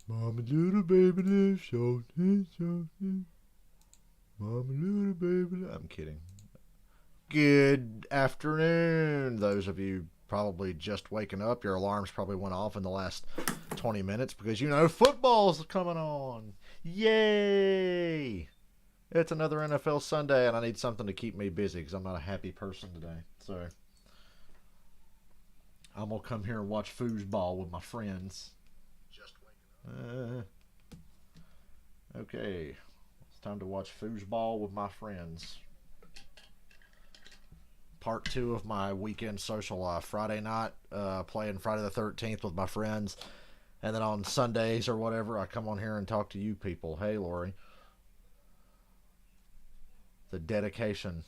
Mama little baby lives shortly, shortly. Mama little baby. I'm kidding. Good afternoon, those of you probably just waking up. Your alarms probably went off in the last 20 minutes because you know football's coming on. Yay! It's another NFL Sunday, and I need something to keep me busy because I'm not a happy person today. So I'm going to come here and watch foosball with my friends. Just waking up. Okay. It's time to watch foosball with my friends. Part 2 of my weekend social life. Friday night, playing Friday the 13th with my friends. And then on Sundays or whatever, I come on here and talk to you people. Hey, Lori. The dedication.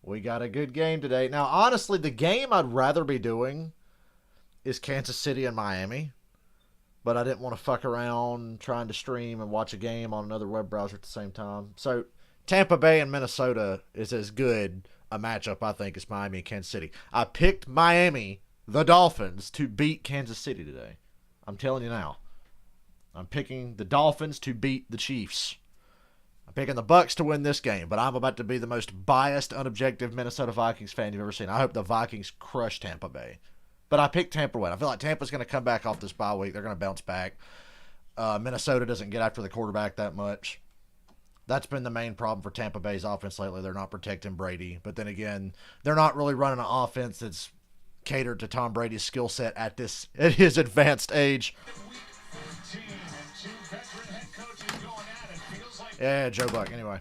We got a good game today. Now, honestly, the game I'd rather be doing is Kansas City and Miami. But I didn't want to fuck around trying to stream and watch a game on another web browser at the same time. So, Tampa Bay and Minnesota is as good a matchup, I think, as Miami and Kansas City. I picked Miami, the Dolphins, to beat Kansas City today. I'm telling you now. I'm picking the Dolphins to beat the Chiefs. I'm picking the Bucs to win this game, but I'm about to be the most biased, unobjective Minnesota Vikings fan you've ever seen. I hope the Vikings crush Tampa Bay. But I picked Tampa to win. I feel like Tampa's going to come back off this bye week. They're going to bounce back. Minnesota doesn't get after the quarterback that much. That's been the main problem for Tampa Bay's offense lately. They're not protecting Brady. But then again, they're not really running an offense that's catered to Tom Brady's skill set at his advanced age. Yeah, Joe Buck. Anyway,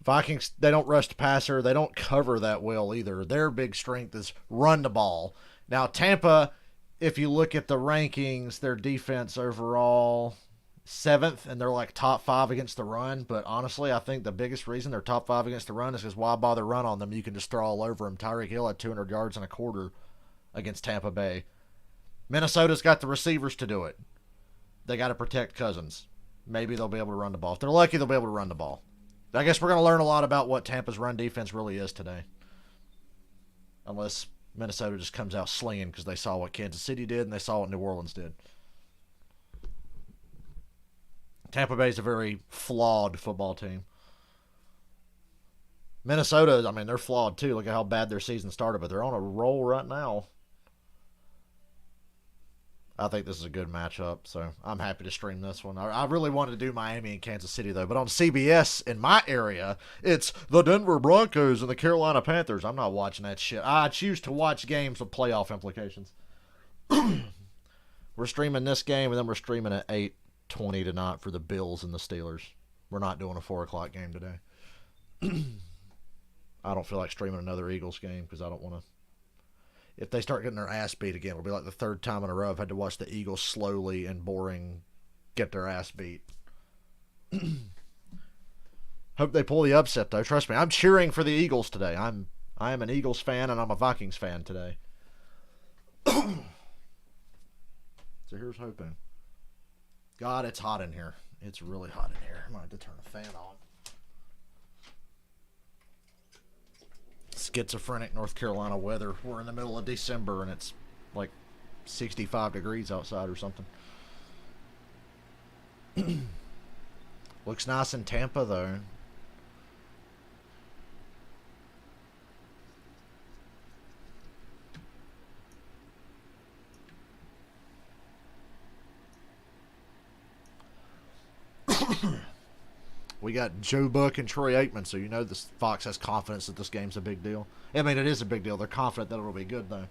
Vikings, they don't rush the passer. They don't cover that well either. Their big strength is run the ball. Now, Tampa, if you look at the rankings, their defense overall 7th, and they're like top 5 against the run. But honestly, I think the biggest reason they're top 5 against the run is because why bother run on them? You can just throw all over them. Tyreek Hill had 200 yards in a quarter against Tampa Bay. Minnesota's got the receivers to do it. They got to protect Cousins. Maybe they'll be able to run the ball. If they're lucky, they'll be able to run the ball. I guess we're going to learn a lot about what Tampa's run defense really is today. Unless Minnesota just comes out slinging because they saw what Kansas City did and they saw what New Orleans did. Tampa Bay's a very flawed football team. Minnesota, I mean, they're flawed too. Look at how bad their season started, but they're on a roll right now. I think this is a good matchup, so I'm happy to stream this one. I really wanted to do Miami and Kansas City, though, but on CBS in my area, it's the Denver Broncos and the Carolina Panthers. I'm not watching that shit. I choose to watch games with playoff implications. We're streaming this game, and then we're streaming at 8:20 tonight for the Bills and the Steelers. We're not doing a 4 o'clock game today. I don't feel like streaming another Eagles game because I don't want to. If they start getting their ass beat again, it'll be like the 3rd time in a row I've had to watch the Eagles slowly and boring get their ass beat. Hope they pull the upset, though. Trust me, I'm cheering for the Eagles today. I am an Eagles fan, and I'm a Vikings fan today. So here's hoping. God, it's hot in here. It's really hot in here. I might have to turn the fan on. Schizophrenic North Carolina weather. We're in the middle of December and it's like 65 degrees outside or something. Looks nice in Tampa though. We got Joe Buck and Troy Aikman, so you know this Fox has confidence that this game's a big deal. I mean, it is a big deal. They're confident that it'll be good, though.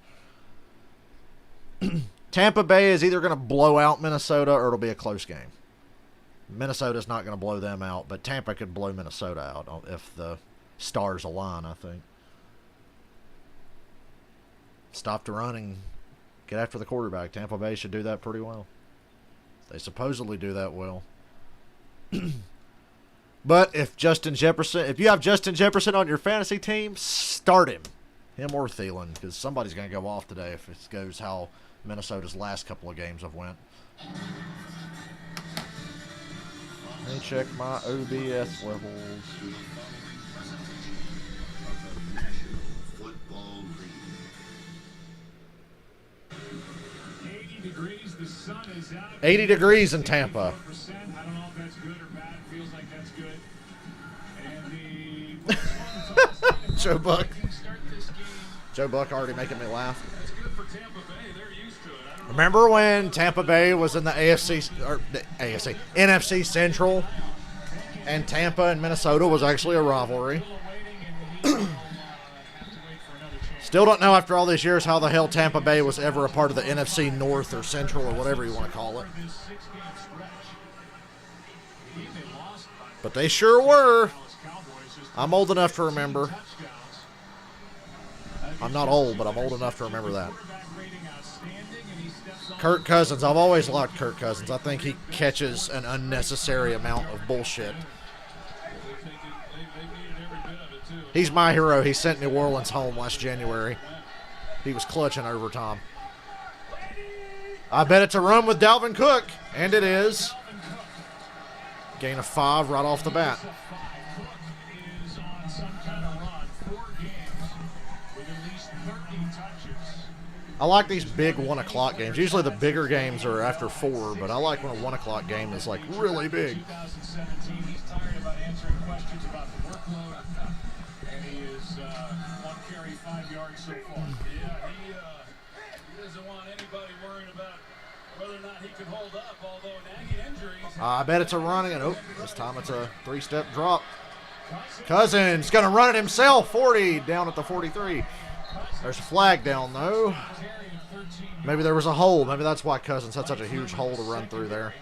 Tampa Bay is either going to blow out Minnesota or it'll be a close game. Minnesota's not going to blow them out, but Tampa could blow Minnesota out if the stars align, I think. Stop the run and get after the quarterback. Tampa Bay should do that pretty well. They supposedly do that well. But if you have Justin Jefferson on your fantasy team, start him or Thielen, because somebody's going to go off today if it goes how Minnesota's last couple of games have went. Let me check my OBS levels. Degrees, the 80 degrees in Tampa. I don't know if that's good or bad. It feels like that's good. And the Joe Buck. start this game. Joe Buck already making me laugh. That's good for Tampa Bay. They're used to it. I don't know. Remember when Tampa Bay was in the NFC Central, and Tampa and Minnesota was actually a rivalry? Still don't know after all these years how the hell Tampa Bay was ever a part of the NFC North or Central or whatever you want to call it. But they sure were. I'm old enough to remember. I'm not old, but I'm old enough to remember that. Kirk Cousins. I've always liked Kirk Cousins. I think he catches an unnecessary amount of bullshit. He's my hero. He sent New Orleans home last January. He was clutching overtime. I bet it's a run with Dalvin Cook, and it is. Gain of 5 right off the bat. I like these big 1 o'clock games. Usually the bigger games are after 4, but I like when a 1 o'clock game is like really big. He's tired about answering questions about the workload. And he is 1 carry, 5 yards so far. Yeah, he doesn't want anybody worrying about whether or not he can hold up, although nagging injuries. I bet it's a running, and this time it's a 3-step drop. Cousins going to run it himself, 40, down at the 43. There's a flag down, though. Maybe there was a hole. Maybe that's why Cousins had such a huge hole to run through there.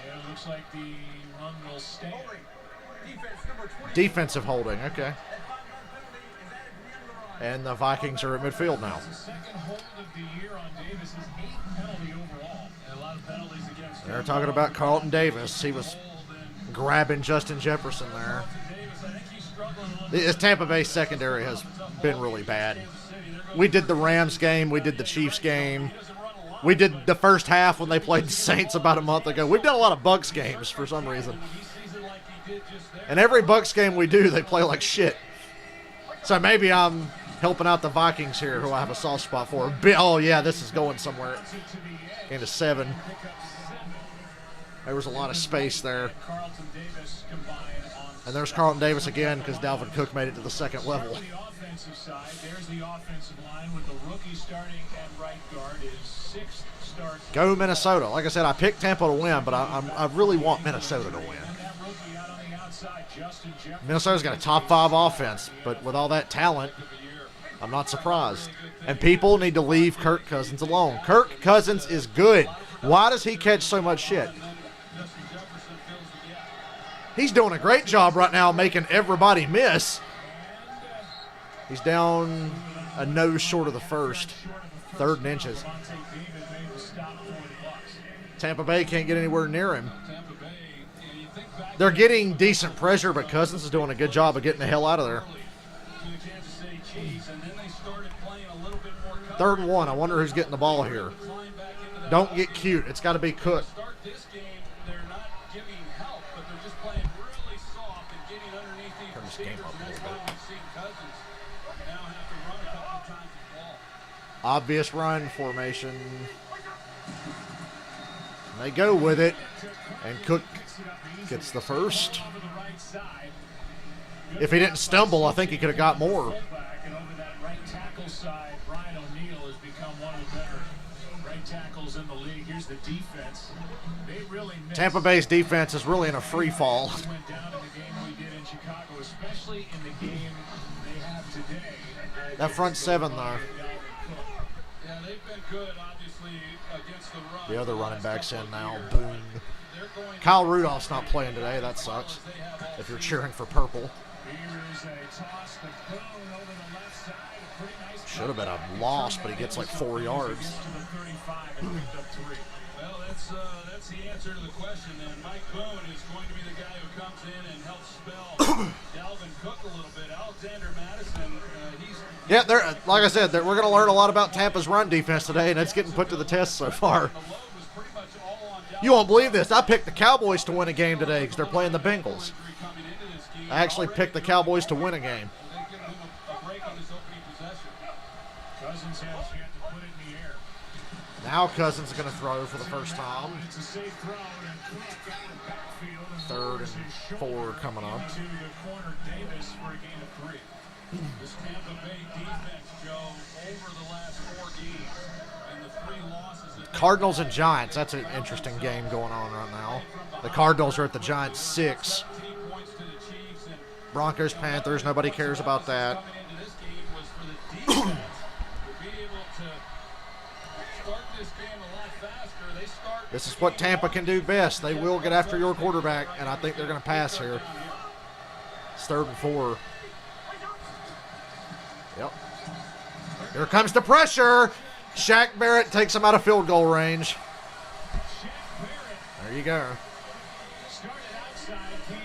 Yeah, it looks like the run will stay. Defensive holding, okay. And the Vikings are at midfield now. The second hold of the year on Davis is 8 penalty overall. And a lot of penalties against him. They're talking about Carlton Davis. He was grabbing Justin Jefferson there. This Tampa Bay secondary has been really bad. We did the Rams game. We did the Chiefs game. We did the first half when they played the Saints about a month ago. We've done a lot of Bucs games for some reason. And every Bucs game we do, they play like shit. So maybe I'm helping out the Vikings here, who I have a soft spot for. Oh, yeah, this is going somewhere. Into 7. There was a lot of space there. And there's Carlton Davis again because Dalvin Cook made it to the second level. On the offensive side, there's the offensive line with the rookie starting at right guard. His 6th start. Go Minnesota. Like I said, I picked Tampa to win, but I really want Minnesota to win. Minnesota's got a top 5 offense, but with all that talent, I'm not surprised. And people need to leave Kirk Cousins alone. Kirk Cousins is good. Why does he catch so much shit? He's doing a great job right now making everybody miss. He's down a nose short of the first. 3rd and inches. Tampa Bay can't get anywhere near him. They're getting decent pressure, but Cousins is doing a good job of getting the hell out of there. 3rd and 1. I wonder who's getting the ball here. Don't get cute. It's got to be Cook. Turn this game up a little bit. Obvious run formation. And they go with it. And Cook gets the first. If he didn't stumble, I think he could have got more. Tampa Bay's defense is really in a free fall. That front 7, though. The other running back's in now. Boom. Kyle Rudolph's not playing today. That sucks. If you're cheering for purple. Should have been a loss, but he gets like 4 yards. Well, that's the answer to the question. And Mike Boone is going to be the guy who comes in and helps spell Dalvin Cook a little bit. Alexander Madison, yeah, like I said, we're going to learn a lot about Tampa's run defense today, and it's getting put to the test so far. You won't believe this. I picked the Cowboys to win a game today because they're playing the Bengals. I actually picked the Cowboys to win a game. Cousins has yet to put it in the air. Now Cousins is going to throw for the first time. It's a safe throw, and Cook got the backfield, and 3rd lowers and his 4 shoulder coming up. into the corner Davis for a gain of 3. This Tampa Bay defense, Joe, over the last 4 games, and the 3 losses that Cardinals and Giants. That's an interesting game going on right now. The Cardinals are at the Giants 6. 17 points to the Chiefs, and Broncos, Panthers. Nobody cares about that. coming into this game was for the defense to be able to start this game a lot faster. They start. This is what Tampa can do best. They will get after your quarterback, and I think they're going to pass here. It's 3rd and 4. Yep. Here comes the pressure. Shaq Barrett takes him out of field goal range. There you go. Started outside, came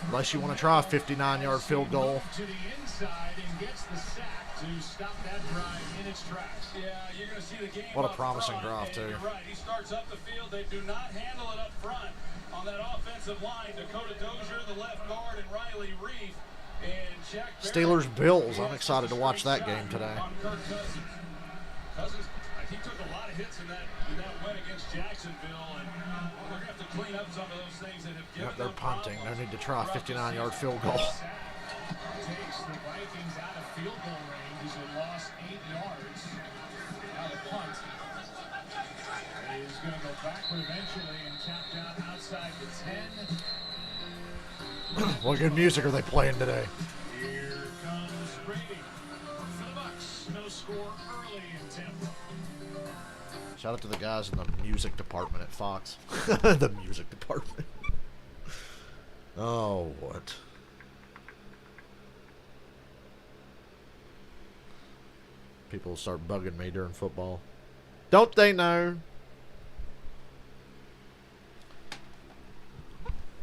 Unless you want to try a 59-yard field goal. to the inside and gets the sack to stop that drive in its tracks. Yeah, you're going to see the game. What a up promising front, drive, and too. You're right. He starts up the field. They do not handle it up front on that offensive line. Dakota Dozier, the left guard, and Riley Reef. And Shaq Barrett. Steelers Bills. I'm excited to watch that game today. On Kirk Cousins. Cousins, he took a lot of hits in that win against Jacksonville, and they're going to have to clean up some of those things that have given Yep, they're them punting. problems. No need to try a 59-yard field goal. Takes the Vikings out of field goal range as it lost 8 yards. Now the punt is going to go backward eventually and tapped out outside the 10. What good music are they playing today? Here comes Brady for the Bucs. No score early in Tampa. Shout out to the guys in the music department at Fox. The music department. Oh, what? People will start bugging me during football. Don't they know?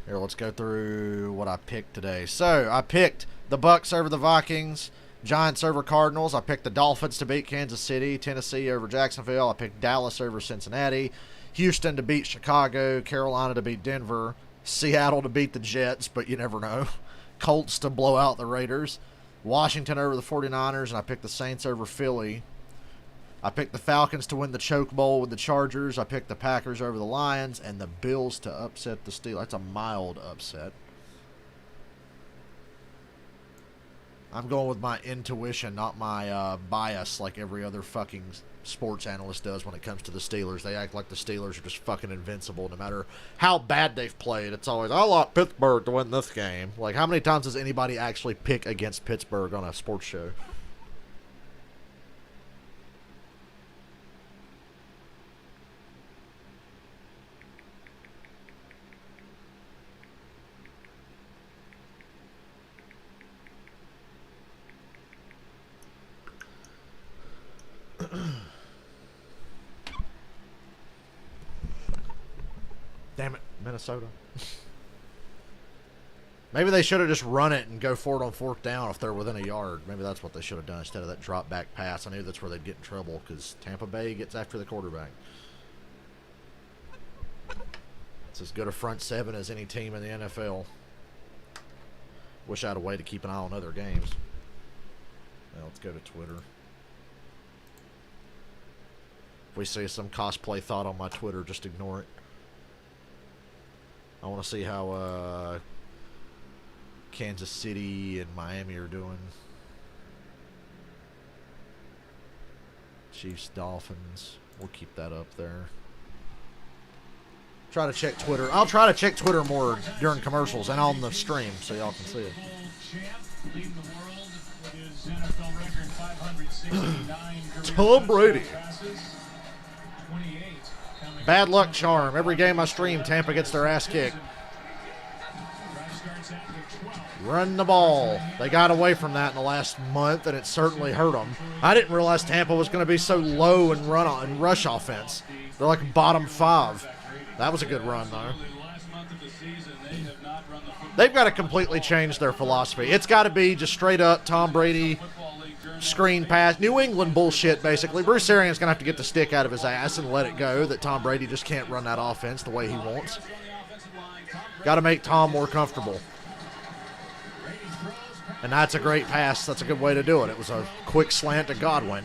Here, let's go through what I picked today. So, I picked the Bucs over the Vikings, Giants over Cardinals. I picked the Dolphins to beat Kansas City, Tennessee over Jacksonville. I picked Dallas over Cincinnati, Houston to beat Chicago, Carolina to beat Denver, Seattle to beat the Jets, but you never know. Colts to blow out the Raiders, Washington over the 49ers, and I picked the Saints over Philly. I picked the Falcons to win the choke bowl with the Chargers. I picked the Packers over the Lions and the Bills to upset the Steelers. That's a mild upset. I'm going with my intuition, not my bias like every other fucking sports analyst does when it comes to the Steelers. They act like the Steelers are just fucking invincible no matter how bad they've played. It's always, I like Pittsburgh to win this game. Like, how many times does anybody actually pick against Pittsburgh on a sports show? Damn it, Minnesota. Maybe they should have just run it and go for it on 4th down if they're within a yard. Maybe that's what they should have done instead of that drop back pass. I knew that's where they'd get in trouble because Tampa Bay gets after the quarterback. It's as good a front 7 as any team in the NFL. Wish I had a way to keep an eye on other games. Now let's go to Twitter. If we see some cosplay thought on my Twitter, just ignore it. I want to see how Kansas City and Miami are doing. Chiefs, Dolphins. We'll keep that up there. Try to check Twitter. I'll try to check Twitter more during commercials and on the stream so y'all can see it. Tom Brady. Bad luck charm. Every game I stream, Tampa gets their ass kicked. Run the ball. They got away from that in the last month, and it certainly hurt them. I didn't realize Tampa was going to be so low in rush offense. They're like bottom 5. That was a good run, though. They've got to completely change their philosophy. It's got to be just straight up Tom Brady, screen pass, New England bullshit, basically. Bruce Arians going to have to get the stick out of his ass and let it go that Tom Brady just can't run that offense the way he wants. Got to make Tom more comfortable. And that's a great pass. That's a good way to do it. It was a quick slant to Godwin.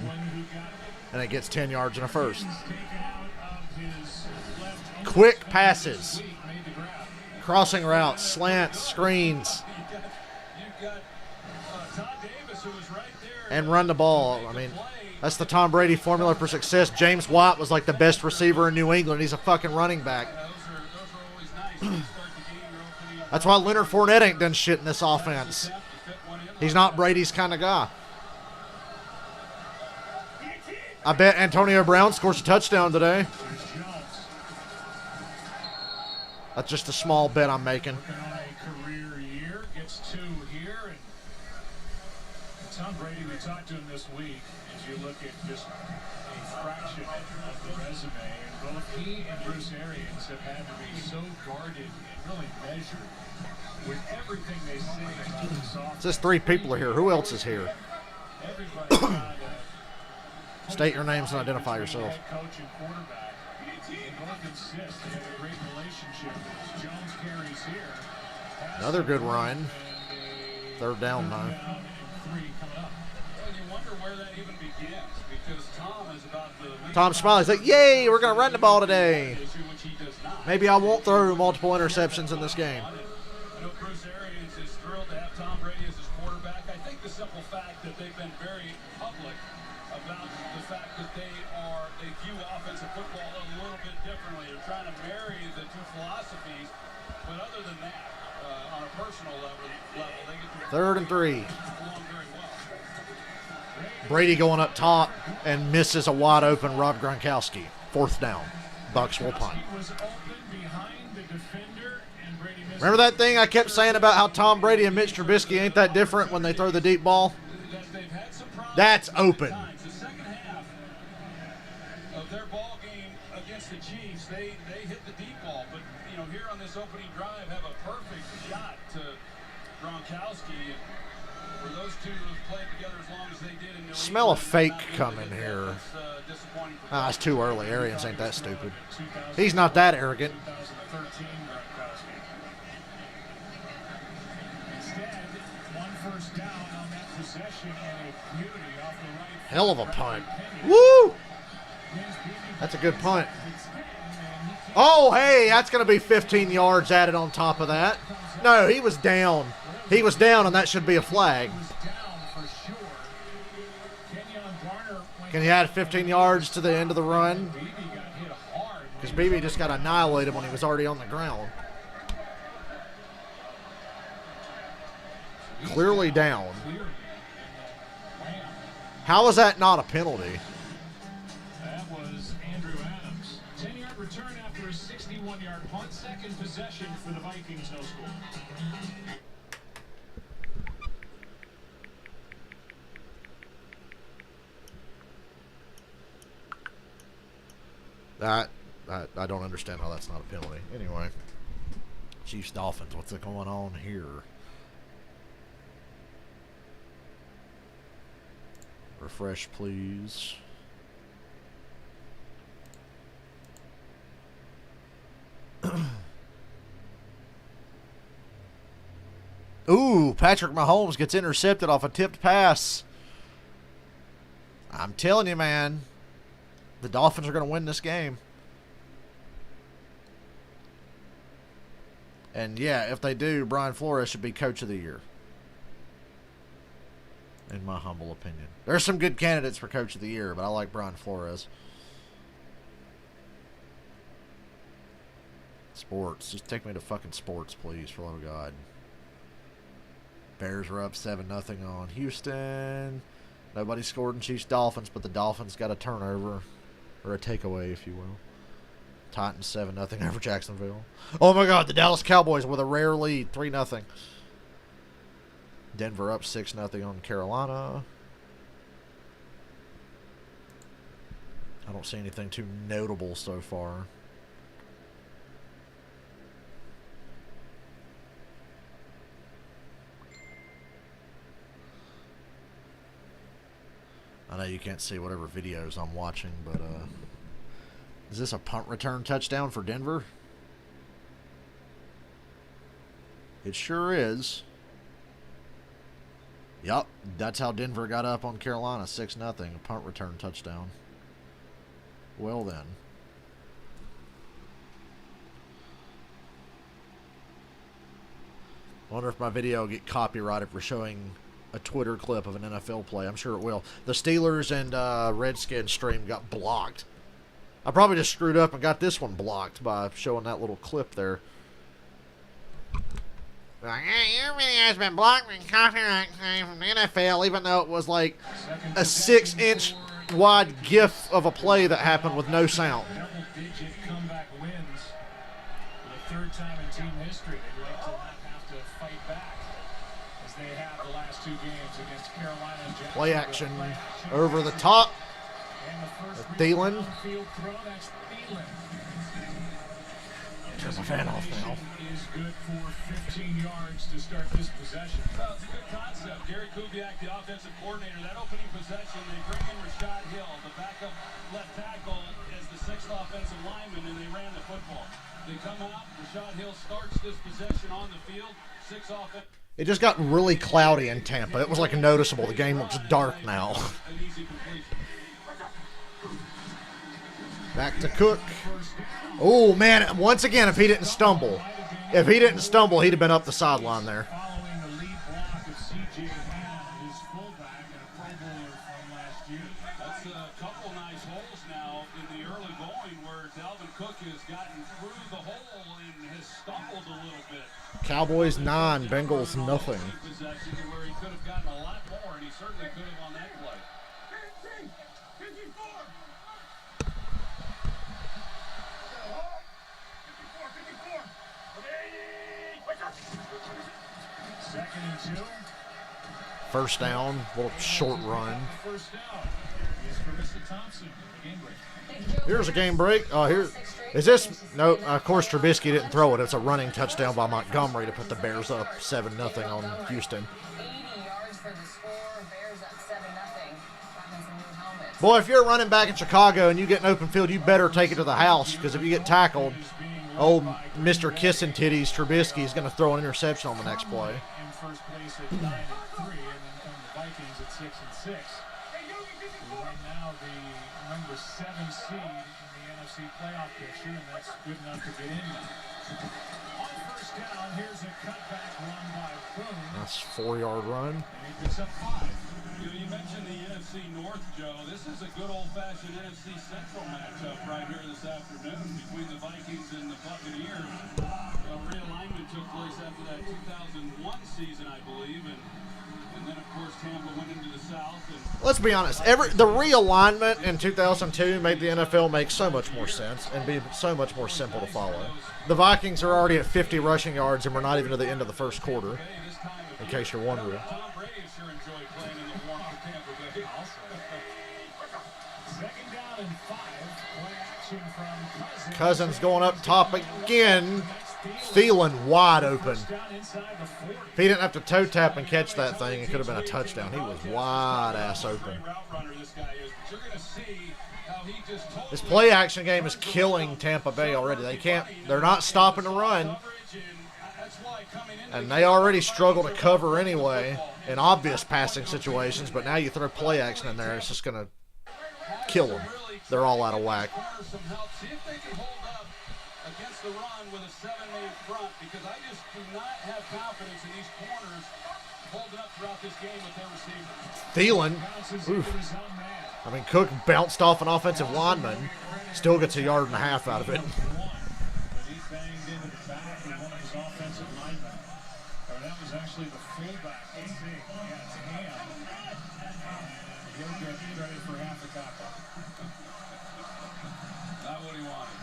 and it gets 10 yards and a first. Taken out of his left Quick passes, made the grab. crossing routes, slants, screens, You've got Todd Davis, who was right there. and run the ball. I mean, that's the Tom Brady formula for success. James White was like the best receiver in New England. He's a fucking running back. Those are always nice. You start the game, you're opening up. That's why Leonard Fournette ain't done shit in this offense. He's not Brady's kind of guy. I bet Antonio Brown scores a touchdown today. That's just a small bet I'm making. Working on a career year, gets 2 here. And Tom Brady, we talked to him this week, as you look at just a fraction of the resume, and both he and Bruce Arians have had to be so guarded and really measured with everything they say about this offense. It says 3 people are here. Who else is here? Everybody's got State your names and identify yourself. head coach and quarterback. They both insist they have a great relationship. Jones carries here. Another good run. Third down now. And 3 coming up. Well, you wonder where that even begins, because Tom is about the lead. Tom Smiley's like, yay, we're going to run the ball today. Issue, which he does not. Maybe I won't throw multiple interceptions in this game. I know Bruce Arians is thrilled to have Tom Brady as his quarterback. I think the simple fact that they've been very public about the fact that they view offensive football a little bit differently. They're trying to marry the 2 philosophies, but other than that, on a personal level, they get to 3rd and 3. along very well. Brady going up top and misses a wide open Rob Gronkowski. 4th down. Bucs will punt. He was open behind the defender, and Brady missed. Remember that thing I kept saying about how Tom Brady and Mitch Trubisky ain't that different when they throw the deep ball? that they've had some problems. That's open. The second half of their ball game against the Chiefs, they hit the deep ball, but here on this opening drive have a perfect shot to Gronkowski. And for those two who have played together as long as they did in New Smell a England, fake not really coming that here. was, disappointing for Ah, it's too early. Arians ain't that stupid. 2000 He's not that arrogant. 2013 Gronkowski. Instead, 1 first down on that possession and a beauty off the right. Hell of a punt. Woo! That's a good punt. Oh, hey, that's going to be 15 yards added on top of that. No, he was down. He was down, and that should be a flag. Can you add 15 yards to the end of the run? Because BB just got annihilated when he was already on the ground. Clearly down. How is that not a penalty? That was Andrew Adams. 10-yard return after a 61-yard punt. Second possession for the Vikings, no score. I don't understand how that's not a penalty. Anyway, Chiefs Dolphins, what's going on here? Refresh, please. Ooh, Patrick Mahomes gets intercepted off a tipped pass. I'm telling you, man, the Dolphins are going to win this game. And yeah, if they do, Brian Flores should be Coach of the Year. In my humble opinion. There's some good candidates for Coach of the Year, but I like Brian Flores. Sports. Just take me to fucking sports, please, for the love of God. Bears are up 7-0 on Houston. Nobody scored in Chiefs Dolphins, but the Dolphins got a turnover. Or a takeaway, if you will. Titans 7-0 over Jacksonville. Oh my God, the Dallas Cowboys with a rare lead, 3-0. Denver up 6-0 on Carolina. I don't see anything too notable so far. I know you can't see whatever videos I'm watching, but is this a punt return touchdown for Denver? It sure is. Yup, that's how Denver got up on Carolina, 6-0, a punt return touchdown. Well then. I wonder if my video will get copyrighted for showing a Twitter clip of an NFL play. I'm sure it will. The Steelers and Redskins stream got blocked. I probably just screwed up and got this one blocked by showing that little clip there. Like, hey, your video has been blocked from copyright claim from the NFL, even though it was like a 6-inch wide GIF of a play that happened with no sound. Double-digit comeback wins for the third time in team history. They'd like to not have to fight back as they have the last two games against Carolina and Jacksonville. Play action over the top. And the first Thielen. field throw, that's Thielen. Turn my fan off now. Is good for 15 yards to start this possession. Well, it's a good concept. Gary Kubiak, the offensive coordinator, that opening possession, they bring in Rashad Hill, the backup left tackle, as the sixth offensive lineman, and they ran the football. They come out, Rashad Hill starts this possession on the field, six offense. It just got really cloudy in Tampa. It was like noticeable. The game looks dark now. An easy completion. Back to Cook. Oh, man. Once again, if he didn't stumble, he'd have been up the sideline there. Following the lead block of C.J. Ham, his fullback and a Pro Bowler from last year. That's a couple nice holes now in the early going where Dalvin Cook has gotten through the hole and has stumbled a little bit. Cowboys 9, Bengals nothing. Possession where he could have gotten a lot more, and he certainly could have on that play. Second and 2. First down, little short run. First down is for Mr. Thompson. Game break. Here's a game break. Oh, here is this. No, of course Trubisky didn't throw it. It's a running touchdown by Montgomery to put the Bears up 7-0 on Houston. 80 yards for the score. Bears up 7-0. Rocking some new helmets. Boy, if you're a running back in Chicago and you get an open field, you better take it to the house, because if you get tackled, old Mr. Kissing Titties Trubisky is going to throw an interception on the next play. In first place at 9-3, and then come the Vikings at 6-6. Right now, the number 7 seed in the NFC playoff picture, and that's good enough to get in now. On first down, here's a cutback run by Boone. That's a 4-yard run. And he picks up 5. You mentioned the NFC North, Joe. This is a good old-fashioned NFC Central matchup right here this afternoon between the Vikings and the Buccaneers. A realignment took place after that 2001 season, I believe, and then, of course, Tampa went into the South. And Let's be honest. The realignment in 2002 made the NFL make so much more sense and be so much more simple to follow. The Vikings are already at 50 rushing yards, and we're not even to the end of the first quarter, in case you're wondering. Tom Brady sure enjoyed playing in the warm-up Tampa Bay. Second down and 5. Play action from Cousins. Cousins going up top again. Thielen wide open. Down inside the 40. If he didn't have to toe tap and catch that thing, it could have been a touchdown. He was wide ass open. Great route runner this guy is, but you're going to see how he just totally This play action game is killing Tampa Bay already. They're not stopping to run, coverage, and that's why coming into and they already struggle to cover anyway in obvious passing situations, but now you throw play action in there, it's just going to kill them. They're all out of whack. corners some help. See if they can hold up against the run with a 7-8 front, because I just do not have confidence in these corners holding up throughout this game with their receivers. Thielen, Bounces oof. into his own man. I mean, Cook bounced off an offensive lineman, still gets a yard and a half out of it. But he banged into the back of one of his offensive linemen. Or that was actually the fullback. Let's see. Yeah, it's Ham. And he'll get credit for half a tackle. Not what he wanted.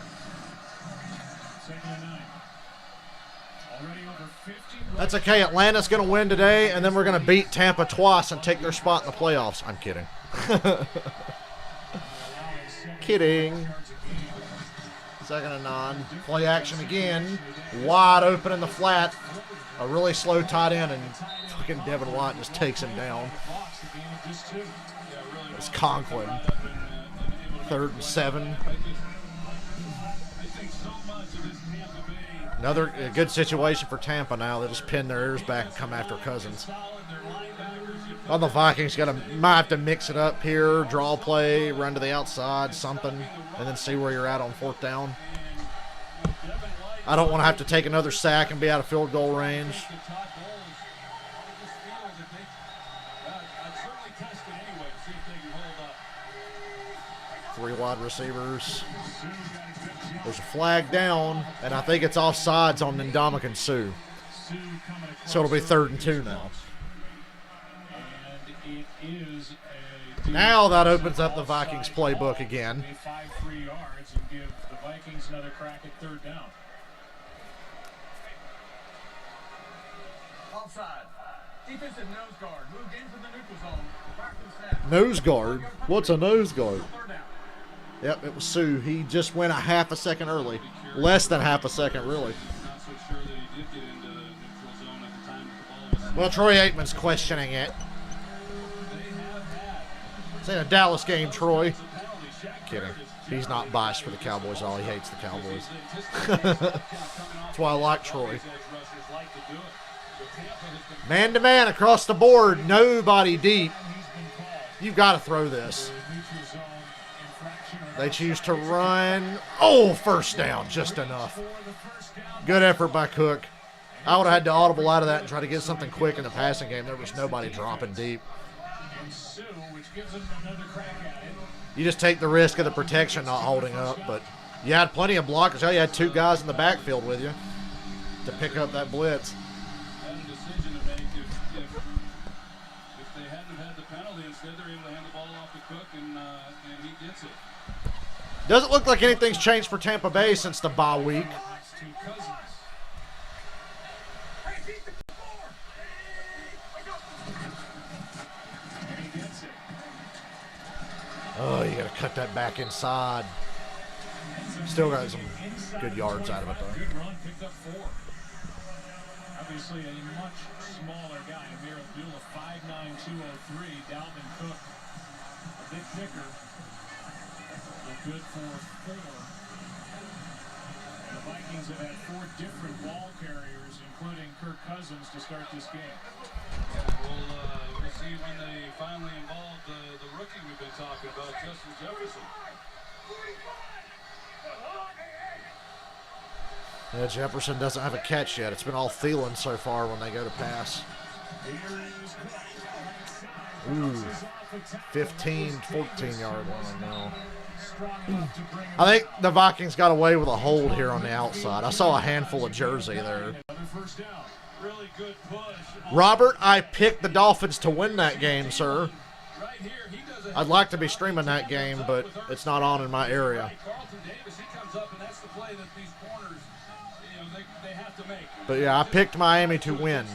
Second and 9. Already over 50. That's okay. Atlanta's going to win today, and then we're going to beat Tampa twice and take their spot in the playoffs. I'm kidding. Kidding. Second and 9. Play action again. Wide open in the flat. A really slow tight end, and fucking Devin White just takes him down. It's Conklin. 3rd and 7. Another good situation for Tampa now. They just pin their ears back and come after Cousins. Solid. Their linebackers, you Well, the Vikings might have to mix it up here, draw play, run to the outside, something, and then see where you're at on fourth down. I don't want to have to take another sack and be out of field goal range. Three wide receivers. There's a flag down, and I think it's offsides on Ndamukong Suh. So it'll be 3rd and 2 now. Now that opens up the Vikings playbook again. 5-3 yards and give the Vikings another crack at 3rd down. Offside. Defensive nose guard moved into the neutral zone. Back to the snap. Nose guard? What's a nose guard? 3rd down. Yep, it was Suh. He just went a half a second early. Less than half a second, really. Not so sure that he did get into neutral zone at the time that the ball was. Well, Troy Aikman's questioning it. It's in a Dallas game, Troy. Kidding. He's not biased for the Cowboys at all. He hates the Cowboys. That's why I like Troy. Man-to-man across the board. Nobody deep. You've got to throw this. They choose to run. Oh, first down. Just enough. Good effort by Cook. I would have had to audible out of that and try to get something quick in the passing game. There was nobody dropping deep. You just take the risk of the protection not holding up, but you had plenty of blockers. You had 2 guys in the backfield with you to pick up that blitz. Had a decision to make. If they hadn't had the penalty, instead they're able to hand the ball off to Cook, and he gets it. Doesn't look like anything's changed for Tampa Bay since the bye week. Oh, you got to cut that back inside. Still got some good yards out of it, though. Good run, picked up 4. Obviously a much smaller guy. Amir Abdullah, 5'9", 203. Dalvin Cook, a bit thicker. Good for 4. The Vikings have had 4 different ball carriers, including Kirk Cousins, to start this game. We'll see when they finally involve the rookie we've been talking about, Justin Jefferson. Yeah, Jefferson doesn't have a catch yet. It's been all Thielen so far when they go to pass. Ooh, 15, 14-yard line now. I think the Vikings got away with a hold here on the outside. I saw a handful of jersey there. Robert, I picked the Dolphins to win that game, sir. I'd like to be streaming that game, but it's not on in my area. But yeah, I picked Miami to win.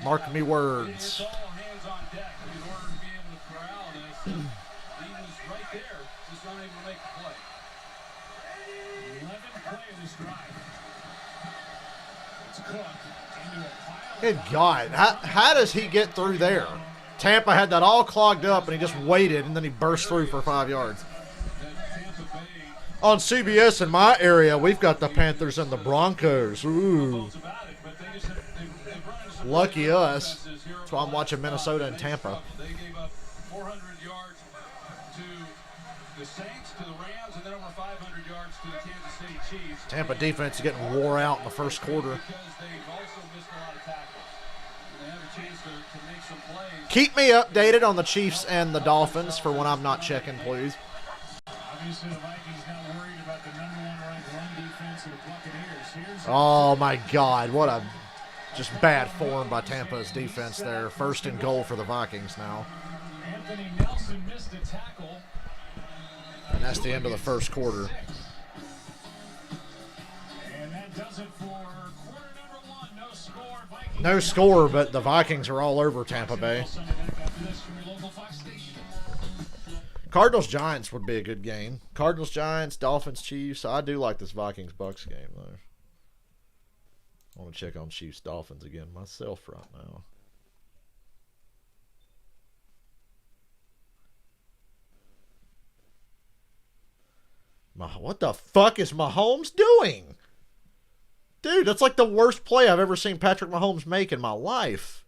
Mark me words. Good God. How does he get through there? Tampa had that all clogged up, and he just waited, and then he burst through for 5 yards. On CBS in my area, we've got the Panthers and the Broncos. Ooh. Lucky us. That's why I'm watching Minnesota and Tampa. They gave up 400 yards to the Saints, to the Rams, and then over 500 yards to the Kansas City Chiefs. Tampa defense is getting wore out in the first quarter. Because they've also missed a lot of tackles. They have a chance to make some plays. Keep me updated on the Chiefs and the Dolphins for when I'm not checking, please. Obviously, the Vikings not worried about the #1 ranked run defense of the Buccaneers. Oh, my God. What a just bad form by Tampa's defense there. 1st and goal for the Vikings now. Anthony Nelson missed a tackle. And that's the end of the first quarter. And that does it for quarter #1. No score. Vikings. No score, but the Vikings are all over Tampa Bay. Cardinals-Giants would be a good game. Cardinals-Giants, Dolphins-Chiefs. I do like this Vikings-Bucs game, though. I want to check on Chiefs-Dolphins again myself right now. What the fuck is Mahomes doing? Dude, that's like the worst play I've ever seen Patrick Mahomes make in my life.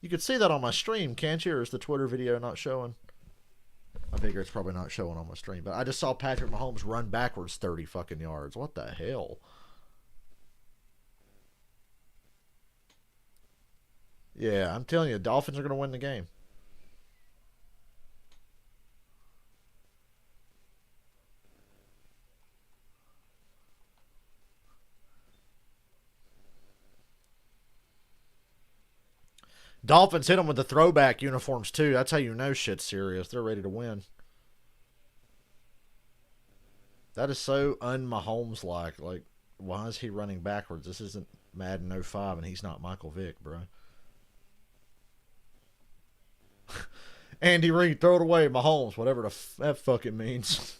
You could see that on my stream, can't you? Or is the Twitter video not showing? I figure it's probably not showing on my stream. But I just saw Patrick Mahomes run backwards 30 fucking yards. What the hell? Yeah, I'm telling you, the Dolphins are going to win the game. Dolphins hit them with the throwback uniforms, too. That's how you know shit's serious. They're ready to win. That is so un-Mahomes-like. Like, why is he running backwards? This isn't Madden 05, and he's not Michael Vick, bro. Andy Reid, throw it away, Mahomes, whatever that fucking means.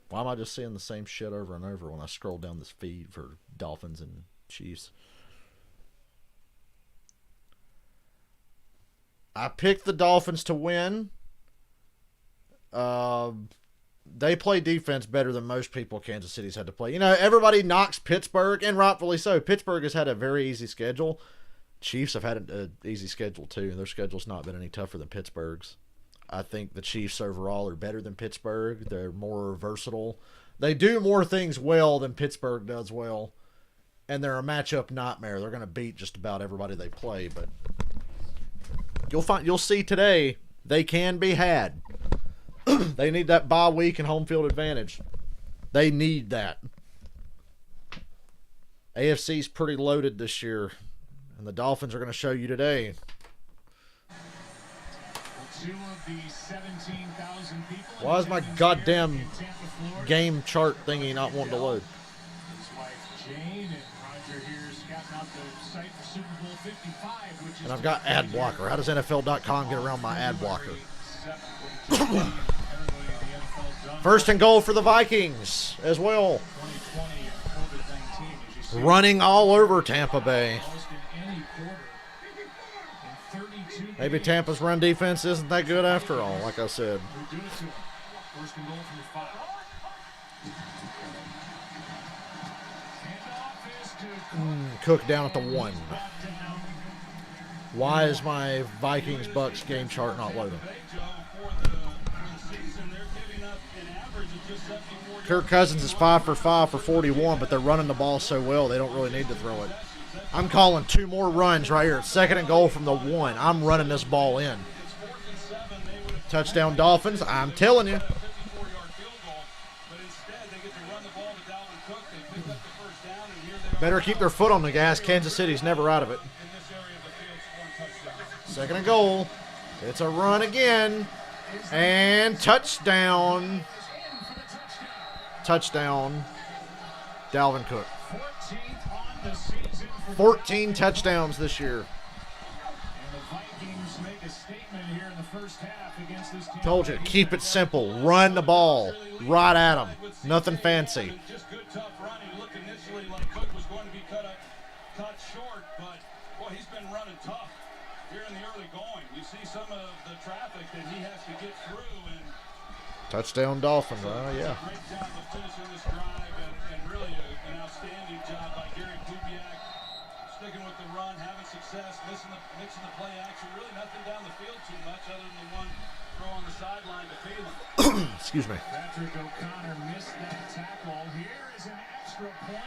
Why am I just seeing the same shit over and over when I scroll down this feed for Dolphins and Chiefs? I picked the Dolphins to win. They play defense better than most people Kansas City's had to play. You know, everybody knocks Pittsburgh, and rightfully so. Pittsburgh has had a very easy schedule. Chiefs have had an easy schedule, too. Their schedule's not been any tougher than Pittsburgh's. I think the Chiefs overall are better than Pittsburgh. They're more versatile. They do more things well than Pittsburgh does well. And they're a matchup nightmare. They're going to beat just about everybody they play, but you'll see today they can be had. They need that bye week and home field advantage. They need that. AFC's pretty loaded this year, and the Dolphins are going to show you today. Why is my goddamn game chart thingy not wanting to load? And I've got ad blocker. How does NFL.com get around my ad blocker? First and goal for the Vikings as well. Running all over Tampa Bay. Maybe Tampa's run defense isn't that good after all, like I said. Cook down at the 1. Why is my Vikings Bucs game chart not loading? Kirk Cousins is 5 for 5 for 41, but they're running the ball so well they don't really need to throw it. I'm calling 2 more runs right here. Second and goal from the 1. I'm running this ball in. Touchdown Dolphins. I'm telling you. Better keep their foot on the gas. Kansas City's never out of it. Second and goal. It's a run again. And touchdown. Touchdown. Dalvin Cook. 14 touchdowns this year. Told you, keep it simple. Run the ball. Right at them. Nothing fancy. Touchdown Dolphins. Yeah. Sticking with the run, having success, mixing the play action. Really nothing down the field too much other than the one throw on the sideline to Phelan. Excuse me. Patrick O'Connor missed that tackle. Here is an extra point.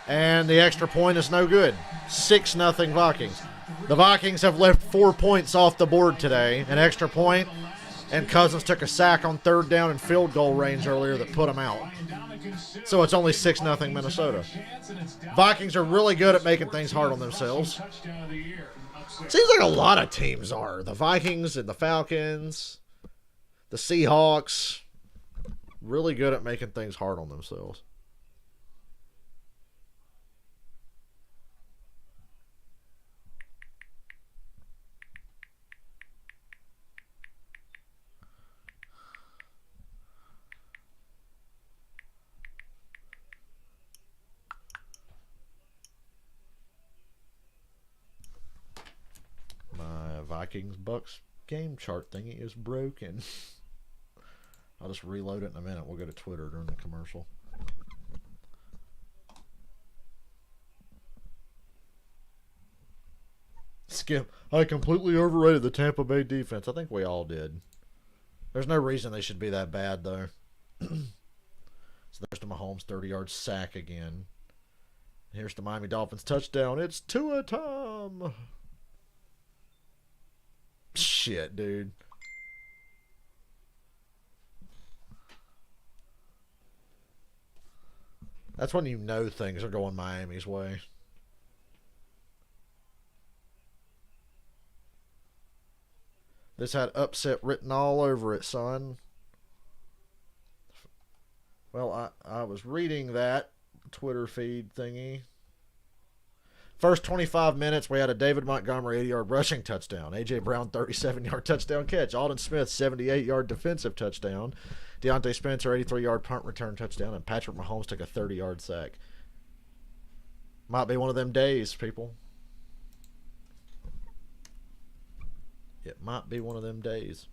And the extra point is no good. 6-0 Vikings. The Vikings have left 4 points off the board today. An extra point, and Cousins took a sack on third down and field goal range earlier that put him out. So it's only 6-0 Minnesota. Vikings are really good at making things hard on themselves. Seems like a lot of teams are. The Vikings and the Falcons, the Seahawks, really good at making things hard on themselves. Vikings, Bucs. game chart thingy is broken. I'll just reload it in a minute. We'll go to Twitter during the commercial. Skip. I completely overrated the Tampa Bay defense. I think we all did. There's no reason they should be that bad, though. So there's the Mahomes 30-yard sack again. Here's the Miami Dolphins touchdown. It's Tua Tom. Shit, dude. That's when you know things are going Miami's way. This had upset written all over it, son. Well, I was reading that Twitter feed thingy. First 25 minutes, we had a David Montgomery 80-yard rushing touchdown. A.J. Brown 37-yard touchdown catch. Alden Smith 78-yard defensive touchdown. Deontay Spencer 83-yard punt return touchdown. And Patrick Mahomes took a 30-yard sack. Might be one of them days, people. It might be one of them days.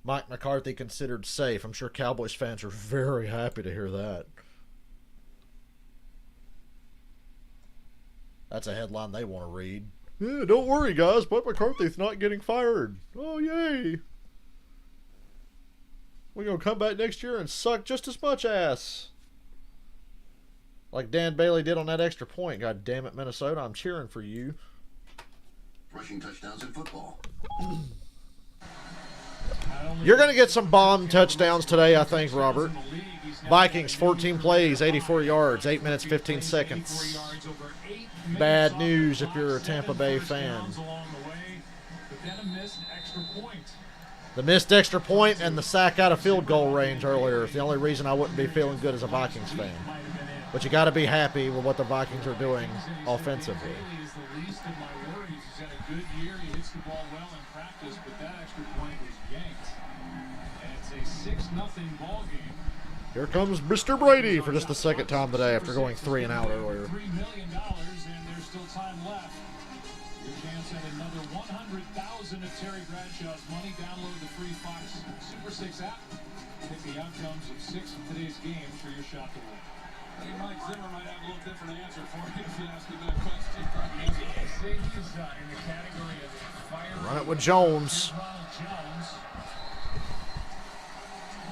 Mike McCarthy considered safe. I'm sure Cowboys fans are very happy to hear that. That's a headline they want to read. Yeah, don't worry, guys. Mike McCarthy's not getting fired. Oh, yay. We're going to come back next year and suck just as much ass. Like Dan Bailey did on that extra point. God damn it, Minnesota. I'm cheering for you. Rushing touchdowns in football. You're going to get some bomb touchdowns today, I think, Robert. Vikings, 14 plays, 84 yards, 8 minutes, 15 seconds. Bad news if you're a Tampa Bay fan. The missed extra point and the sack out of field goal range earlier is the only reason I wouldn't be feeling good as a Vikings fan. But you got to be happy with what the Vikings are doing offensively. He's the least of my worries. He's had a good year. He hits the ball well in practice, but that extra point was yanked. And it's a 6-0 ball game. Here comes Mr. Brady for just the second time today after going 3 and out earlier. $3 million, and there's still time left. Your chance at another $100,000 of Terry Bradshaw's money. Download the free Fox Super 6 app. Pick the outcomes of 6 of today's games for your shot to win. Hey, Mike Zimmer might have a little different answer for you if you ask him that question. Say he's in the category of fire. Run it with Jones. Ronald Jones.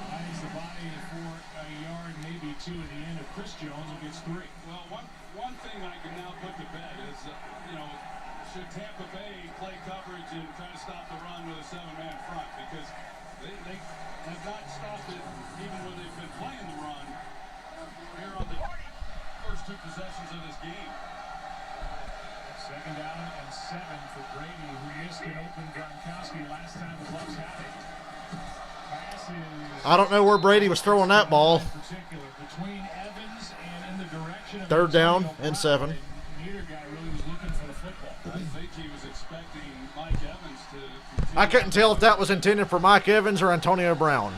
Lines the body for a yard, maybe 2 at the end of Chris Jones, who gets 3. Well, one thing I can now put to bed is, should Tampa Bay play coverage and try to stop the run with a 7-man front? Because they have not stopped it even when they've been playing the run here on the first 2 possessions of this game. 2nd down and 7 for Brady, who missed an open Gronkowski last time the Bucs had it. I don't know where Brady was throwing that ball. Between Evans and in the direction of 3rd down and 7. Neither guy really was looking for the football. I think he was expecting Mike Evans to. I couldn't tell if that was intended for Mike Evans or Antonio Brown.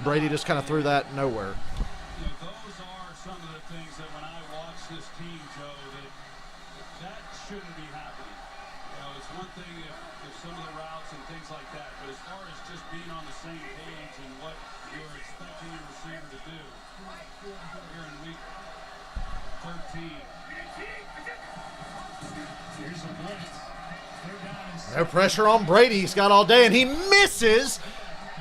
Brady just kind of threw that nowhere. Those are some of the things that when I watch this team, Joe, that shouldn't be happening. It's one thing if some of the routes and things like that, but as far as just being on the same page and what you're expecting your receiver to do here in week 13. Here's a blitz. 3rd down and 7. No pressure on Brady. He's got all day, and he misses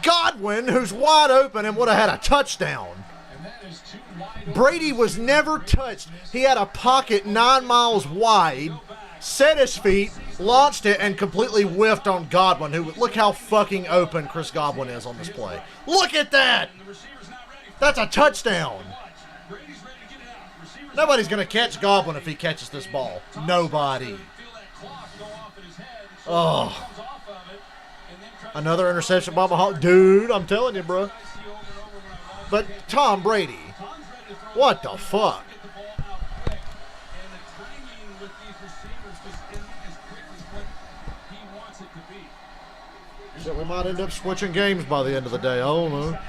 Godwin, who's wide open and would have had a touchdown. And that is 2 wide Brady was never touched. He had a pocket 9 miles wide, set his feet, launched it, and completely whiffed on Godwin, who, look how fucking open Chris Godwin is on this play. Look at that! That's a touchdown. Nobody's going to catch Godwin if he catches this ball. Nobody. Oh. Another interception by Mahomes. Dude, I'm telling you, bro. But Tom Brady, what the fuck? Shit, we might end up switching games by the end of the day. I don't know.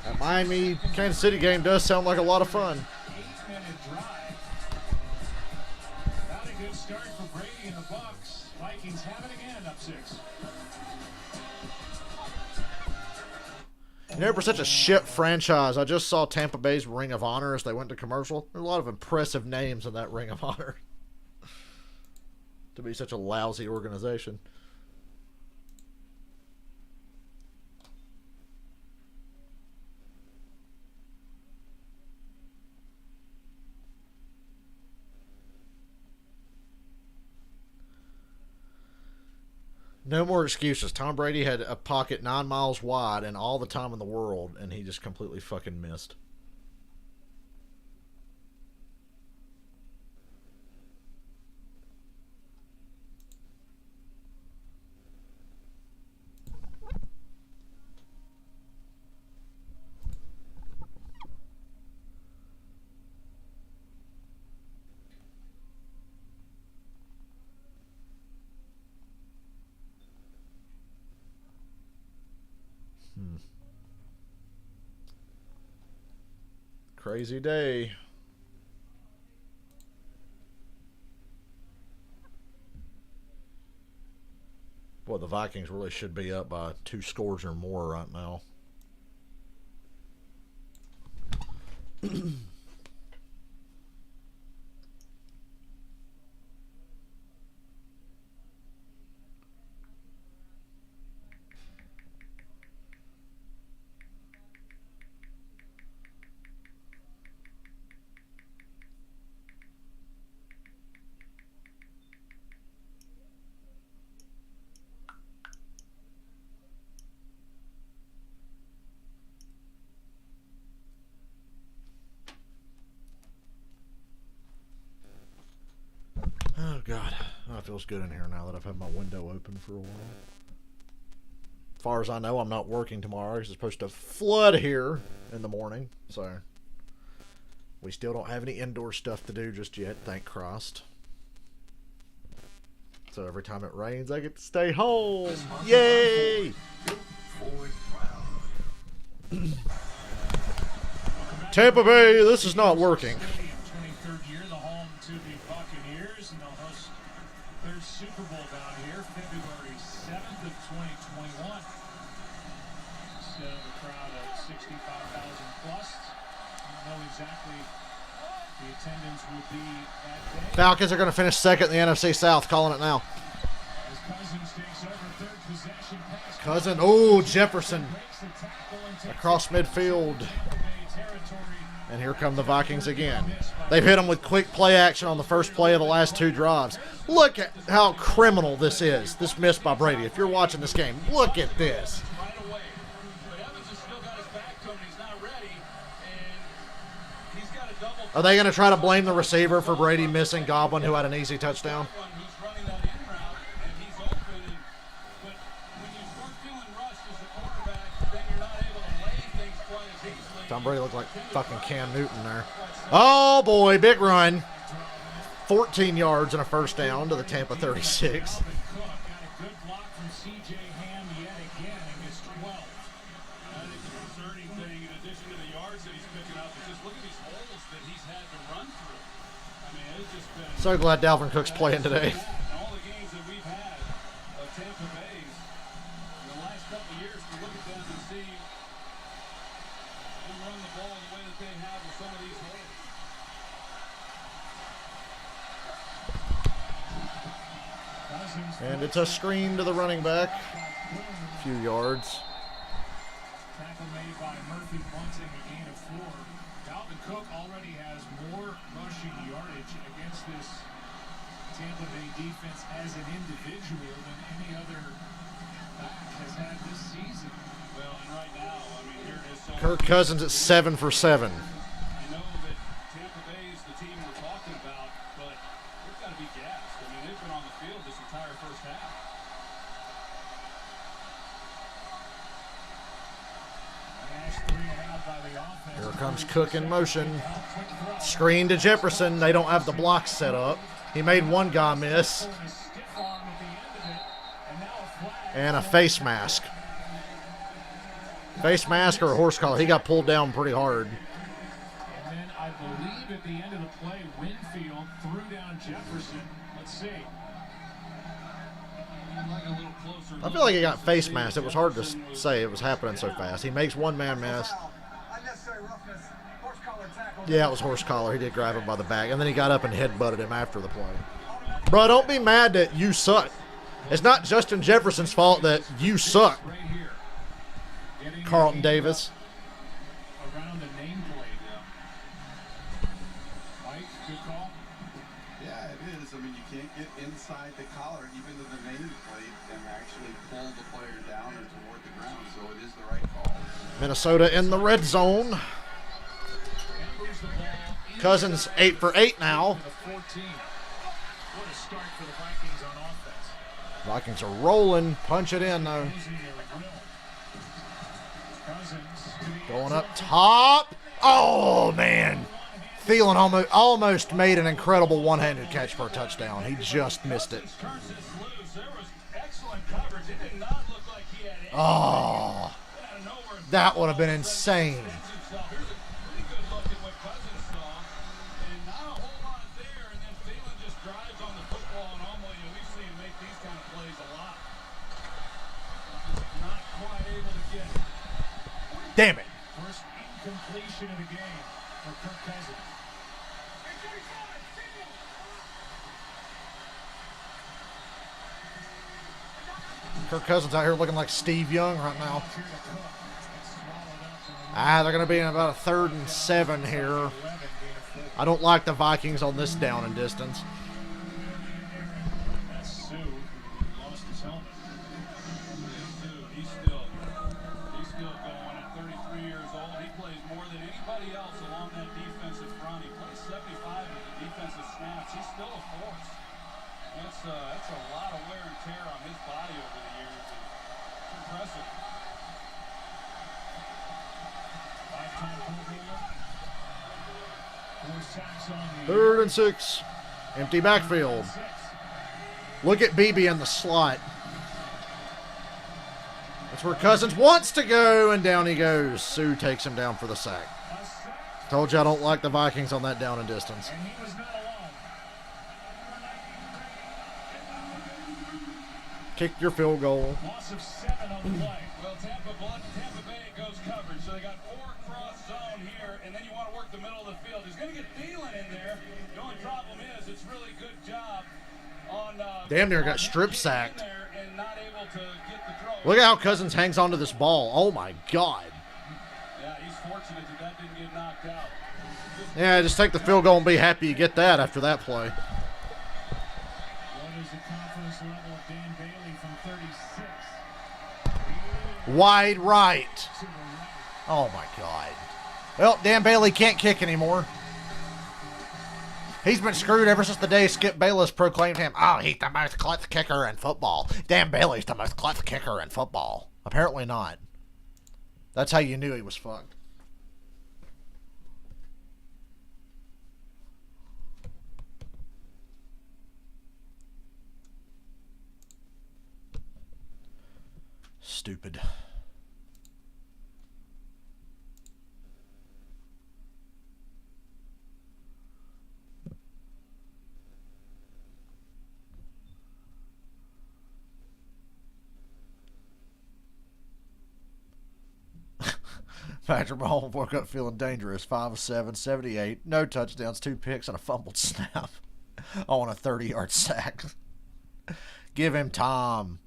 That Miami Kansas City game does sound like a lot of fun. have it again, up 6. You know, for such a shit franchise, I just saw Tampa Bay's Ring of Honor as they went to commercial. There are a lot of impressive names in that Ring of Honor. To be such a lousy organization. No more excuses. Tom Brady had a pocket 9 miles wide and all the time in the world, and he just completely fucking missed. Crazy day. Boy, the Vikings really should be up by 2 scores or more right now. Oh, God. Oh, it feels good in here now that I've had my window open for a while. As far as I know, I'm not working tomorrow. It's supposed to flood here in the morning. So, we still don't have any indoor stuff to do just yet, thank Christ. So every time it rains, I get to stay home. Yay! Tampa Bay, this is not working. 23rd year, the home to the Buccaneers, and they'll host their Super Bowl down here, February 7th of 2021. Instead of a crowd of 65,000 plus, you know exactly the attendance would be that day. Falcons are going to finish second in the NFC South, calling it now. As Cousins takes over third possession pass. Cousin, oh, Jefferson Breaks the tackle and takes across midfield. Tampa Bay territory. And here come the Vikings again. They've hit them with quick play action on the first play of the last 2 drives. Look at how criminal this is. This miss by Brady. If you're watching this game, look at this. Right away. But Evans has still got his back to him. He's not ready. And he's got a double. Are they going to try to blame the receiver for Brady missing Godwin, who had an easy touchdown? One who's running that in route, and he's open. But when you start feeling rushed as a quarterback, then you're not able to lay things quite as easily. Tom Brady looked like fucking Cam Newton there. Oh, boy, big run. 14 yards and a first down to the Tampa 36. Cook got a good block from C.J. Ham yet again and gets 12. I think the concerning thing, in addition to the yards that he's picking up, is just look at these holes that he's had to run through. I mean, it's just been... So glad Dalvin Cook's playing today. all the games that we've had of Tampa Bay's in the last couple of years, to look at them and see them run the ball the way that they have with some of these holes. And it's a screen to the running back. A few yards. Tackle made by Murphy Bunting, a gain of 4. Dalvin Cook already has more rushing yardage against this Tampa Bay defense as an individual than any other back has had this season. Well, and right now, I mean, here it is. So Kirk Cousins at 7 for 7. I know that Tampa Bay is the team we're talking about, but they've got to be gassed. I mean, they've been on the field this entire first half. Last 3.5 by the offense. Here comes Cook in motion. Screen to Jefferson. They don't have the blocks set up. He made one guy miss. And a face mask. Face mask or a horse collar. He got pulled down pretty hard. And then I believe at the end of the play, Winfield threw down Jefferson. Let's see. I feel like he got face masked. It was hard to say. It was happening so fast. He makes one man miss. Yeah, it was horse collar. He did grab him by the back. And then he got up and headbutted him after the play. Bro, don't be mad that you suck. It's not Justin Jefferson's fault that you suck. Carlton Davis. Around the nameplate. Mike, good call. Yeah, it is. I mean, you can't get inside the collar, even to the nameplate, and actually pull the player down and toward the ground. So it is the right call. Minnesota in the red zone. Cousins 8 for 8 now. What a start for the Vikings on offense. Vikings are rolling. Punch it in, though. Going up top. Oh, man. Thielen almost made an incredible one-handed catch for a touchdown. He just missed it. Oh, that would have been insane. Damn it. First incompletion of the game for Kirk Cousins. Kirk Cousins out here looking like Steve Young right now. They're going to be in about a 3rd and 7 here. I don't like the Vikings on this down and distance. That's Sue, who lost his helmet. He's still going at 33 years old. He plays more than anybody else along that defensive front. He plays 75 of the defensive snaps. He's still a force. That's a lot of wear and tear on his body over the years. It's impressive. 5-time Pro Bowler. 4 sacks on the 3rd and 6. Empty backfield. Look at BB in the slot. That's where Cousins wants to go, and down he goes. Sue takes him down for the sack. Told you I don't like the Vikings on that down and distance. And he was not alone. Kick your field goal. Loss of 7 on the play. Well, Tampa Bay goes coverage, so they got 4 cross zone here, and then you want to work the middle of the field. He's going to get Thielen in there. The only problem is it's really good job on Damn near got strip sacked. and not able to get the throw. Look at how Cousins hangs onto this ball. Oh my God. Yeah, he's fortunate that didn't get knocked out. Yeah, just take the field goal and be happy you get that after that play. What is the confidence level of Dan Bailey from 36? Wide right. Oh my God. Well, Dan Bailey can't kick anymore. He's been screwed ever since the day Skip Bayless proclaimed him, oh, he's the most klutz kicker in football. Dan Bailey's the most klutz kicker in football. Apparently not. That's how you knew he was fucked. Stupid. Patrick Mahomes woke up feeling dangerous. 5 of 7, 78. No touchdowns, 2 picks, and a fumbled snap on a 30-yard sack. Give him time.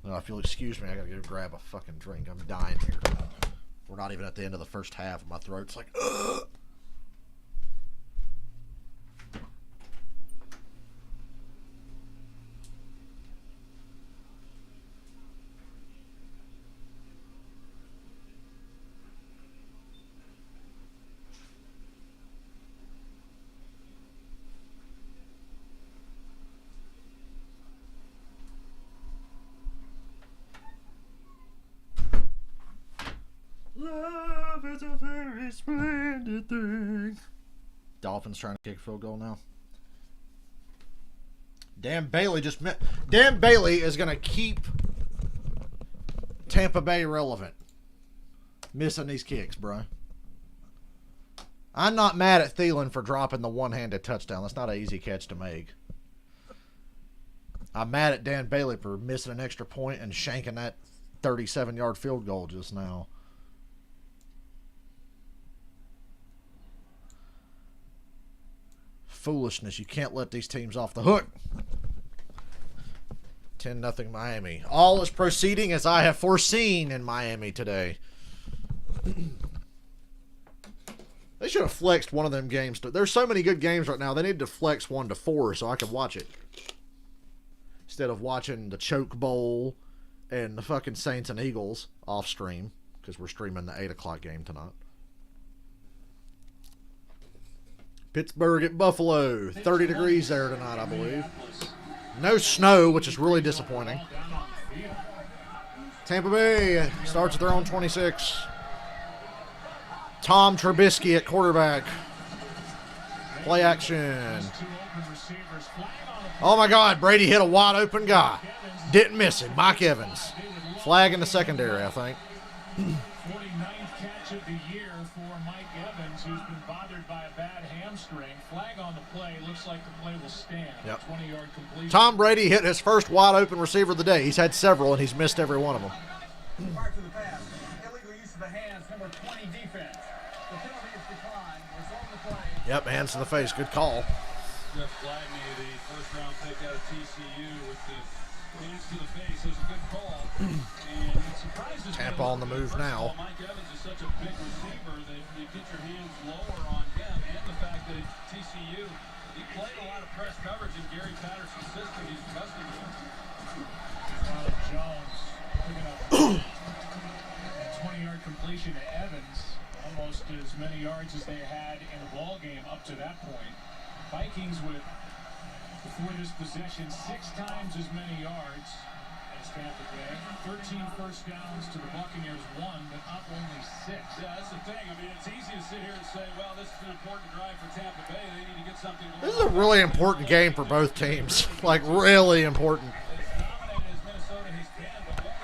No, if you'll excuse me, I gotta go grab a fucking drink. I'm dying here. We're not even at the end of the first half, and my throat's like, ugh. Love is a very splendid thing. Dolphins trying to kick a field goal now. Dan Bailey Dan Bailey is going to keep Tampa Bay relevant. Missing these kicks, bro. I'm not mad at Thielen for dropping the one-handed touchdown. That's not an easy catch to make. I'm mad at Dan Bailey for missing an extra point and shanking that 37-yard field goal just now. Foolishness. You can't let these teams off the hook. 10-0 Miami. All is proceeding as I have foreseen in Miami today. They should have flexed one of them games. There's so many good games right now. They need to flex 1 to 4 so I can watch it. Instead of watching the Choke Bowl and the fucking Saints and Eagles off stream. Because we're streaming the 8 o'clock game tonight. Pittsburgh at Buffalo. 30 degrees there tonight, I believe. No snow, which is really disappointing. Tampa Bay starts at their own 26. Tom Trubisky at quarterback. Play action. Oh my God, Brady hit a wide open guy. Didn't miss him. Mike Evans. Flag in the secondary, I think. 49th catch of the year for Mike Evans, who's been bothered by a bad hamstring. Flag on the play. Looks like the play will stand. Yep. 20-yard completion. Tom Brady hit his first wide open receiver of the day. He's had several, and he's missed every one of them. Prior to the pass, illegal use of the hands, number 20 defense. The penalty is declined. Result of the play. Yep, hands to the face. Good call. Jeff Gladney, the first-round pick out of TCU, with the hands to the face. It was a good call. And it surprises me. Tampa on the move now. Mike Evans is such a big receiver that you get your hands lower on him, and the fact that at TCU, he played a lot of press coverage in Gary Patterson's system. He's accustomed to it. Jones picking up a 20-yard completion to Evans. Almost as many yards as they had in the ball game up to that point. Vikings with, before this possession, 6 times as many yards as Tampa Bay. 13 first downs to the Buccaneers, 1, but up only 6. Yeah, that's the thing. I mean, it's easy to sit here and say, well, this is an important drive for Tampa Bay. They need to get something going. This is a really important game for both teams. Like, really important.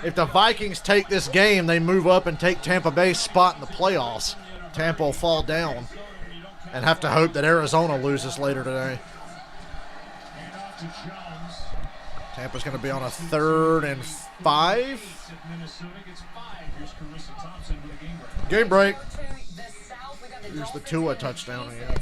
If the Vikings take this game, they move up and take Tampa Bay's spot in the playoffs. Tampa will fall down and have to hope that Arizona loses later today. Tampa's going to be on a 3rd and 5. Game break. Here's the Tua touchdown again.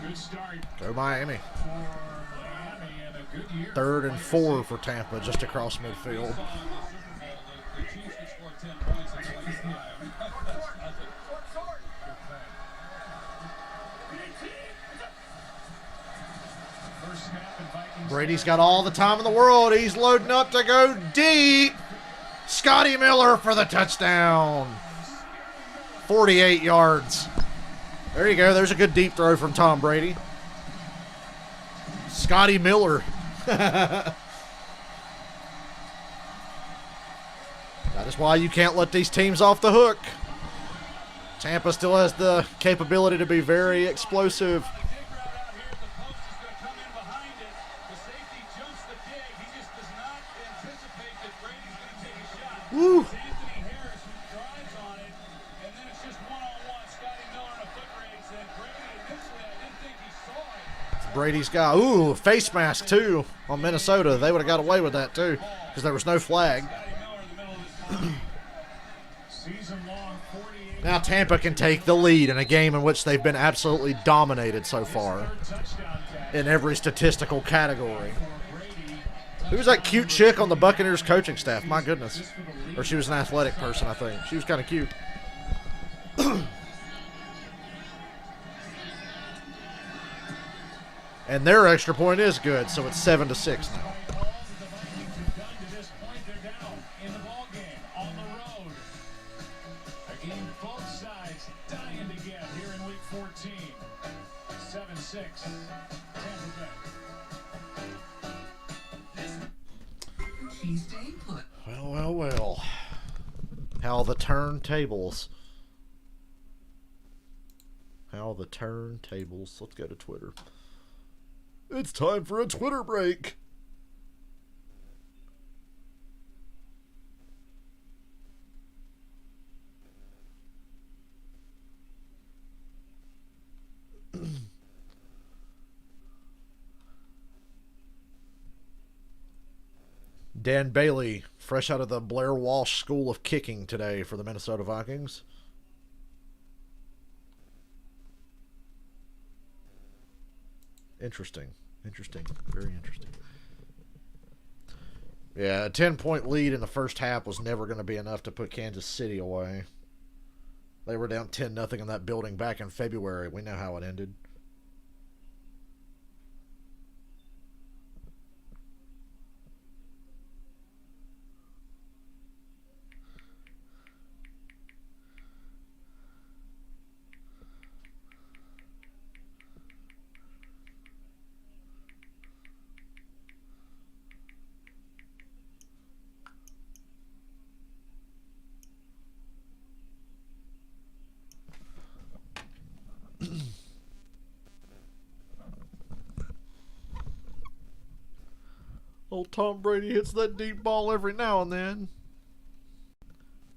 Good start Go Miami. for Miami and a good year. 3rd and 4 for Tampa, just across midfield. First snap and Vikings. Brady's got all the time in the world. He's loading up to go deep. Scotty Miller for the touchdown. 48 yards. There you go. There's a good deep throw from Tom Brady. Scotty Miller. That is why you can't let these teams off the hook. Tampa still has the capability to be very explosive. Woo. Brady's guy. Ooh, face mask too on Minnesota. They would have got away with that too because there was no flag. Now Tampa can take the lead in a game in which they've been absolutely dominated so far in every statistical category. Who was that cute chick on the Buccaneers coaching staff? My goodness. Or she was an athletic person, I think. She was kind of cute. And their extra point is good, so it's 7-6 now. Well. How the turntables. Let's go to Twitter. It's time for a Twitter break. Dan Bailey, fresh out of the Blair Walsh School of Kicking today for the Minnesota Vikings. Interesting. Very interesting. Yeah, a 10-point lead in the first half was never going to be enough to put Kansas City away. They were down 10-0 in that building back in February. We know how it ended. Old Tom Brady hits that deep ball every now and then.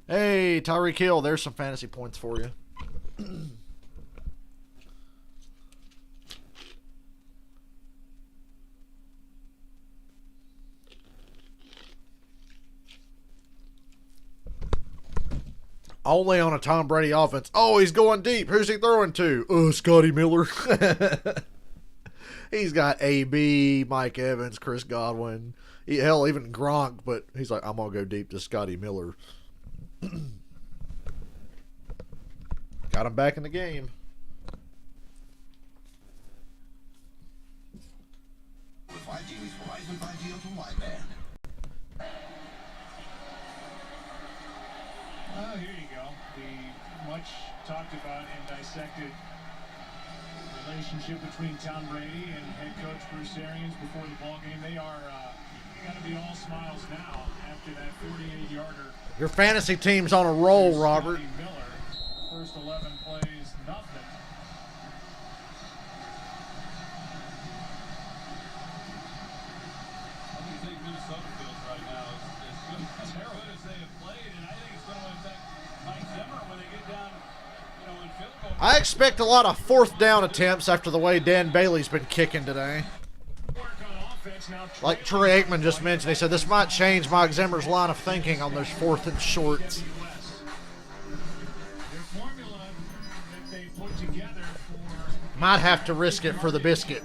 Hey, Tyreek Hill, there's some fantasy points for you. Only on a Tom Brady offense. Oh, he's going deep. Who's he throwing to? Oh, Scotty Miller. He's got AB, Mike Evans, Chris Godwin. Hell, even Gronk, but he's like, I'm going to go deep to Scotty Miller. Got him back in the game. With 5G's Verizon 5G Ultra Wideband. Well, here you go. The much talked about and dissected relationship between Tom Brady and head coach Bruce Arians before the ball game. They are got to be all smiles now after that 48-yarder. Your fantasy team's on a roll, Robert. Scotty Miller, first 11 plays, nothing. How do you think Minnesota feels right now? As good as they have played, and I think it's going to affect Mike Zimmer when they get down, in field goal. I expect a lot of fourth down attempts after the way Dan Bailey's been kicking today. Like Troy Aikman just mentioned, he said this might change Mike Zimmer's line of thinking on those fourth and shorts. Might have to risk it for the biscuit.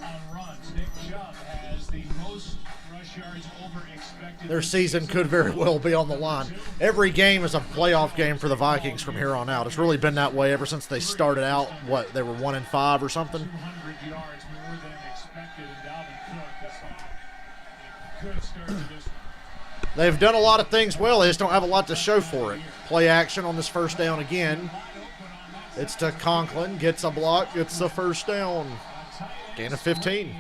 Their season could very well be on the line. Every game is a playoff game for the Vikings from here on out. It's really been that way ever since they started out. What, they were 1-5 or something? 200 yards more than expected, and Dalvin Cook could start to this. They've done a lot of things well. They just don't have a lot to show for it. Play action on this first down again. It's to Conklin. Gets a block. Gets the first down. Gain of 15.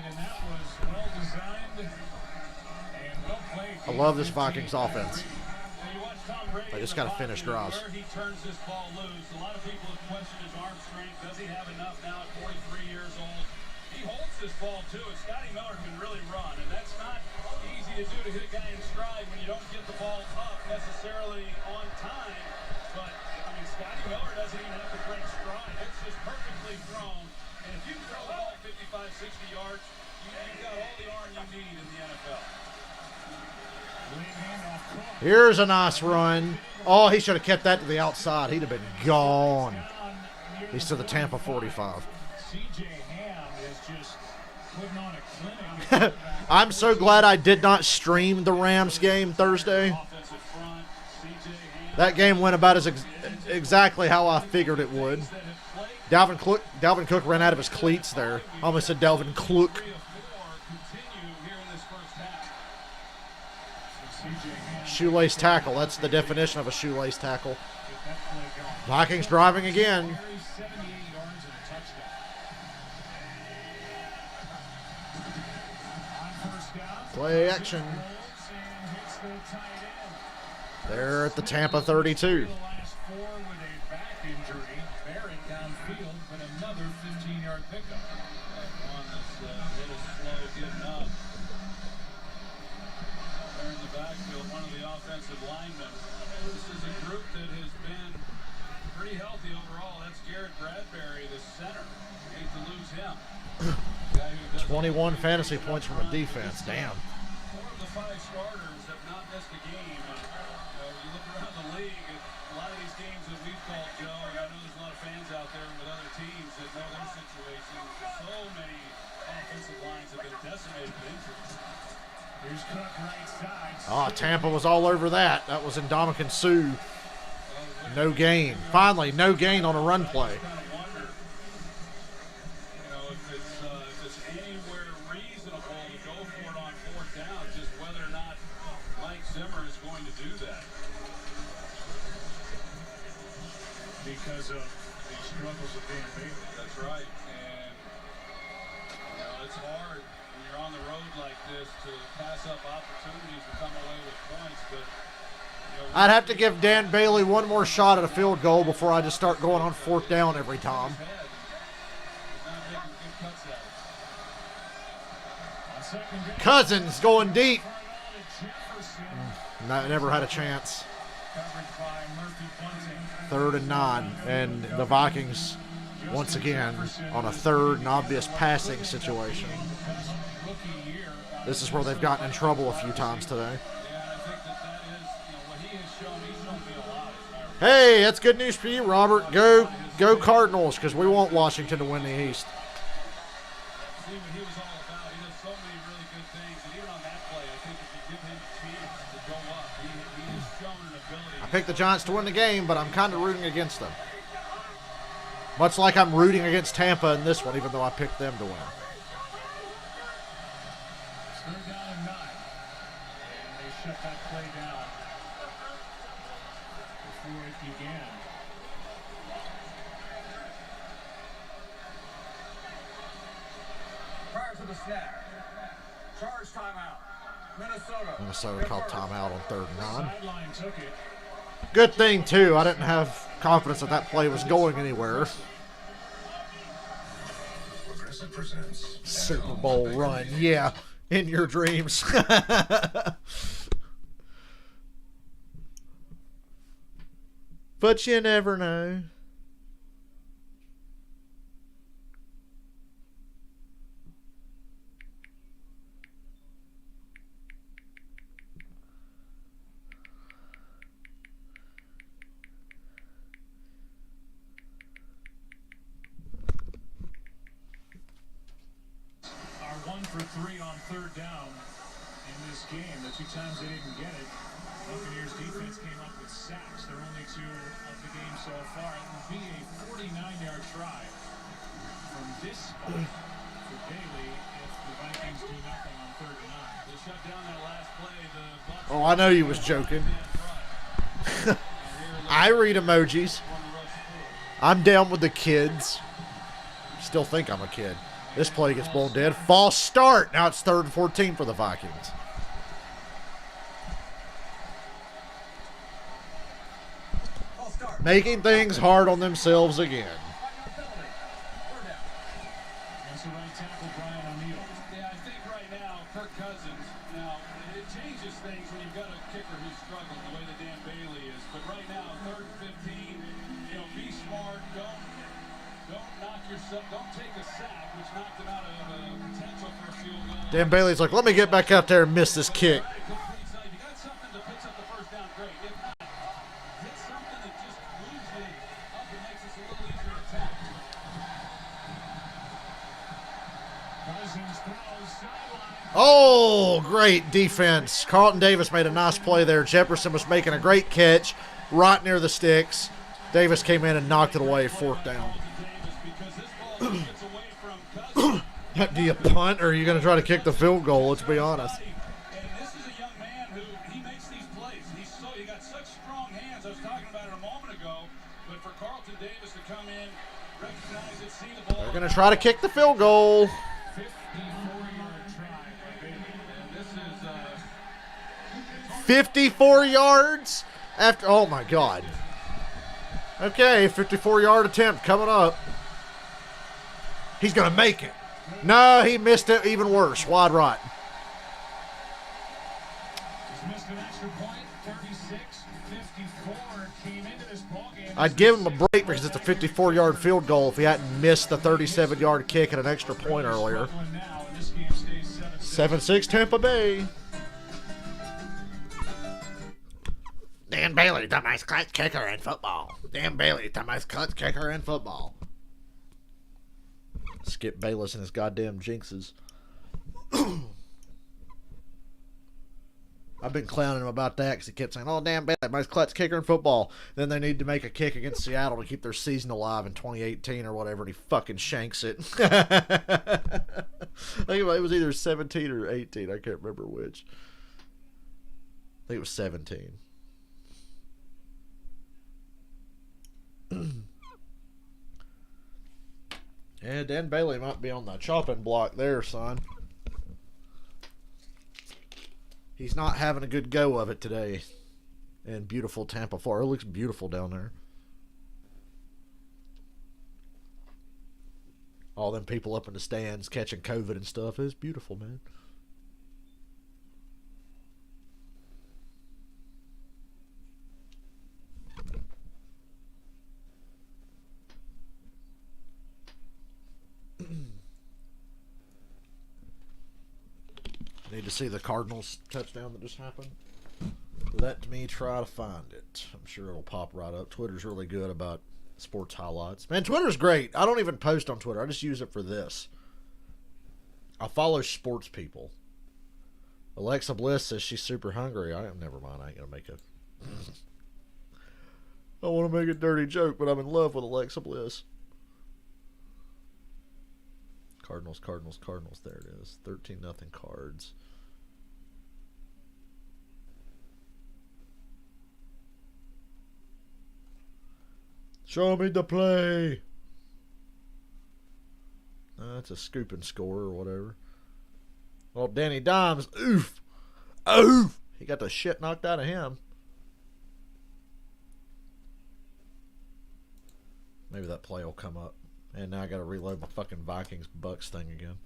I love this Vikings offense. They just got to finish drives. He turns this ball loose. A lot of people have questioned his arm strength. Does he have enough now at 43 years old? He holds this ball too, and Scotty Miller can really run, and that's not easy to do, to hit a guy in stride when you don't get the ball up necessarily on time. But I mean, Scotty Miller doesn't even have to break stride. It's just perfectly thrown. And if you can throw the ball 55, 60 yards, you've got all the arm you need in the NFL. Here's a nice run. Oh, he should have kept that to the outside. He'd have been gone. He's to the Tampa 45. CJ Ham is just putting on a clinic. I'm so glad I did not stream the Rams game Thursday. That game went about as exactly how I figured it would. Dalvin Cook ran out of his cleats there. I almost said Dalvin Cook. Shoelace tackle. That's the definition of a shoelace tackle. Vikings driving again. Play action. They're at the Tampa 32. Linemen. This is a group that has been pretty healthy overall. That's Garrett Bradbury, the center. Hate to lose him. 21 fantasy points from a defense. Damn. Four of the 5 starters have not missed a game. And, you look around the league, and a lot of these games that we've called, Joe, and I know there's a lot of fans out there with other teams that know their situation. So many offensive lines have been decimated with injuries. Here's Cook right side. Oh, Tampa was all over that. That was Ndamukong Suh. No gain. Finally, no gain on a run play. Kind of wonder, if it's anywhere reasonable to go for it on 4th down, just whether or not Mike Zimmer is going to do that. Because of the struggles of Dan Bailey. That's right. And, it's hard when you're on the road like this to pass up opportunities to come away with points, but I'd have to give Dan Bailey one more shot at a field goal before I just start going on 4th down every time. Cousins going deep. Never had a chance. 3rd and 9. And the Vikings, once again, on a 3rd and obvious passing situation. This is where they've gotten in trouble a few times today. Hey, that's good news for you, Robert. Go Cardinals, because we want Washington to win the East. See what he was all about. He does so many really good things, and even on that play, I think if you give him a chance to go up, he has shown an ability. I picked the Giants to win the game, but I'm kind of rooting against them. Much like I'm rooting against Tampa in this one, even though I picked them to win. 3rd down and 9. And they shut that play down before it began. Prior to the snap, charge timeout. Minnesota called timeout on 3rd and 9. Sideline took it. Good thing, too. I didn't have confidence that that play was going anywhere. Progressive presents Super Bowl run. Yeah, in your dreams. But you never know. Are 1 for 3 on 3rd down in this game. The 2 times they didn't get it, Buccaneers defense came up with sacks. They're only 2 of the game so far. It will be a 49-yard try from this spot for Bailey if the Vikings do nothing on 3rd and 9. They shut down that last play. The Bucs Oh, I know you was joking. I read emojis. I'm down with the kids. Still think I'm a kid. This play gets blown dead. False start. Now it's 3rd and 14 for the Vikings. Making things hard on themselves again. That's the right tackle, Brian O'Neill. Yeah, I think right now, Kirk Cousins, now, it changes things when you've got a kicker who's struggling the way that Dan Bailey is. But right now, 3rd and 15, be smart. Don't knock yourself, don't take a sack, which knocked him out of potential for a field goal. Dan Bailey's like, let me get back out there and miss this kick. If you got something that picks up the 1st down, great. If not, hit something that just moves you up and makes us a little easier to attack. Cousins throws sideline. Oh, great defense. Carlton Davis made a nice play there. Jefferson was making a great catch right near the sticks. Davis came in and knocked it away, 4th down. Do you punt or are you going to try to kick the field goal? Let's be honest. And this is a young man who he makes these plays. He got such strong hands. I was talking about it a moment ago. But for Carlton Davis to come in, recognize it, see the ball. They're going to try to kick the field goal. 54-yard try by Bailey. And this is 54 yards after. Oh, my God. Okay, 54-yard attempt coming up. He's going to make it. No, he missed it even worse. Wide right. Just missed an extra point. 36-54 came into this ballgame. I'd give him a break because it's a 54-yard field goal if he hadn't missed the 37-yard kick at an extra point earlier. Now, and this game stays 7-6. 7-6 Tampa Bay. Dan Bailey, the most clutch kicker in football. Dan Bailey, the most clutch kicker in football. Skip Bayless and his goddamn jinxes. I've been clowning him about that because he kept saying, "Oh, damn, Bailey, most clutch kicker in football." Then they need to make a kick against Seattle to keep their season alive in 2018 or whatever, and he fucking shanks it. I think it was either 17 or 18. I can't remember which. I think it was 17. Yeah, Dan Bailey might be on the chopping block there, son. He's not having a good go of it today in beautiful Tampa, Florida. It looks beautiful down there. All them people up in the stands catching COVID and stuff. It's beautiful, man. Need to see the Cardinals touchdown that just happened. Let me try to find it. I'm sure it'll pop right up. Twitter's really good about sports highlights. Man, Twitter's great. I don't even post on Twitter. I just use it for this. I follow sports people. Alexa Bliss says she's super hungry. Never mind. I ain't going to make a... I want to make a dirty joke, but I'm in love with Alexa Bliss. Cardinals. There it is. 13-0 Cards. Show me the play. That's a scoop and score or whatever. Well, Danny Dimes, oof. He got the shit knocked out of him. Maybe that play will come up. And now I got to reload my fucking Vikings Bucs thing again.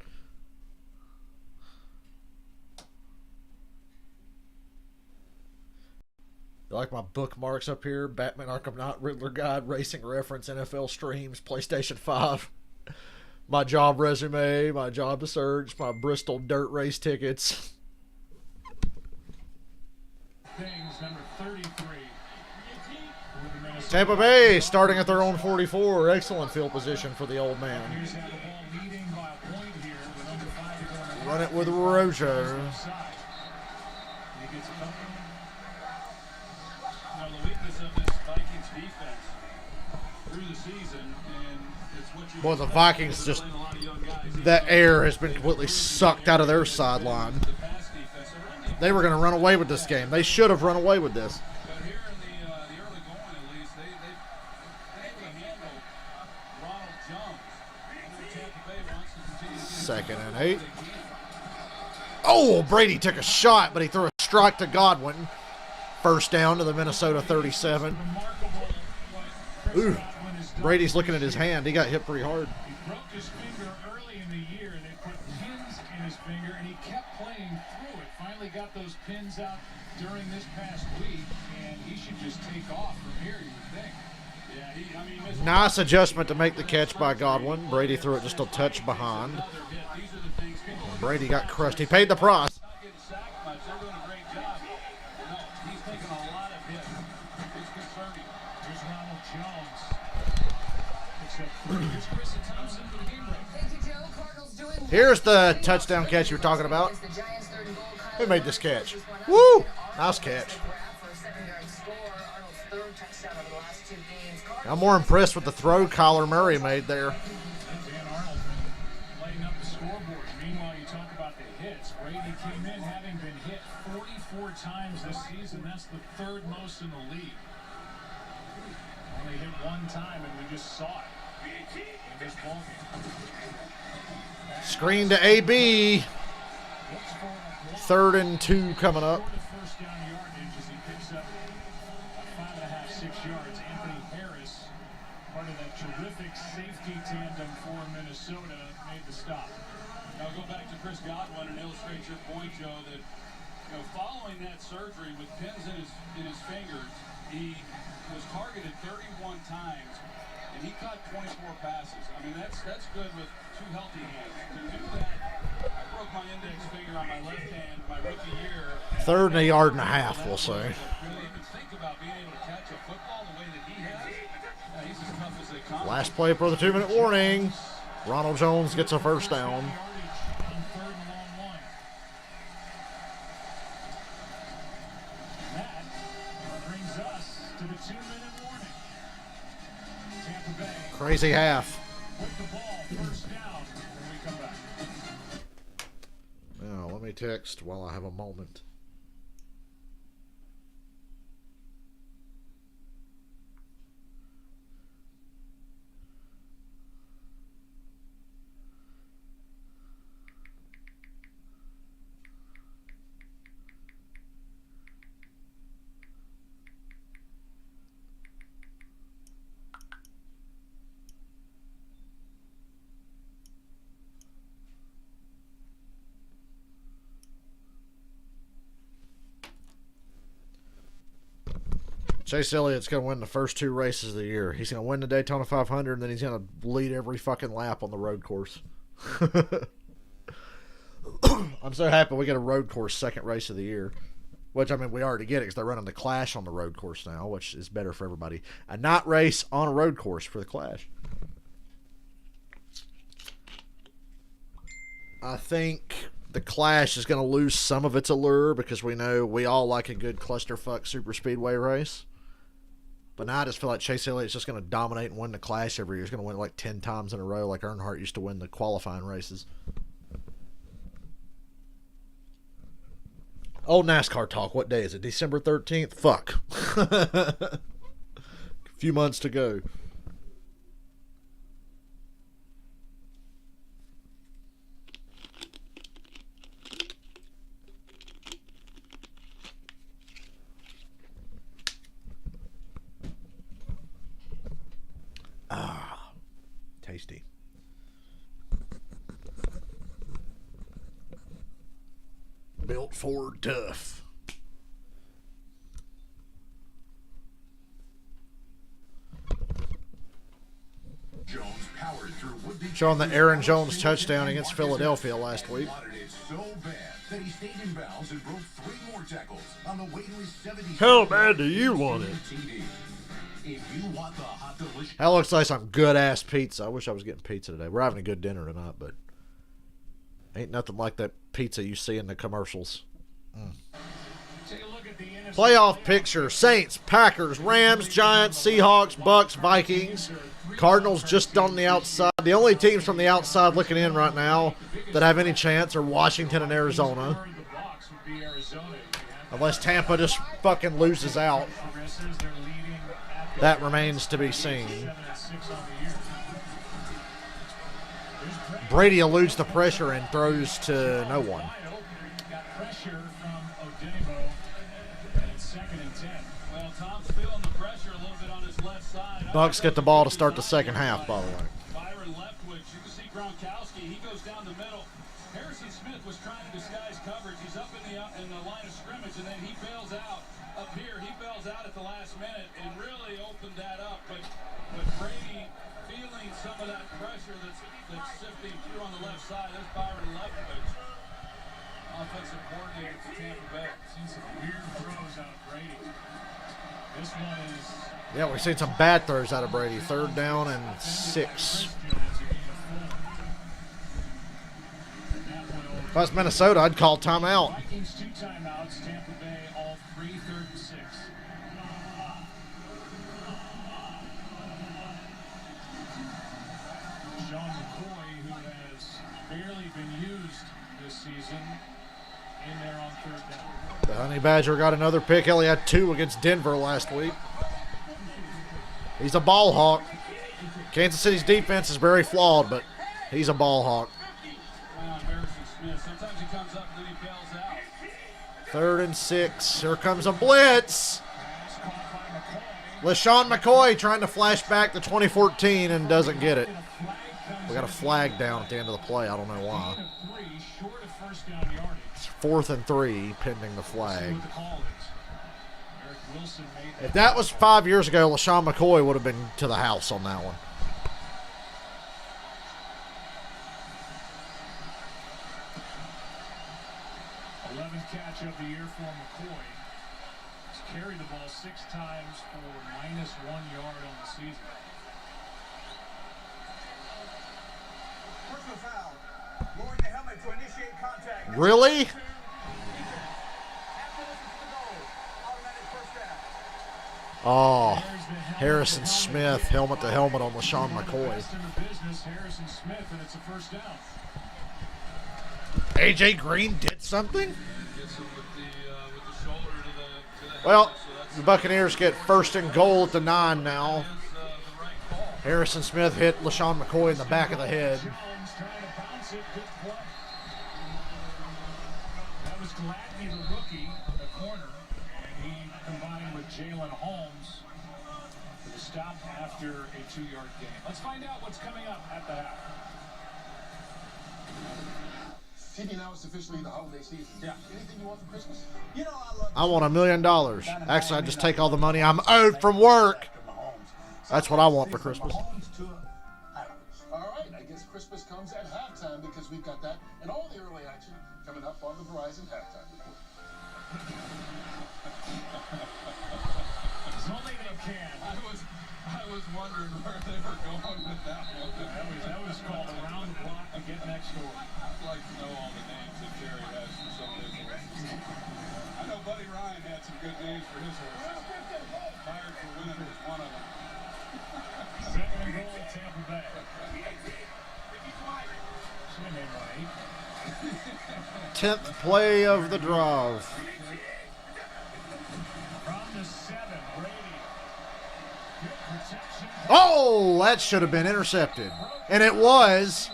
You like my bookmarks up here? Batman Arkham Knight, Riddler Guide, Racing Reference, NFL Streams, PlayStation 5. My job resume, my job to search, my Bristol dirt race tickets. Things number 33. Tampa Bay starting at their own 44. Excellent field position for the old man. Here's how the ball leading by a point here with under 5 to go in the Run it with Rojo. He gets a couple. Now the weakness of this Vikings defense through the season, and it's what you. Boy, the Vikings just, that air has been completely sucked out of their sideline. They were going to run away with this game. They should have run away with this. But here in the early going, at least, they able to handle Ronald Jones. Tampa Bay wants to continue to get 2nd and 8. Oh, Brady took a shot, but he threw a strike to Godwin. First down to the Minnesota 37. Ooh, Brady's looking at his hand. He got hit pretty hard. He broke his finger early in the year, and they put pins in his finger, and he kept playing through it. Finally got those pins out during this past week, and he should just take off from here, you would think. Yeah, Nice adjustment to make the catch by Godwin. Brady threw it just a touch behind. Brady got crushed. He paid the price. not getting sacked much. They're doing a great job. No, he's taking a lot of hits. It's concerning. Here's Ronald Jones. Here's Chris Thompson for the game break. Thank you, Joe. Cardinals doing Here's the touchdown catch you were talking about. As the Giants' third and goal, Kyle Who made this Murray catch? pushes one up. Woo! And Nice Arnold catch. makes the grab for a 7-yard score. Arnold's third touchdown over the last 2 games. I'm more impressed with the throw Kyler Murray made there. Dan Arnold lighting up the scoreboard. Meanwhile, you talk about the hits. Brady came in having been hit 44 times this season. That's the 3rd most in the league. Only hit 1 time, and we just saw it in this ballgame. Screen to AB. 3rd and 2 coming up. For the first down yardage as he picks up 5.5, 6 yards. Anthony Harris, part of that terrific safety tandem for Minnesota, made the stop. Now go back to Chris Godwin and illustrate your point, Joe, that following that surgery with pins in his fingers, he was targeted 31 times and he caught 24 passes. I mean, that's good with 2 healthy hands. To do that, I broke my index finger on my left hand my rookie year. 3rd and a yard and a half, we'll say. You could think about Last play for the 2-minute warning. Ronald Jones gets a first down. On third and long one. That brings us to the 2-minute warning. Tampa Bay Crazy half. with the ball, first down when we come back. Now, let me text while I have a moment. Chase Elliott's going to win the first 2 races of the year. He's going to win the Daytona 500, and then he's going to lead every fucking lap on the road course. I'm so happy we get a road course second race of the year. Which, I mean, we already get it because they're running the Clash on the road course now, which is better for everybody. A night race on a road course for the Clash. I think the Clash is going to lose some of its allure because we know we all like a good clusterfuck super speedway race. But now I just feel like Chase Elliott's just going to dominate and win the Clash every year. He's going to win it like 10 times in a row like Earnhardt used to win the qualifying races. Old NASCAR talk. What day is it? December 13th? Fuck. A few months to go. Ah, tasty. Built Ford tough. Jones powered through would-be Showing the Aaron Jones touchdown against Philadelphia last week. wanted it so bad that he stayed in bounds and broke 3 more tackles on the way to his 70th. How bad do you want it? TD. If you want the hot delicious That looks like some good-ass pizza. I wish I was getting pizza today. We're having a good dinner tonight, but ain't nothing like that pizza you see in the commercials. Take a look at the NFC Playoff picture. Saints, Packers, Rams, Giants, Seahawks, Bucs, Vikings. Cardinals just on the outside. The only teams from the outside looking in right now that have any chance are Washington and Arizona. The Bucs would be Arizona. Unless Tampa just fucking loses out. Progresses, they're leading at That remains to be seen. 7-6 on the year. Brady eludes the pressure and throws to no one. Wide open. Got pressure from Odebo, and it's 2nd and 10. Well, Tom's feeling the pressure a little bit on his left side. Bucs get the ball to start the second half, by the way. Byron Leftwich, you can see Gronkowski. He goes down the middle. Harrison Smith was trying to disguise coverage. He's up in the line of scrimmage, and then he bails out up here. He bails out at the last minute and really opened that up. But Brady feeling some of that pressure that's sifting through on the left side. There's Byron Leftwich, offensive coordinator for Tampa Bay. Seen some weird throws out of Brady. This one is Yeah, we've seen some bad throws out of Brady. 3rd down and 6. Christian as a gain of 4. And that will If I was Minnesota, I'd call timeout. Vikings 2 timeouts. Tampa Bay all 3, 3rd and 6. Sean McCoy, who has barely been used this season, in there on 3rd down. The Honey Badger got another pick. Hell, he had 2 against Denver last week. He's a ball hawk. Kansas City's defense is very flawed, but he's a ball hawk. Well, Harrison Smith, sometimes he comes up and then he bails out. 3rd and 6. Here comes a blitz. Pass caught by McCoy. LaShawn McCoy trying to flash back to 2014 and doesn't get it. And a flag comes We got a flag down at the end of the play. I don't know gain why. of 3, short of first down yardage. It's 4th and 3 pending the See flag. what the call is. Eric Wilson made If that was 5 years ago, LaShawn McCoy would have been to the house on that one. 11th catch of the year for McCoy. He's carried the ball 6 times for -1 yard on the season. Personal foul. Lowering the helmet to initiate contact. Really? After this, it's the goal. Automatic first down. Oh, Harrison Smith, helmet to helmet on LaShawn McCoy. Best in the business, Harrison Smith, and it's a first down. AJ Green did something? Gets him with the shoulder to the Well, helmet, so that's the Buccaneers get first and goal at the 9 now. the right call. Harrison Smith hit LaShawn McCoy in the back of the head. Jones trying to bounce it. Good play. That was Gladney, the rookie, the corner. And he combined with Jalen Holmes for the stop after a 2-yard gain. Let's find out what's coming up at the half. TV now is officially the holiday season. Yeah. Anything you want for Christmas? You know I love I want $1 million. Actually, I just take all the money I'm owed from work. That's what I want for Christmas. Mahomes to Adams. All right, I guess Christmas comes at halftime because we've got that and all the early action coming up on the Verizon halftime report. As only they can. I was wondering where they were going with that one. That was called around the block to get next door. I'd like to know all the names that Jerry has for some of his horses. I know Buddy Ryan had some good names for his horses. Fired for Winning was one of them. Second and goal, Tampa Bay. Should have made one 8. 10th play of the drive. From the 7, Brady. Good protection. Oh, that should have been intercepted. And it was,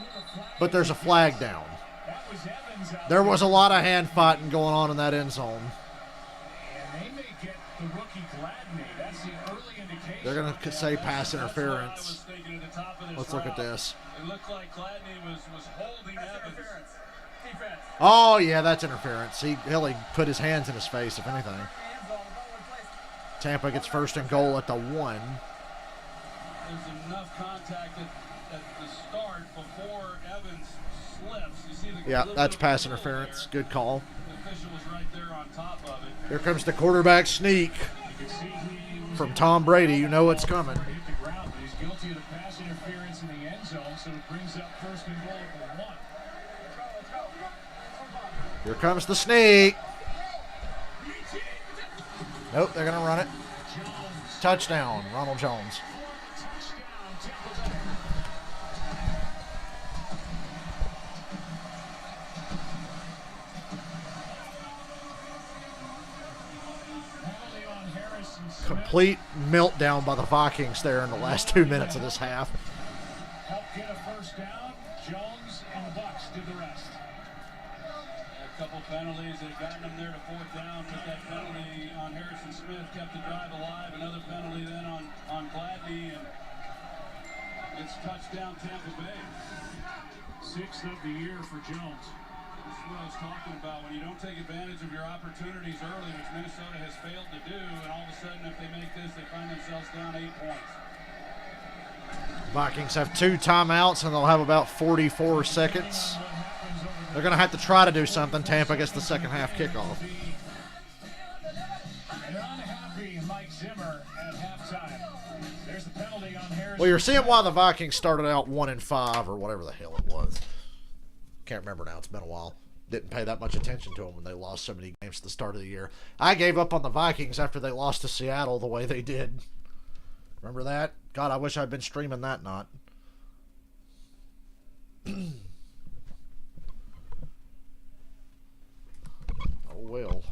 but there's a flag down. That was Evans out There was a lot of hand fighting going on in that end zone. and they may get the rookie Gladney. That's the early indication. They're going to say pass That's what I interference. was thinking at the top of this Let's look at route. this. It looked like Gladney was holding That's Evans. interference. Defense. Oh, yeah, that's interference. He put his hands in his face, if anything. The end zone. The ball in place. Tampa gets first and goal at the 1. There's enough contact at the start before Evans slips. You see the Yeah, little that's bit of a pass pull interference. there. Good call. The official was right there on top of it. Here comes the quarterback sneak You can see he was from Tom Brady. You know it's coming. hit the ground, but he's guilty of the pass interference in the end zone, so it brings up first and goal at the 1. Here comes the sneak. Nope, they're going to run it. Jones, Touchdown, Ronald Jones. touchdown, Tampa Bay. Penalty on Harrison Smith. Complete meltdown by the Vikings there in the last 2 minutes of this half. Helped get a first down. Jones and the Bucs did the rest. A couple penalties that gotten them there to 4th down, but that penalty on Harrison Smith kept the drive alive. Another penalty then on Gladney, and it's touchdown Tampa Bay. 6th of the year for Jones. This is what I was talking about. When you don't take advantage of your opportunities early, which Minnesota has failed to do, and all of a sudden if they make this, they find themselves down 8 points. Vikings have 2 timeouts, and they'll have about 44 seconds. They're going to have to try to do something. Tampa gets the second half kickoff. An unhappy Mike Zimmer at halftime. There's the penalty on Harrison. Well, you're seeing why the Vikings started out 1-5 or whatever the hell it was. Can't remember now. It's been a while. Didn't pay that much attention to them when they lost so many games at the start of the year. I gave up on the Vikings after they lost to Seattle the way they did. Remember that? God, I wish I'd been streaming that not. Oh, well.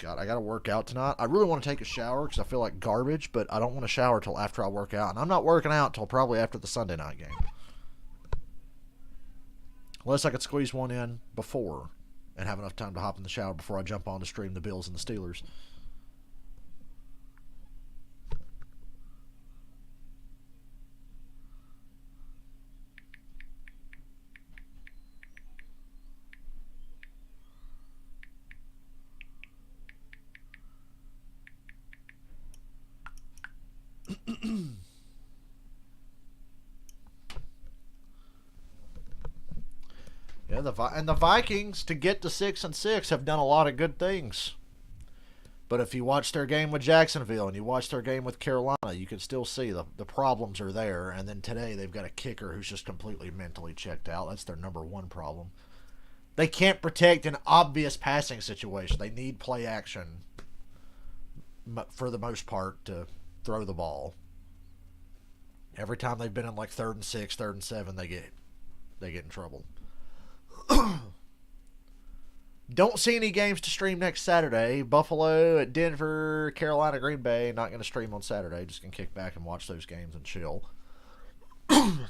God, I got to work out tonight. I really want to take a shower because I feel like garbage, but I don't want to shower till after I work out. And I'm not working out till probably after the Sunday night game. Unless I could squeeze one in before and have enough time to hop in the shower before I jump on to stream the Bills and the Steelers. Yeah, the Vikings to get to 6-6 have done a lot of good things. But if you watch their game with Jacksonville and you watch their game with Carolina, you can still see the problems are there. And then today they've got a kicker who's just completely mentally checked out. That's their number one problem. They can't protect an obvious passing situation. They need play action for the most part to throw the ball. Every time they've been in like 3rd and 6, 3rd and 7, they get in trouble. Don't see any games to stream next Saturday. Buffalo at Denver, Carolina, Green Bay. Not going to stream on Saturday. Just going to kick back and watch those games and chill. Then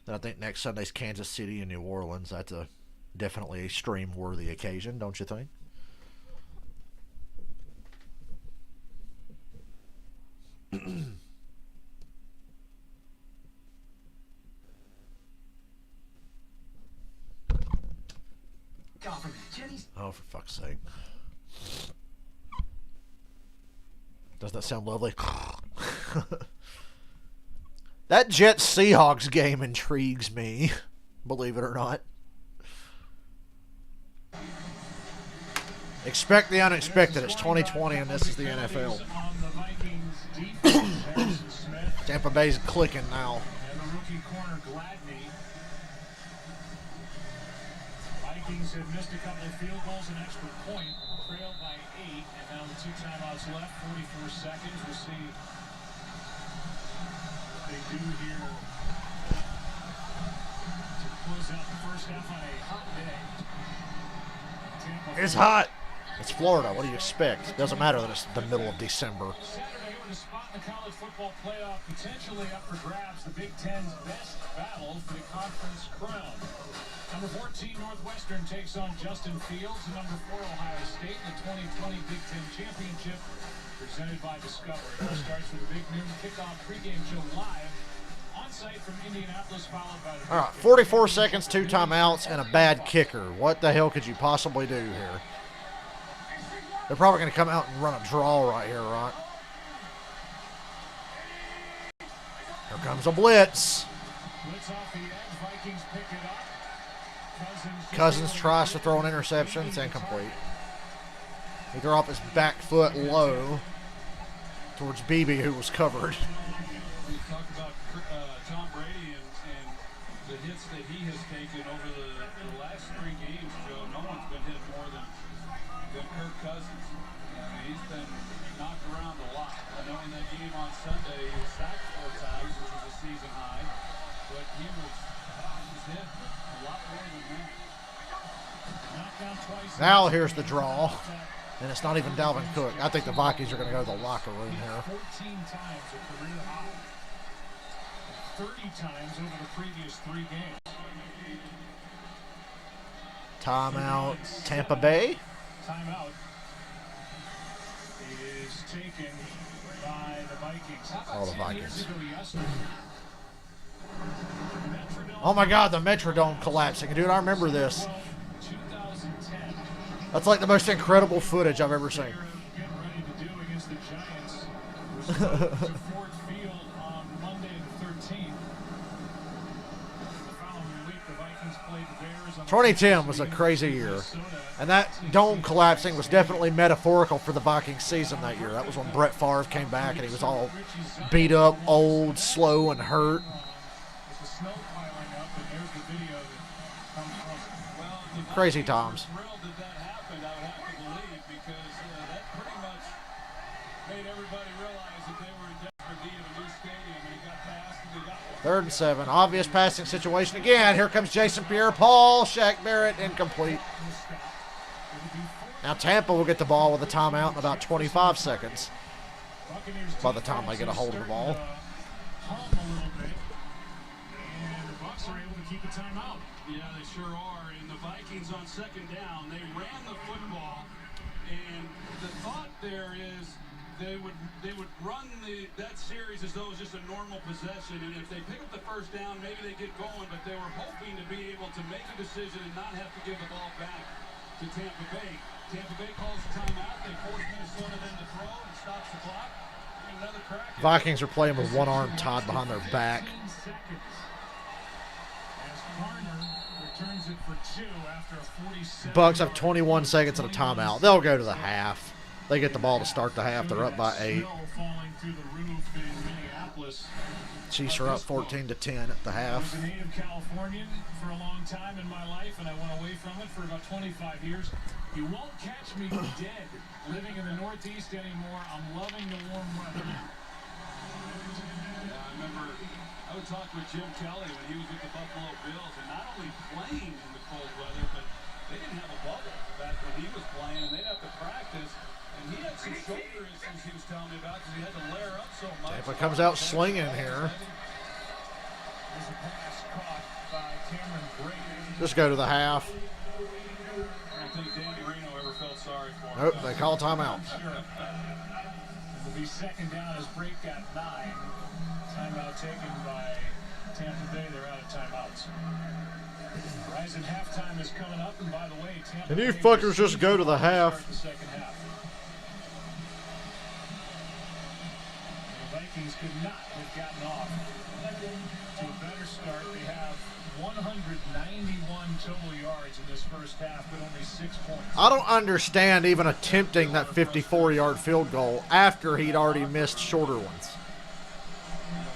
I think next Sunday's Kansas City and New Orleans. That's definitely a stream-worthy occasion, don't you think? Oh, for fuck's sake. Doesn't that sound lovely? That Jets-Seahawks game intrigues me, believe it or not. Expect the unexpected. It's 2020 and this is the NFL. Tampa Bay's clicking now. And the rookie corner Gladney. Vikings have missed a couple of field goals, an extra point, trailed by 8, and now the 2 timeouts left, 44 seconds. We'll see what they do here to close out the first half on a hot day. Tampa It's hot. It's Florida. What do you expect? Doesn't matter that it's the middle of December. Saturday with a spot in the college football playoff potentially up for grabs. The Big Ten's best battle for the conference crown. Number 14 Northwestern takes on Justin Fields, and number 4 Ohio State in the 2020 Big Ten Championship, presented by Discovery. It all starts with a big noon kickoff pregame show live on site from Indianapolis, followed by the. All right, 44 seconds, 2 timeouts, and a bad kicker. What the hell could you possibly do here? They're probably going to come out and run a draw right here, right? Here comes a blitz. Blitz off the edge. Vikings pick it up. Cousins tries to throw an interception. It's incomplete. He threw off his back foot low towards Beebe, who was covered. We talked about Tom Brady and the hits that he has taken over the last 3 games, Joe. No one's been hit more than Kirk Cousins. I mean, he's been knocked around a lot. I know in that game on Sunday he was sacked 4 times, which was a season high, but he was hit a lot more than that. Now here's the draw, and it's not even Dalvin Cook. I think the Vikings are going to go to the locker room here. 14 times a career high. 30 times over the previous 3 games. Timeout, Tampa Bay. Timeout is taken by the Vikings. Oh, the Vikings. Metrodome. Oh my God, the Metrodome collapsing. Dude, I remember this. 2010. That's like the most incredible footage I've ever seen. Getting ready to do against the Giants. Restored to Ford Field on Monday the 13th. The following week, the Vikings played the Bears on 2010 was a crazy year. And that dome collapsing was definitely metaphorical for the Vikings season that year. That was when Brett Favre came back and he was all beat up, old, slow, and hurt. There's the snow piling up, and there's the video that comes from it. Well, the Crazy Vikings times. were thrilled that happened, I would have to believe, because that pretty much made everybody realize that they were in desperate need of a new stadium, and he got passed and they got one. 3rd and 7. Obvious passing situation again. Here comes Jason Pierre-Paul. Shaq Barrett incomplete. Now Tampa will get the ball with a timeout in about 25 seconds. By the time they get a hold of the ball. Hum a little bit, and the Bucs are able to keep a timeout. Yeah, they sure are. And the Vikings on 2nd down, they ran the football, and the thought there is they would run that series as though it was just a normal possession, and if they pick up the 1st down, maybe they get going, but they were hoping to be able to make a decision and not have to give the ball back to Tampa Bay. Tampa Bay calls a timeout. They force Minnesota then to throw and stops the clock. Another crack. Vikings are playing with one arm tied behind their back. 15 seconds. As Garner returns it for 2 after a 47. Bucs have 21 seconds and a timeout. They'll go to the half. They get the ball to start the half. They're up by 8. Snow falling through the roof in Minneapolis. Chiefs are up 14-10 at the I half. was a native Californian for a long time in my life, and I went away from it for about 25 years. You won't catch me dead living in the Northeast anymore. I'm loving the warm weather. Yeah, I remember I would talk with Jim Kelly when he was with the Buffalo Bills, and not only playing in the cold weather, but they didn't have a bubble back when he was playing, and they'd have to practice. And he had some shoulder issues he was telling me about because he had to layer up so much. Tampa comes out slinging here. There's a pass caught by Cameron Brady. Just go to the half. I don't think Danny Reno ever felt sorry for him. Nope, they call timeout. Sure. It'll be second down as break got 9. Timeout taken by Tampa Bay. They're out of timeouts. Rising halftime is coming up, and by the way, Tampa Can you Bay fuckers just go to the half? start the second half. The Vikings could not have gotten off to a better start. They have 191 total yards in this first half, but only 6 points. I don't understand even attempting that 54-yard field goal after he'd already missed shorter ones.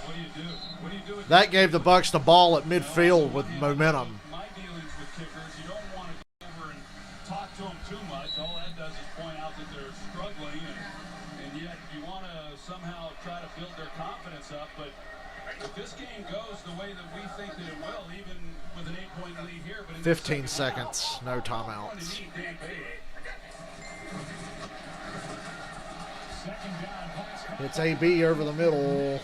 What do you do? What do you do with That gave the Bucs the ball at midfield with momentum. my dealings with kickers? You don't want to go over and talk to them too much. All that does is point out that they're struggling, and yet you want to somehow try to build their confidence up. But if this game goes the way that we think that it will, even with an 8-point lead here, but in 15 seconds, no timeouts. It's AB over the middle.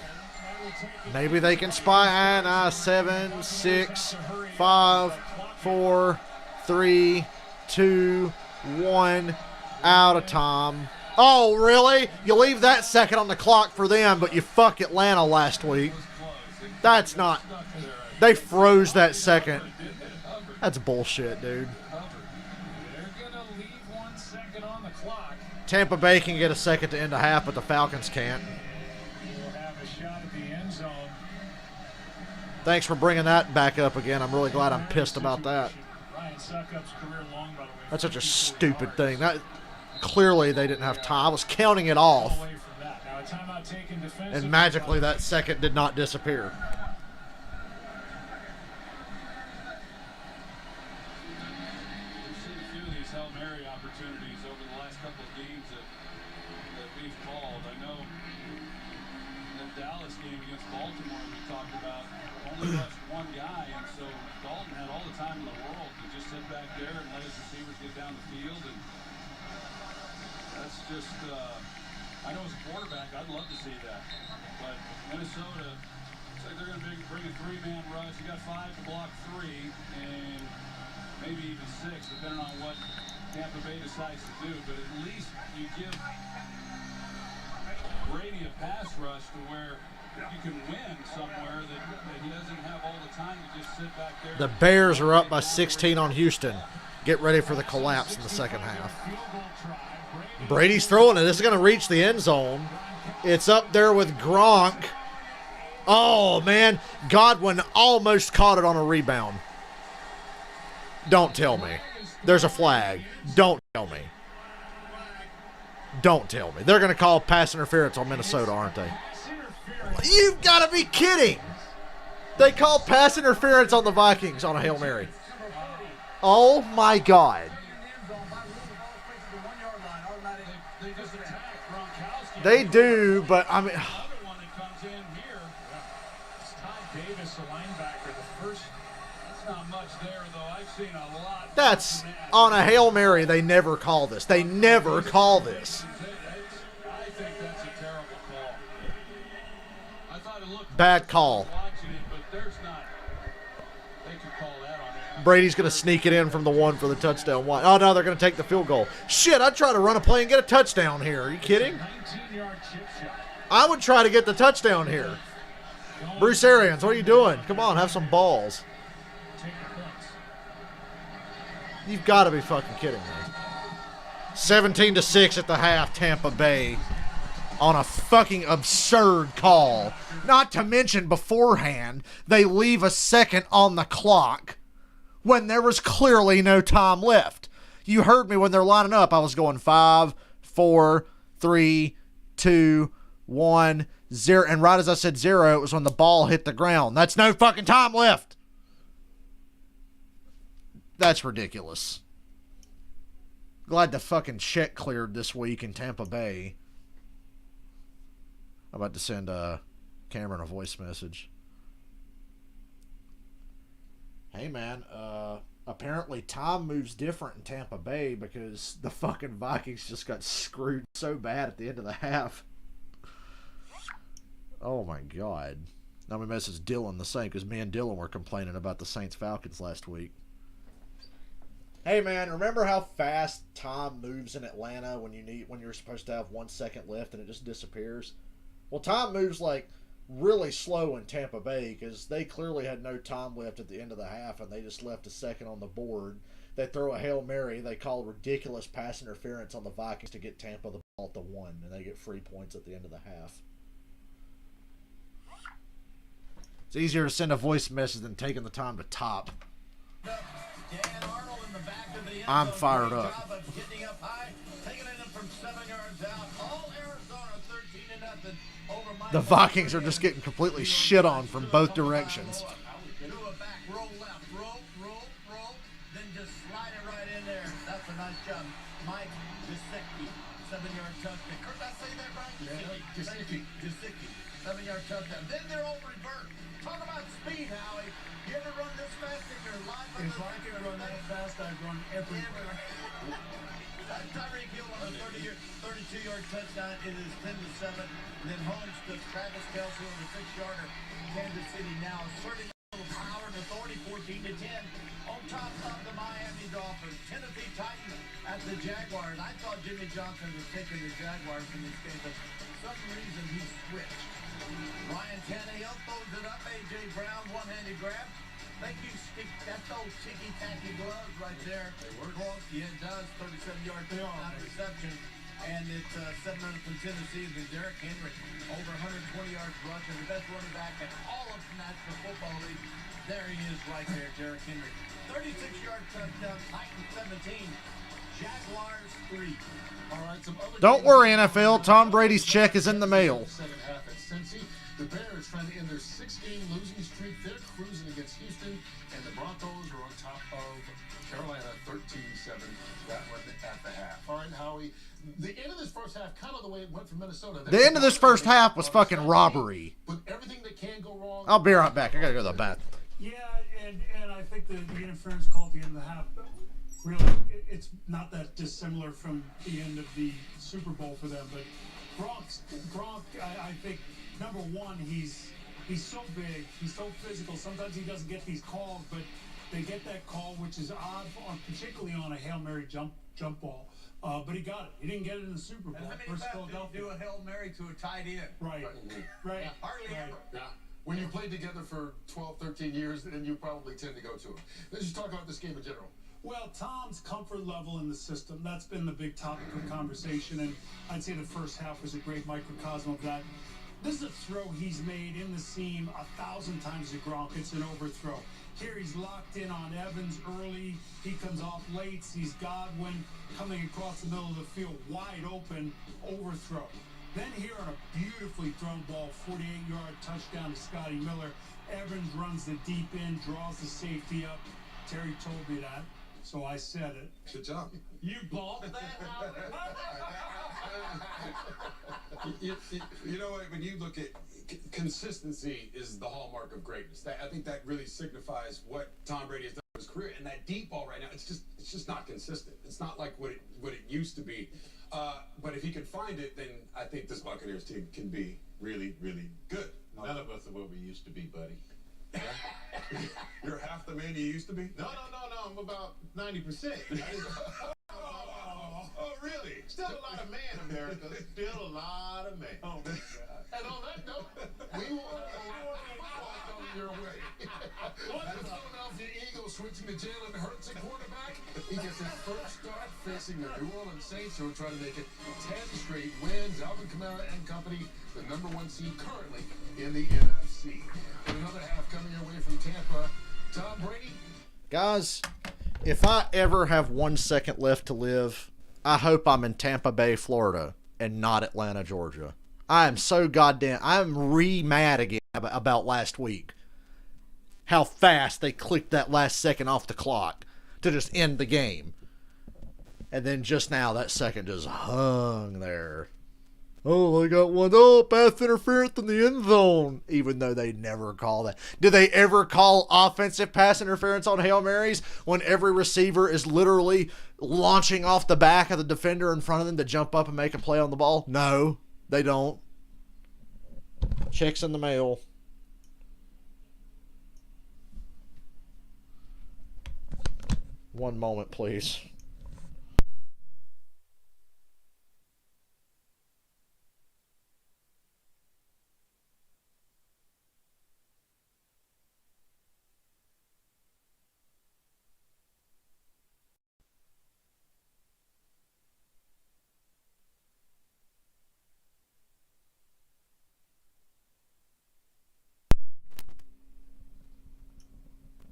Maybe they can spy. 7, 6, 5, 4, 3, 2, 1. Out of time. Oh, really? You leave that second on the clock for them, but you fuck Atlanta last week. That's not. They froze that second. That's bullshit, dude. They're going to leave 1 second on the clock. Tampa Bay can get a second to end a half, but the Falcons can't. We'll have a shot at the end zone. Thanks for bringing that back up again. I'm really glad I'm pissed about that. Ryan Suckup's career long, by the way. That's such a stupid thing. That clearly they didn't have time. I was counting it off, Away from that. Now a timeout taken defensively. and magically that second did not disappear. We've seen a few of these Hail Mary opportunities over the last couple of games that we've called. I know the Dallas game against Baltimore we talked about only rushed one guy, and so Dalton had all the time in the world to just sit back there and let his receivers get down the field. And that's just, I know as a quarterback, I'd love to see that. But Minnesota, looks like they're going to bring a 3-man rush. You got 5 to block 3, and maybe even 6, depending on what Tampa Bay decides to do. But at least you give Brady a pass rush to where you can win somewhere that he doesn't have all the time to just sit back there. The Bears are up by 16 on Houston. Get ready for the collapse in the second half. Brady's throwing it. This is going to reach the end zone. It's up there with Gronk. Oh, man. Godwin almost caught it on a rebound. Don't tell me. There's a flag. Don't tell me. Don't tell me. They're going to call pass interference on Minnesota, aren't they? You've got to be kidding. They call pass interference on the Vikings on a Hail Mary. Oh, my God. They just attack Gronkowski. They do, but I mean, Another one that comes in here. It's Todd Davis, the linebacker, the first. That's not much there, though. I've seen a lot. that's on a Hail Mary. They never call this. They never call this. I think that's a terrible call. I thought it looked Bad call. watching it, but there's not. They could call that on it. Brady's going to sneak it in from the 1 for the touchdown. Why? Oh, no, they're going to take the field goal. Shit, I'd try to run a play and get a touchdown here. Are you kidding? 19-yard chip shot. I would try to get the touchdown here. Bruce Arians, what are you doing? Come on, have some balls. Take the points. You've got to be fucking kidding me. 17-6 at the half, Tampa Bay. On a fucking absurd call. Not to mention beforehand, they leave a second on the clock when there was clearly no time left. You heard me when they're lining up. I was going 5, 4, 3, 2, 1, 0. And right as I said 0, it was when the ball hit the ground. That's no fucking time left. That's ridiculous. Glad the fucking check cleared this week in Tampa Bay. I'm about to send Cameron a voice message. Hey, man, apparently time moves different in Tampa Bay because the fucking Vikings just got screwed so bad at the end of the half. Oh, my God. Now we message Dylan the same because me and Dylan were complaining about the Saints-Falcons last week. Hey, man, remember how fast time moves in Atlanta when you're supposed to have 1 second left and it just disappears? Well, time moves like really slow in Tampa Bay because they clearly had no time left at the end of the half and they just left a second on the board. They throw a Hail Mary. They call ridiculous pass interference on the Vikings to get Tampa the ball at the 1, and they get free points at the end of the half. It's easier to send a voice message than taking the time to top. I'm fired up. The Vikings are just getting completely shit on from both directions. Roll left, roll, then just slide it right in there. That's a nice job. Mike Gesicki, 7-yard touchdown. Did I say that right? Gesicki, 7-yard touchdown. Then they're over revert. Talk about speed, Howie. You ever run this fast in your life? If I could run that fast, I'd run everywhere. Tyreek Hill on a 32-yard touchdown. It is 10-7. And then Holmes to Travis Kelce on the 6-yarder. Kansas City now asserting a little power and authority, 14-10. On top of the Miami Dolphins. Tennessee Titans at the Jaguars. I thought Jimmy Johnson was taking the Jaguars in this game, but for some reason he switched. Ryan Tannehill throws it up. A.J. Brown, one-handed grab. Thank you, Stick. That's those ticky-tacky gloves right there. They work. Yeah, it does. 37-yard touchdown reception. And it's 700 from Tennessee. And Derrick Henry, over 120 yards rushing. The best running back in all of the National Football League. There he is right there, Derrick Henry. 36-yard touchdown, Titans 17. Jaguars 3. All right, some other Don't worry, NFL. Tom Brady's check is in the mail. Second half at Cincy. The Bears trying to end their 6-game losing streak. They're cruising against Houston, and the Broncos are on top of Carolina 13-7. That one at the half. All right, Howie. The end of this first half, kind of the way it went for Minnesota. The end of this first half was fucking robbery. But everything that can go wrong. I'll be right back. I gotta go to the bathroom. Yeah, and I think the interference call at the end of the half, really, it's not that dissimilar from the end of the Super Bowl for them. But Gronk, I think, number one, he's so big, he's so physical. Sometimes he doesn't get these calls, but they get that call, which is odd, particularly on a Hail Mary jump ball. But he got it. He didn't get it in the Super Bowl. And how many times did you do a Hail Mary to a tight end? Right. Yeah, hardly ever. Yeah. When you played together for 12, 13 years, then you probably tend to go to him. Let's just talk about this game in general. Well, Tom's comfort level in the system, that's been the big topic of conversation, and I'd say the first half was a great microcosm of that. This is a throw he's made in the seam 1,000 times to Gronk. It's an overthrow. Here he's locked in on Evans early. He comes off late, sees Godwin coming across the middle of the field, wide open, overthrow. Then here on a beautifully thrown ball, 48-yard touchdown to Scotty Miller. Evans runs the deep end, draws the safety up. Terry told me that, so I said it. Good job. You bought that, You know what? When you look at consistency, is the hallmark of greatness. I think that really signifies what Tom Brady has done in his career. And that deep ball right now, it's just not consistent. It's not like what it used to be. But if he can find it, then I think this Buccaneers team can be really, really good. None of us are what we used to be, buddy. You're half the man you used to be? No. I'm about 90%. Oh, really? Still a lot of man, America. Still a lot of man. Oh, my God. And on that note, we will come your way. The Philadelphia Eagles switching to Jalen Hurts at quarterback. He gets his first start facing the New Orleans Saints, who are trying to make it 10 straight wins. Alvin Kamara and company, the #1 seed currently in the NFC. And another half coming your way from Tampa. Tom Brady. Guys, if I ever have 1 second left to live, I hope I'm in Tampa Bay, Florida, and not Atlanta, Georgia. I'm re-mad again about last week. How fast they clicked that last second off the clock to just end the game. And then just now, that second just hung there. Oh, they got one. Oh, pass interference in the end zone. Even though they never call that. Do they ever call offensive pass interference on Hail Marys when every receiver is literally launching off the back of the defender in front of them to jump up and make a play on the ball? No, they don't. Checks in the mail. One moment, please.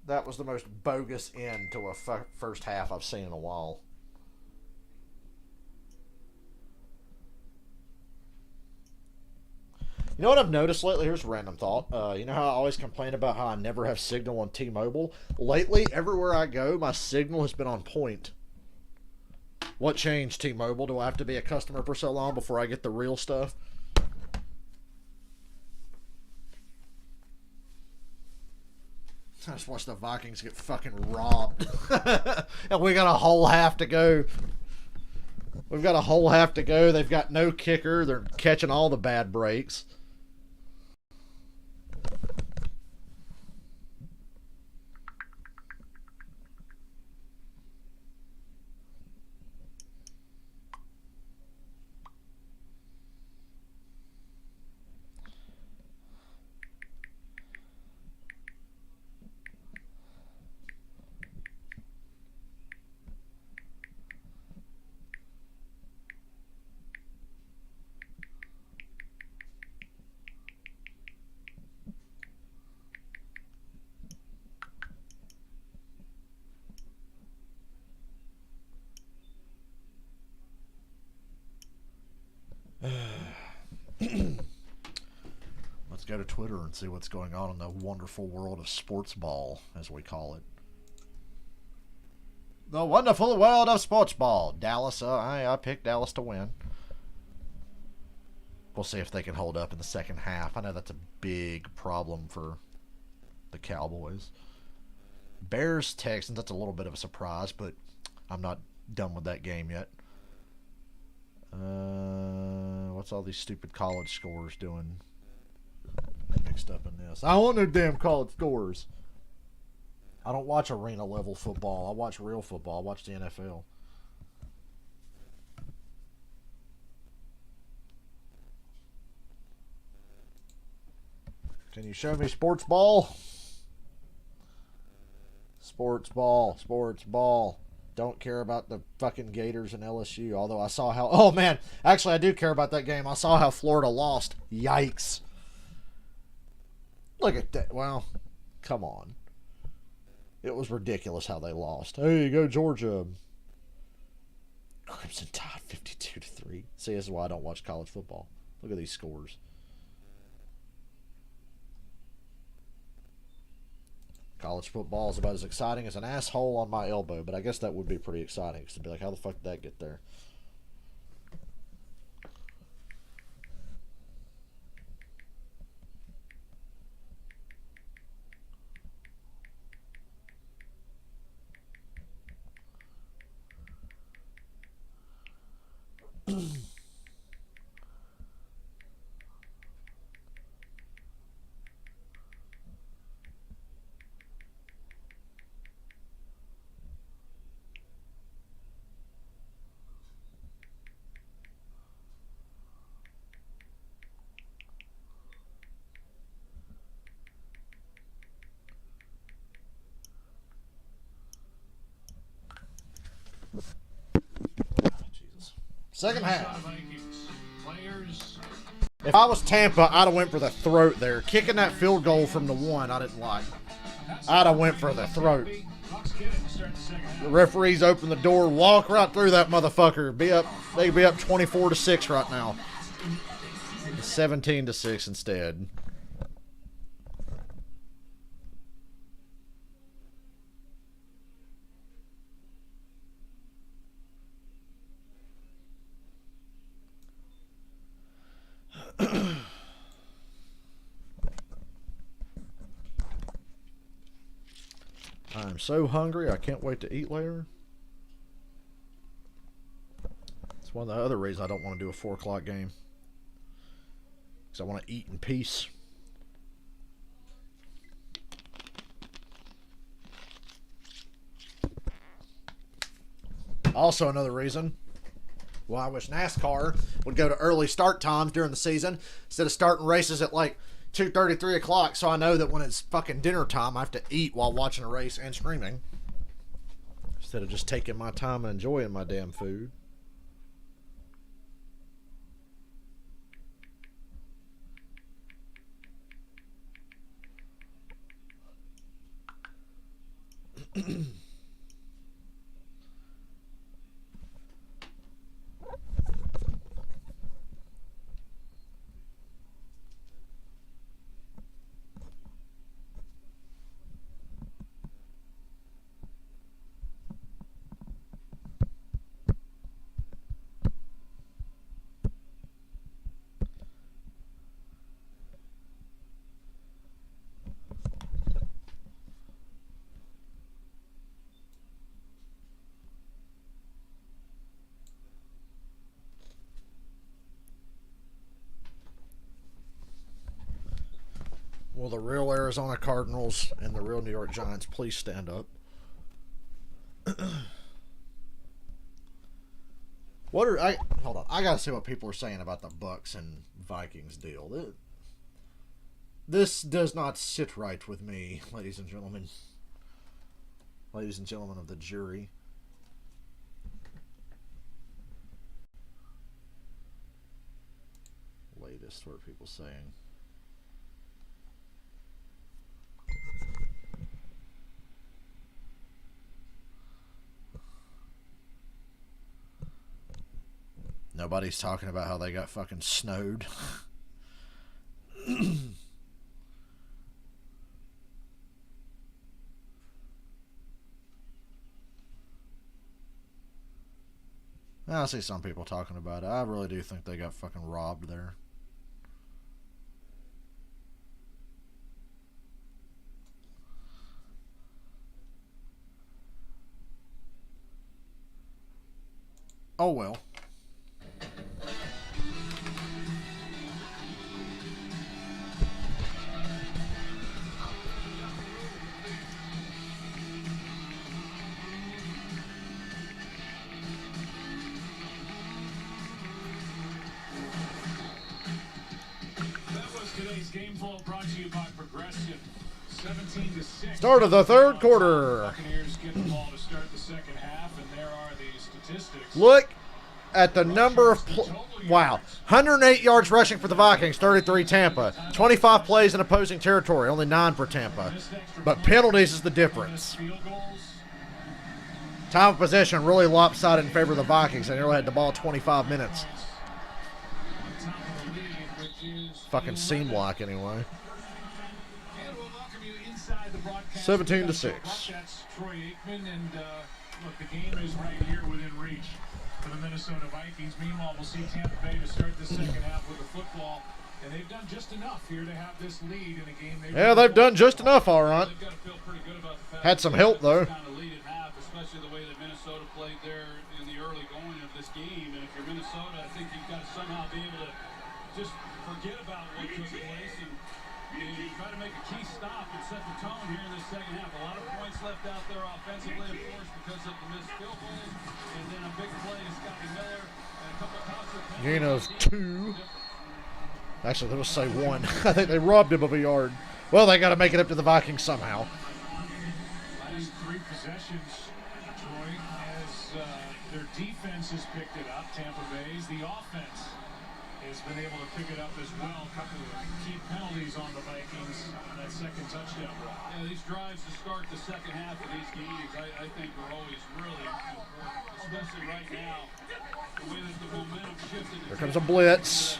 That was the most bogus end to a first half I've seen in a while. You know what I've noticed lately? Here's a random thought. You know how I always complain about how I never have signal on T-Mobile? Lately, everywhere I go, my signal has been on point. What changed, T-Mobile? Do I have to be a customer for so long before I get the real stuff? I just watched the Vikings get fucking robbed. And we got a whole half to go. We've got a whole half to go. They've got no kicker. They're catching all the bad breaks. Let's go to Twitter and see what's going on in the wonderful world of sports ball, as we call it. The wonderful world of sports ball. Dallas, I picked Dallas to win. We'll see if they can hold up in the second half. I know that's a big problem for the Cowboys. Bears, Texans, that's a little bit of a surprise, but I'm not done with that game yet. What's all these stupid college scores doing mixed up in this? I don't want no damn college scores. I don't watch arena level football. I watch real football. I watch the NFL. Can you show me sports ball? Sports ball. Sports ball. Don't care about the fucking Gators and LSU. Although I saw how... Oh, man. Actually, I do care about that game. I saw how Florida lost. Yikes. Look at that. Well, come on. It was ridiculous how they lost. Hey, go Georgia. Crimson Tide 52-3. See, this is why I don't watch college football. Look at these scores. College football is about as exciting as an asshole on my elbow, but I guess that would be pretty exciting. Because it'd be like, how the fuck did that get there? Second half. If I was Tampa, I'd have went for the throat there. Kicking that field goal from the one, I didn't like. I'd have went for the throat. Bucs get it to start the second half. The referees open the door, walk right through that motherfucker. They'd be up 24-6 right now. 17-6 instead. I'm so hungry, I can't wait to eat later. It's one of the other reasons I don't want to do a 4 o'clock game. Because I want to eat in peace. Also another reason why I wish NASCAR would go to early start times during the season instead of starting races at like 2:30, 3 o'clock, so I know that when it's fucking dinner time, I have to eat while watching a race and streaming. Instead of just taking my time and enjoying my damn food. Will the real Arizona Cardinals and the real New York Giants please stand up? Hold on. I gotta see what people are saying about the Bucs and Vikings deal. This does not sit right with me, ladies and gentlemen. Ladies and gentlemen of the jury. Latest, what are people saying? Nobody's talking about how they got fucking snowed. I see some people talking about it. I really do think they got fucking robbed there. Oh well. Today's game flow brought to you by Progressive. 17-6. Start of the third quarter. Buccaneers get the ball to start the second half, and there are the statistics. Look at the number of wow. 108 yards rushing for the Vikings, 33 Tampa. 25 plays in opposing territory, only 9 for Tampa. But penalties is the difference. Time of possession really lopsided in favor of the Vikings. They nearly had the ball 25 minutes. Fucking seemed like anyway. 17-6. That's Troy Aikman, and look, the game is right here within reach for the Minnesota Vikings. Meanwhile, we'll see Tampa Bay to start the second half with the football, and they've done just enough here to have this lead in a game. They've done just enough, all right. They've got to feel pretty good about the fact had some help though. Kind of lead at half, especially the way that Minnesota played there in the early going of this game. And if you're Minnesota, I think you've got to somehow be able to just forget about what took place and you try to make a key stop and set the tone here in the second half. A lot of points left out there offensively, of course, because of the missed field goals, and then a big play to Scotty Miller and a couple of touchdowns. Gain of 2. Actually, let's say 1. I think they robbed him of a yard. Well, they got to make it up to the Vikings somehow. Last 3 possessions, Troy, as their defense has picked it up. Tampa Bay's the offense has been able to pick it up as well. A couple of key penalties on the Vikings on that second touchdown run. Yeah, these drives to start the second half of these games, I think are always really important, especially right now, the way that the momentum shifted. Here comes a blitz.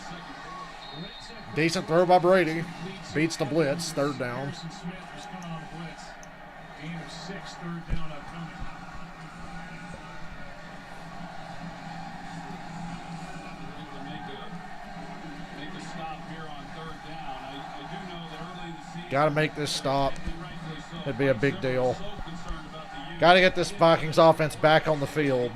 Decent throw by Brady. Beats the blitz. Third down. Harrison Smith was coming on the blitz. Gain of 6, third down upcoming. Got to make this stop. It'd be a big deal. Got to get this Vikings offense back on the field.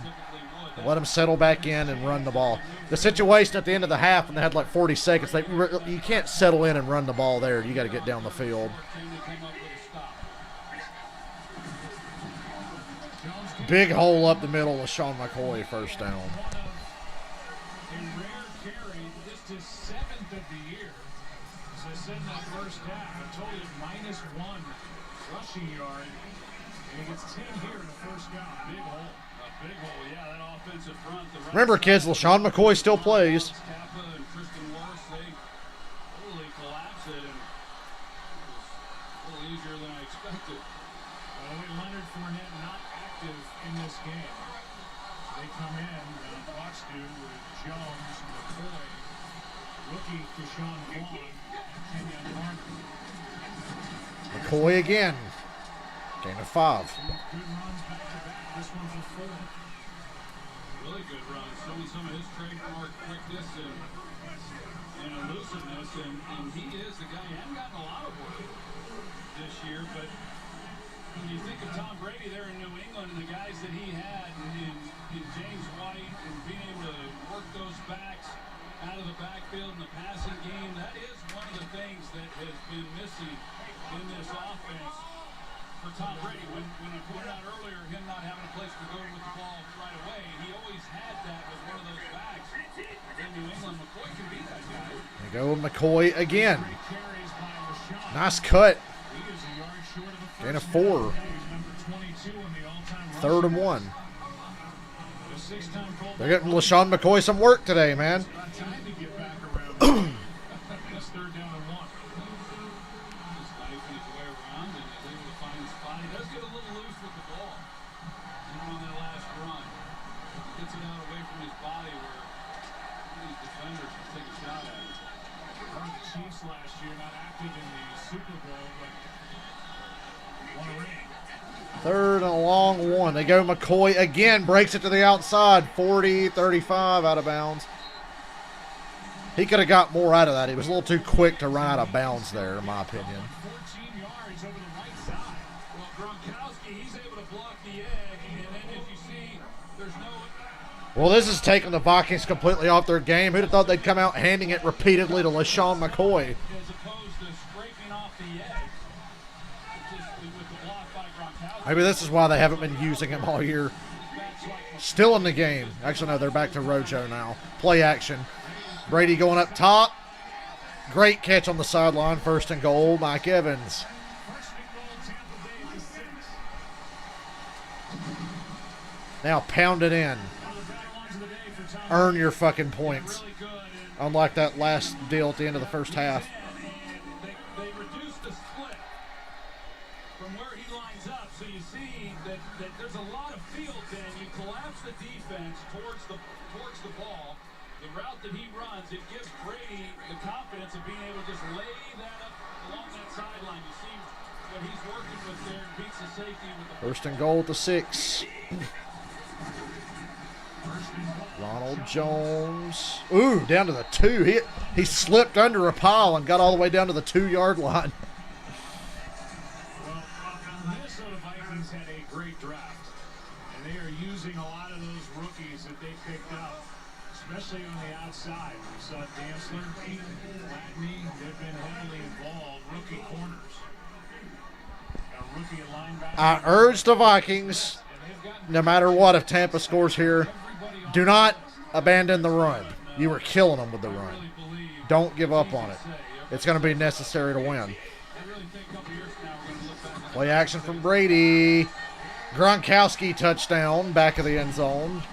Let them settle back in and run the ball. The situation at the end of the half, when they had like 40 seconds, you can't settle in and run the ball there. You got to get down the field. Big hole up the middle with Sean McCoy, first down. A rare carry, just his 7th of the year. As I said in that first half, I told you -1 rushing yard. And he gets 10 here in the first down. Big hole. A big hole, yeah, that offensive front. Remember, kids, LaShawn McCoy still plays. Leonard Fournette not active in this game. They come in, Bucs do, with Jones, McCoy, rookie Deshaun Vaughn, Kenyon Martin. McCoy again. Gain of 5. Good runs back to back. This one for 4. Really good run, showing some of his trademark quickness and elusiveness, and he is the guy. He hasn't gotten a lot of work this year, but when you think of Tom Brady there in New England and the guys that he had in James White and being able to work those backs out of the backfield in the passing game, that is one of the things that has been missing in this offense for Tom Brady. When I pointed out earlier him not having a place to go with the ball right away, he always had that with one of those backs. In New England, McCoy can be that guy. There you go, McCoy again. Nice cut. Gain of 4. 3rd and 1. They're getting LaShawn McCoy some work today, man. Last year, not active in the Super Bowl, but won a ring. 3rd and a long 1. They go McCoy again. Breaks it to the outside. 40, 35 out of bounds. He could have got more out of that. He was a little too quick to run out of bounds there, in my opinion. 14 yards over the right side. Well, Gronkowski, he's able to block the edge, and then as you see, there's no... Well, this is taking the Vikings completely off their game. Who'd have thought they'd come out handing it repeatedly to LaShawn McCoy? As opposed to scraping off the edge, just with the block by Gronkowski. Maybe this is why they haven't been using him all year. Still in the game. Actually, no, they're back to Rojo now. Play action. Brady going up top. Great catch on the sideline. 1st and goal. Mike Evans. Now pound it in. Earn your fucking points. Unlike that last deal at the end of the first half. They reduced the split from where he lines up, so you see that there's a lot of field then. You collapse the defense towards the ball. The route that he runs, it gives Brady the confidence of being able to just lay that up along that sideline. You see what he's working with there and beats the safety with the 1st and goal at the 6. Ronald Jones. Ooh, down to the 2. He slipped under a pile and got all the way down to the 2-yard line. Well, the Minnesota Vikings had a great draft, and they are using a lot of those rookies that they picked up, especially on the outside. We saw Dantzler, Gladney, they've been heavily involved. Rookie corners. Got a rookie at linebacker. I urge the Vikings, no matter what, if Tampa scores here, do not abandon the run. You were killing them with the run. Don't give up on it. It's going to be necessary to win. Play action from Brady. Gronkowski touchdown, back of the end zone.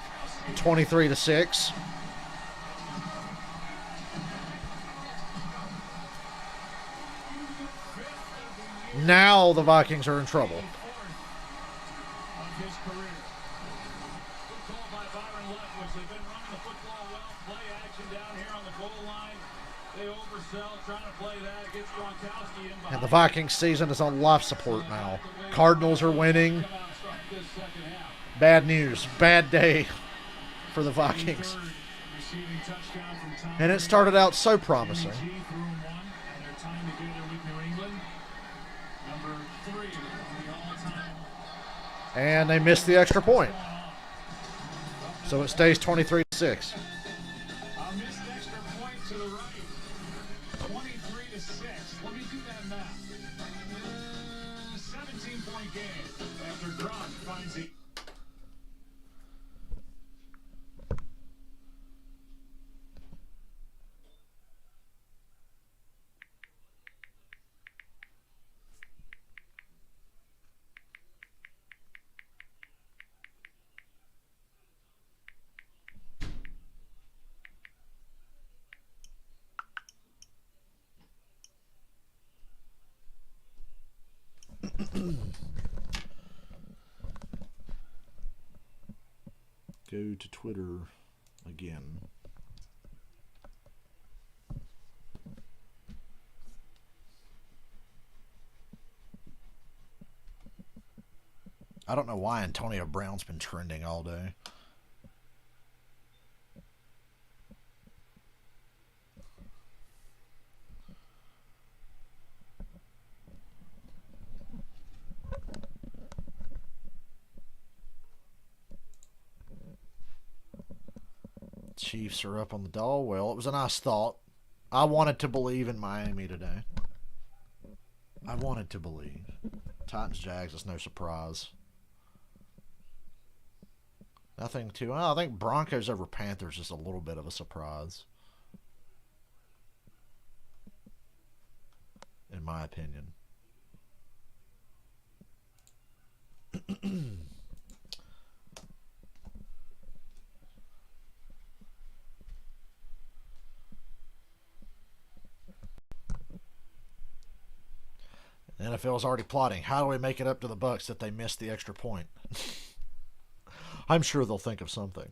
23-6. Now the Vikings are in trouble. Of his career. Good call by Byron Leftwich. They've been running the football well. Play action down here on the goal line. They oversell, trying to play that. Gets Gronkowski in behind. And the Vikings season is on life support now. Cardinals are winning. Bad news. Bad day for the Vikings. And it started out so promising. And they missed the extra point. So it stays 23-6. A missed extra point to the right. 23-6. Let me do that math. 17-point game after Gronk finds it. Go to Twitter again. I don't know why Antonio Brown's been trending all day. Chiefs are up on the doll. Well, it was a nice thought. I wanted to believe in Miami today. I wanted to believe. Titans-Jags is no surprise. Nothing too... Well, I think Broncos over Panthers is a little bit of a surprise. In my opinion. The NFL is already plotting. How do we make it up to the Bucs that they missed the extra point? I'm sure they'll think of something.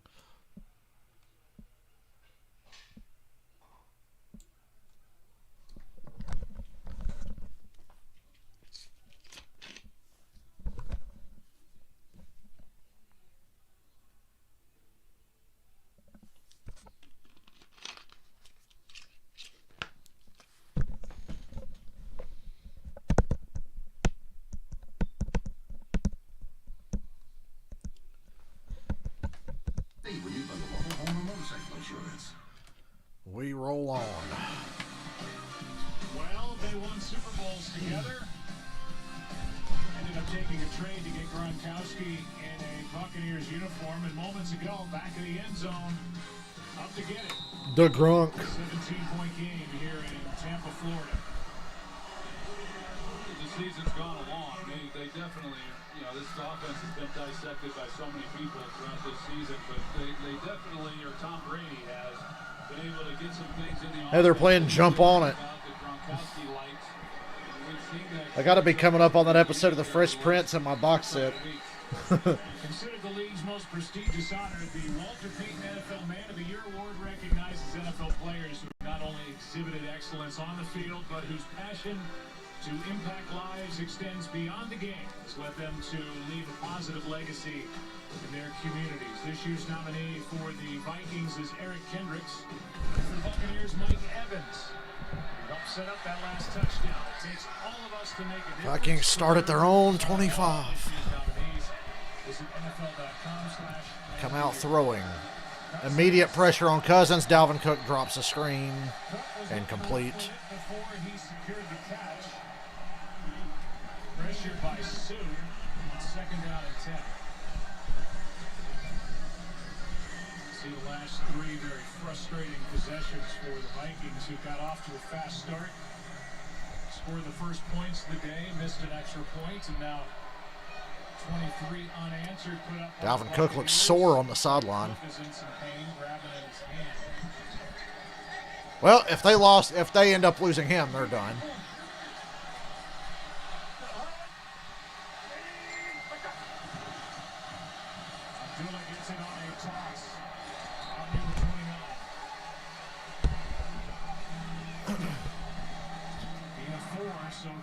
We roll on. Well, they won Super Bowls together. Ended up taking a trade to get Gronkowski in a Buccaneers uniform. And moments ago, back in the end zone, up to get it. The Gronk. 17-point game here in Tampa, Florida. The season's gone along. They definitely, this offense has been dissected by so many people throughout this season, but they definitely, or Tom Brady has, been able to get some things in the offense. Hey, they're playing Jump On It. I got to be coming up on that episode of The Fresh Prince in my box set. Considered the league's most prestigious honor, the Walter Payton NFL Man of the Year Award recognizes NFL players who not only exhibited excellence on the field, but whose passion to impact lives extends beyond the game, has led them to leave a positive legacy in their communities. This year's nominee for the Vikings is Eric Kendricks. For the Buccaneers, Mike Evans. He helped set up that last touchdown. It takes all of us to make a difference. Vikings start at their own 25. Come out throwing. Immediate pressure on Cousins. Dalvin Cook drops a screen. Incomplete. Before he secured the catch. Pressured by Sue on 2nd down and 10. See the last 3 very frustrating possessions for the Vikings, who got off to a fast start. Scored the first points of the day, missed an extra point, and now 23 unanswered. Put up Dalvin Cook looks sore on the sideline. Well, if they end up losing him, they're done.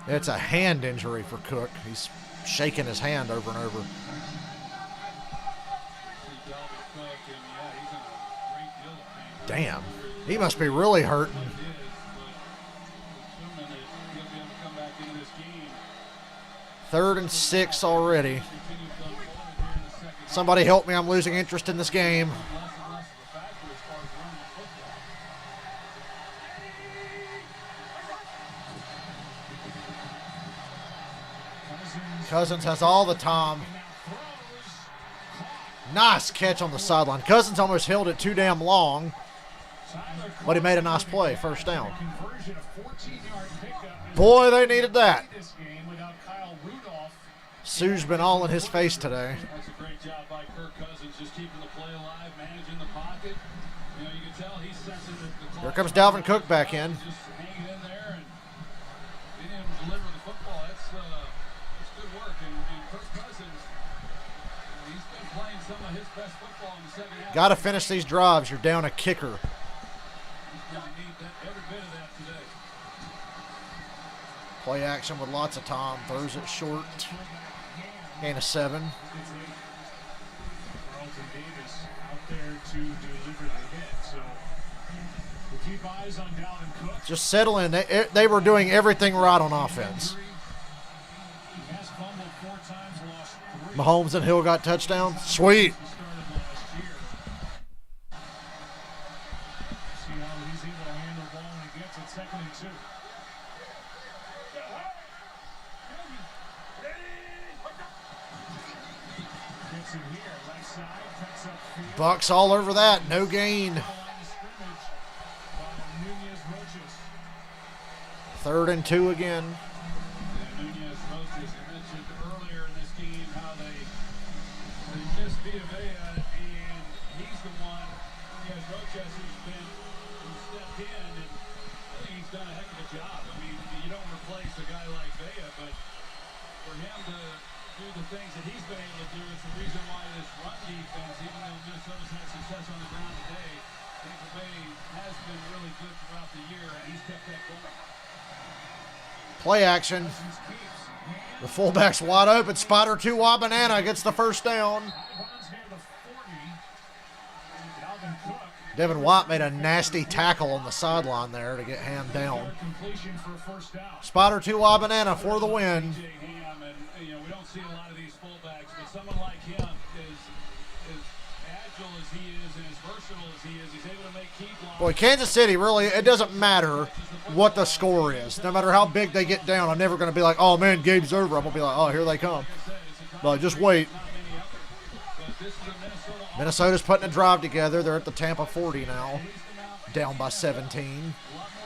It's a hand injury for Cook. He's shaking his hand over and over. Damn. He must be really hurting. Third and 6 already. Somebody help me. I'm losing interest in this game. Cousins has all the time. Nice catch on the sideline. Cousins almost held it too damn long, but he made a nice play. First down. Boy, they needed that. Sue's been all in his face today. That's a great job by Kirk Cousins, just keeping the play alive, managing the pocket. You know, you can tell he's sensing the clock. Here comes Dalvin Cook back in. Just hanging in there and being able to deliver the football. That's good work. And Kirk Cousins, he's been playing some of his best football in the second half. Got to finish these drives. You're down a kicker. He's going to need every bit of that today. Play action with lots of time. Throws it short. Gain of 7. Carlton Davis out there to deliver the hit. So we'll keep eyes on Dalvin Cook. Just settle in. They were doing everything right on offense. He has fumbled 4 times, lost 3. Mahomes and Hill got touchdown. Sweet. He started last year. See how he's able to handle the ball when he gets it. 2nd and 2. Gets it here, left side, cuts upfield. Bucs all over that. No gain. Line of scrimmage by Nunez Roches. 3rd and 2 again. Nunez Roches, I mentioned earlier in this game how they missed Villa and he's the one, Nunez Roches, who stepped in, and I think he's done a heck of a job. I mean, you don't replace a guy like Villa, but for him to do the things that he's been able to do, it's the reason why this run defense, even though Minnesota's had success on the ground today, Tampa Bay has been really good throughout the year, and he's kept that going. Play action. The fullback's wide open. Spider 2 wide banana gets the first down. Runs near the 40. Dalvin Cook. Devin White made a nasty tackle on the sideline there to get hand down. Completion for a first down. Spider 2 wide banana for the win. Ham, and you know, we don't see a lot of these fullbacks, but someone like him is as agile as he is and as versatile as he is. He's able to make key blocks. Boy, Kansas City, really, it doesn't matter what the score is. No matter how big they get down, I'm never going to be like, oh, man, game's over. I'm going to be like, oh, here they come. Like, just wait. Minnesota's putting a drive together. They're at the Tampa 40 now. Down by 17.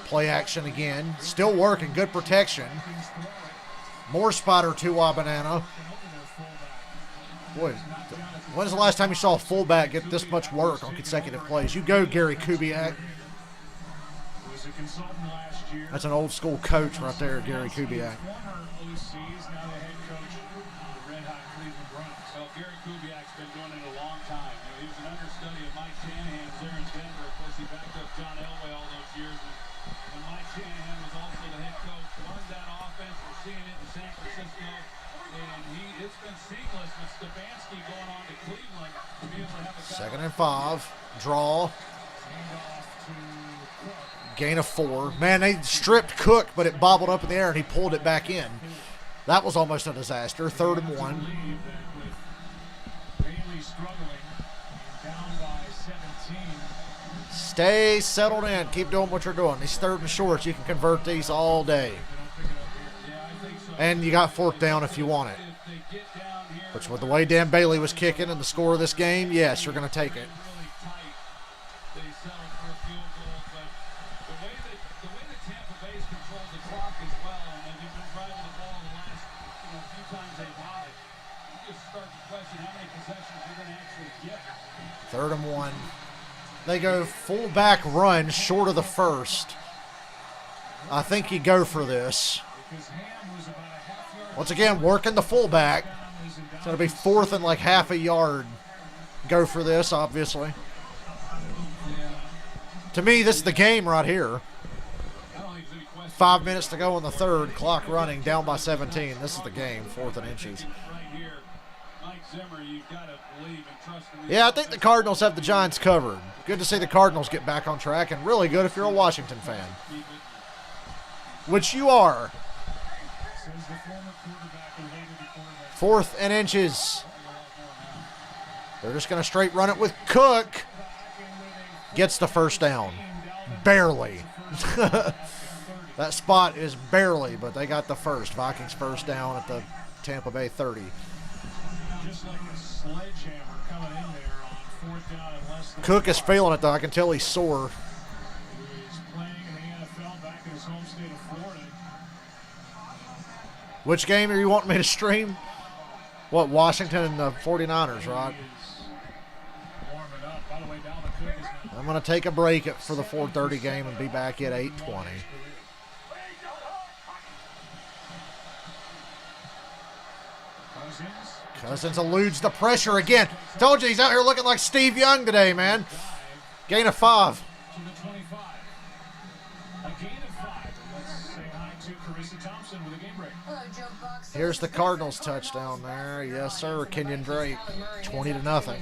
Play action again. Still working. Good protection. More Spider 2 wide banana. Boy, when's the last time you saw a fullback get this much work on consecutive plays? You go, Gary Kubiak. Was a consultant last year. That's an old school coach right there, Gary Kubiak. Former OCs, now the head coach of the Red Hot Cleveland Browns. Well, Gary Kubiak's been doing it a long time. You know, he was an understudy of Mike Shanahan there in Denver. Of course, he backed up John Elway all those years. And Mike Shanahan was also the head coach. Learned that offense. We're seeing it in San Francisco. And it's been seamless with Stefanski going on to Cleveland to be able to have a 2nd and 5. Draw. Gain of 4. Man, they stripped Cook, but it bobbled up in the air, and he pulled it back in. That was almost a disaster. 3rd and 1. Bailey struggling, down by 17. Stay settled in. Keep doing what you're doing. These 3rd and shorts, you can convert these all day. And you got 4th down if you want it. Which, with the way Dan Bailey was kicking and the score of this game, yes, you're going to take it. They settled for a field goal, but the way that Tampa Bay's controlled the clock as well, and they've been driving the ball the last few times they've had it, you just start to question how many possessions you're going to actually get. 3rd and 1. They go fullback run short of the first. I think you go for this. Once again, working the fullback. It's going to be 4th and like half a yard. Go for this, obviously. To me, this is the game right here. 5 minutes to go in the third. Clock running, down by 17. This is the game, 4th and inches. Yeah, I think the Cardinals have the Giants covered. Good to see the Cardinals get back on track, and really good if you're a Washington fan. Which you are. 4th and inches. They're just going to straight run it with Cook. Gets the first down. Barely. That spot is barely, but they got the first. Vikings first down at the Tampa Bay 30. Just like a sledgehammer coming in there on 4th down and less than Cook is feeling it, though. I can tell he's sore. He's playing in the NFL back in his home state of Florida. Which game are you wanting me to stream? What, Washington and the 49ers, right? I'm going to take a break for the 4:30 game and be back at 8:20. Cousins eludes the pressure again. Told you he's out here looking like Steve Young today, man. Gain of 5. To the 25. A gain of 5. Let's say hi to Carissa Thompson with a game break. Hello, Joe Bucs. Here's the Cardinals touchdown there. Yes, sir. Kenyon Drake. 20-0.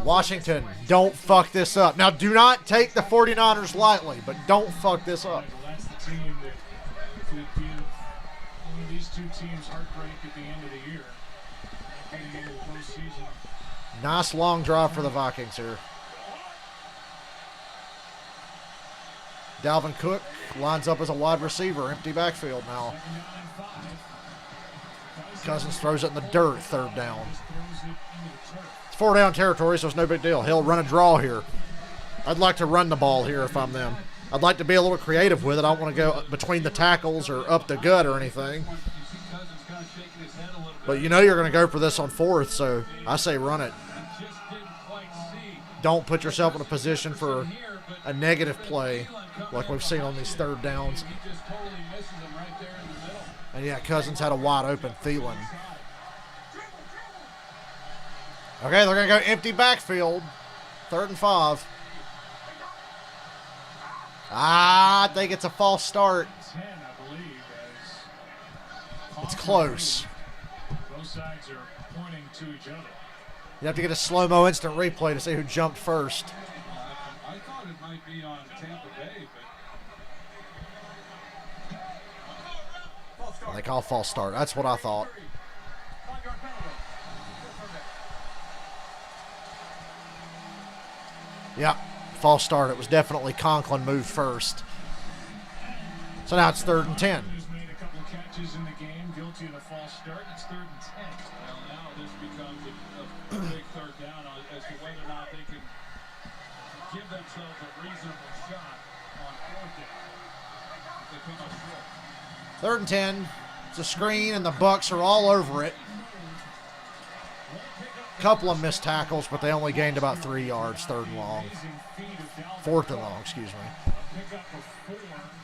Washington, don't fuck this up. Now, do not take the 49ers lightly, but don't fuck this up. Well, that's the team that could give one of these two teams heartbreak at the end of the year. Getting into the postseason. Nice long drive for the Vikings here. Dalvin Cook lines up as a wide receiver. Empty backfield now. Cousins throws it in the dirt. 3rd down. It's 4 down territory, so it's no big deal. He'll run a draw here. I'd like to run the ball here if I'm them. I'd like to be a little creative with it. I don't want to go between the tackles or up the gut or anything. But you know you're going to go for this on 4th, so I say run it. Don't put yourself in a position for a negative play like we've seen on these 3rd downs. And yeah, Cousins had a wide open Thielen. Okay, they're going to go empty backfield. 3rd and 5. I think it's a false start. It's close. Both sides are pointing to each other. You have to get a slow-mo instant replay to see who jumped first. I thought it might be on Tampa Bay, but They call false start. That's what I thought. Yeah, false start. It was definitely Conklin moved first. So now it's 3rd and 10. Who's made a couple of catches in the game, guilty of a false start. It's 3rd and 10. well, now this becomes a big 3rd down as to whether or not they can give themselves a reasonable shot on 4th down. If they come up short. 3rd and 10. It's a screen, and the Bucs are all over it. Couple of missed tackles, but they only gained about 3 yards. 3rd and long. 4th and long, excuse me. Pick up a 4.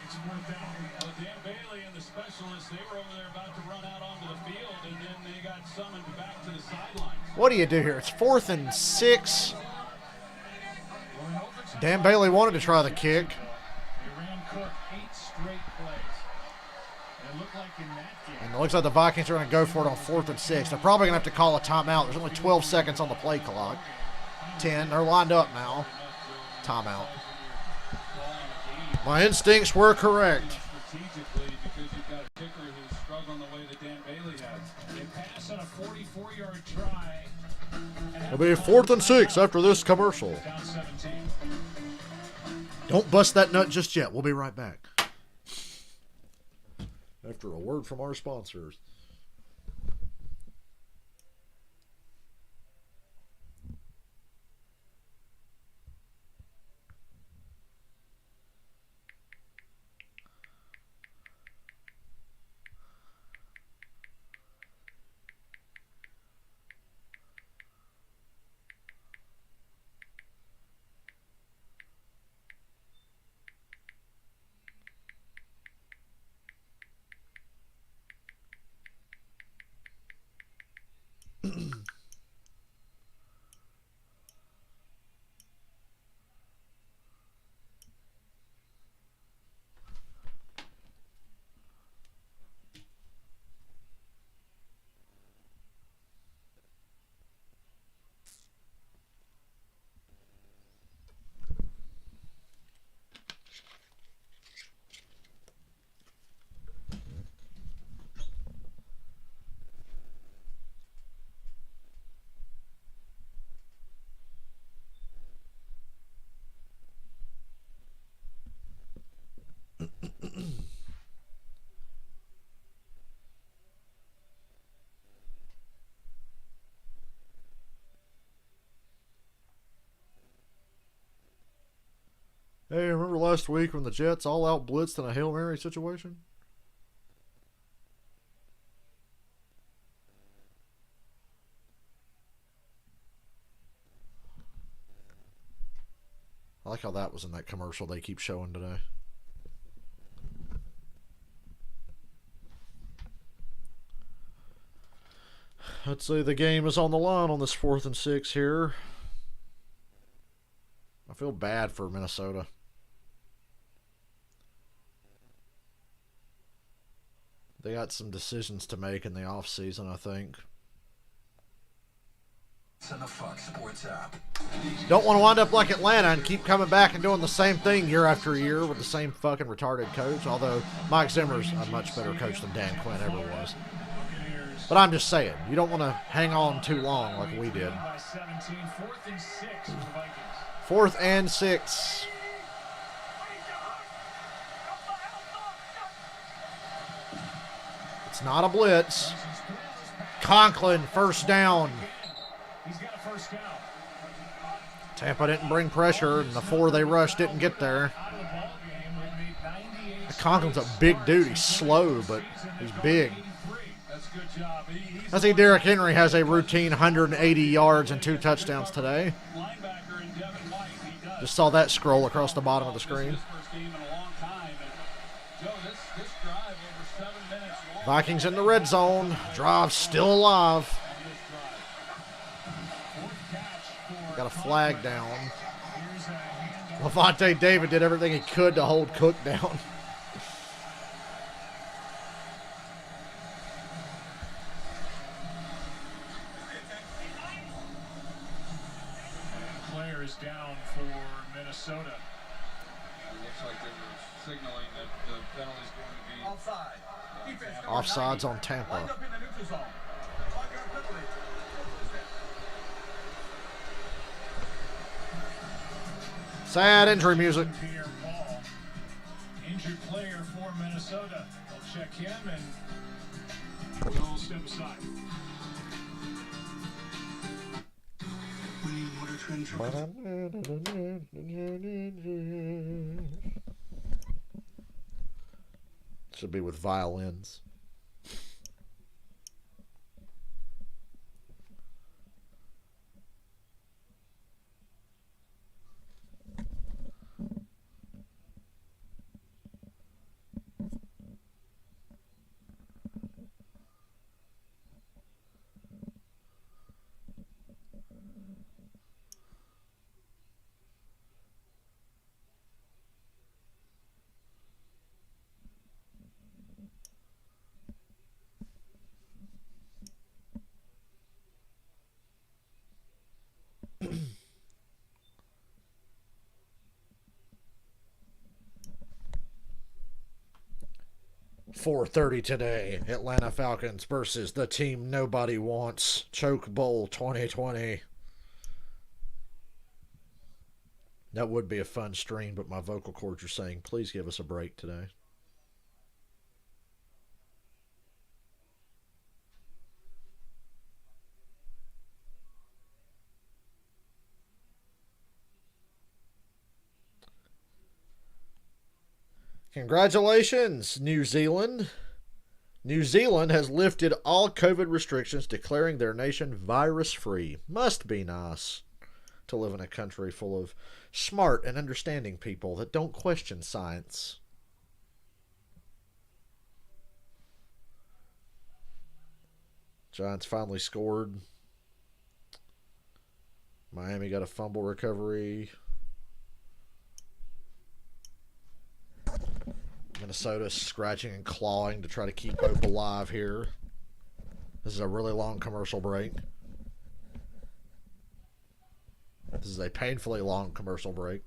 It's 4th down. Well, Dan Bailey and the specialists, they were over there about to run out onto the field, and then they got summoned back to the sidelines. What do you do here? It's 4th and 6. Dan Bailey wanted to try the kick. They ran Cook 8 straight plays. And it looked like in that game. And it looks like the Vikings are going to go for it on 4th and 6. They're probably going to have to call a timeout. There's only 12 seconds on the play clock. 10. They're lined up now. Timeout. My instincts were correct. Strategically, because you've got a kicker who's struggling the way that Dan Bailey has. They pass on a 44-yard try. It'll be 4th and 6 after this commercial. Down 17. Don't bust that nut just yet. We'll be right back. After a word from our sponsors. Hey, remember last week when the Jets all out blitzed in a Hail Mary situation? I like how that was in that commercial they keep showing today. Let's say the game is on the line on this 4th and 6 here. I feel bad for Minnesota. They got some decisions to make in the offseason, I think. On the Fox Sports app. Don't want to wind up like Atlanta and keep coming back and doing the same thing year after year with the same fucking retarded coach. Although Mike Zimmer's a much better coach than Dan Quinn ever was. But I'm just saying, you don't want to hang on too long like we did. 4th and 6. It's not a blitz. Conklin, first down. He's got a first down. Tampa didn't bring pressure, and the 4 they rushed didn't get there. Conklin's a big dude. He's slow, but he's big. I see Derrick Henry has a routine 180 yards and 2 touchdowns today. Just saw that scroll across the bottom of the screen. Vikings in the red zone. Drive still alive. Got a flag down. Levante David did everything he could to hold Cook down. Player is down for Minnesota. It looks like they were signaling that the penalty is going to be Offside. Offsides on Tampa. Lined up in the neutral zone. 5-yard penalty. Sad injury music. Pierre Paul, injured player for Minnesota. They'll check him and we'll step aside. Should be with violins. .4:30 today. Atlanta Falcons versus the team nobody wants. Choke Bowl 2020. That would be a fun stream, but my vocal cords are saying, please give us a break today. Congratulations, New Zealand. New Zealand has lifted all COVID restrictions, declaring their nation virus-free. Must be nice to live in a country full of smart and understanding people that don't question science. Giants finally scored. Miami got a fumble recovery. Minnesota scratching and clawing to try to keep hope alive here. This is a really long commercial break. This is a painfully long commercial break.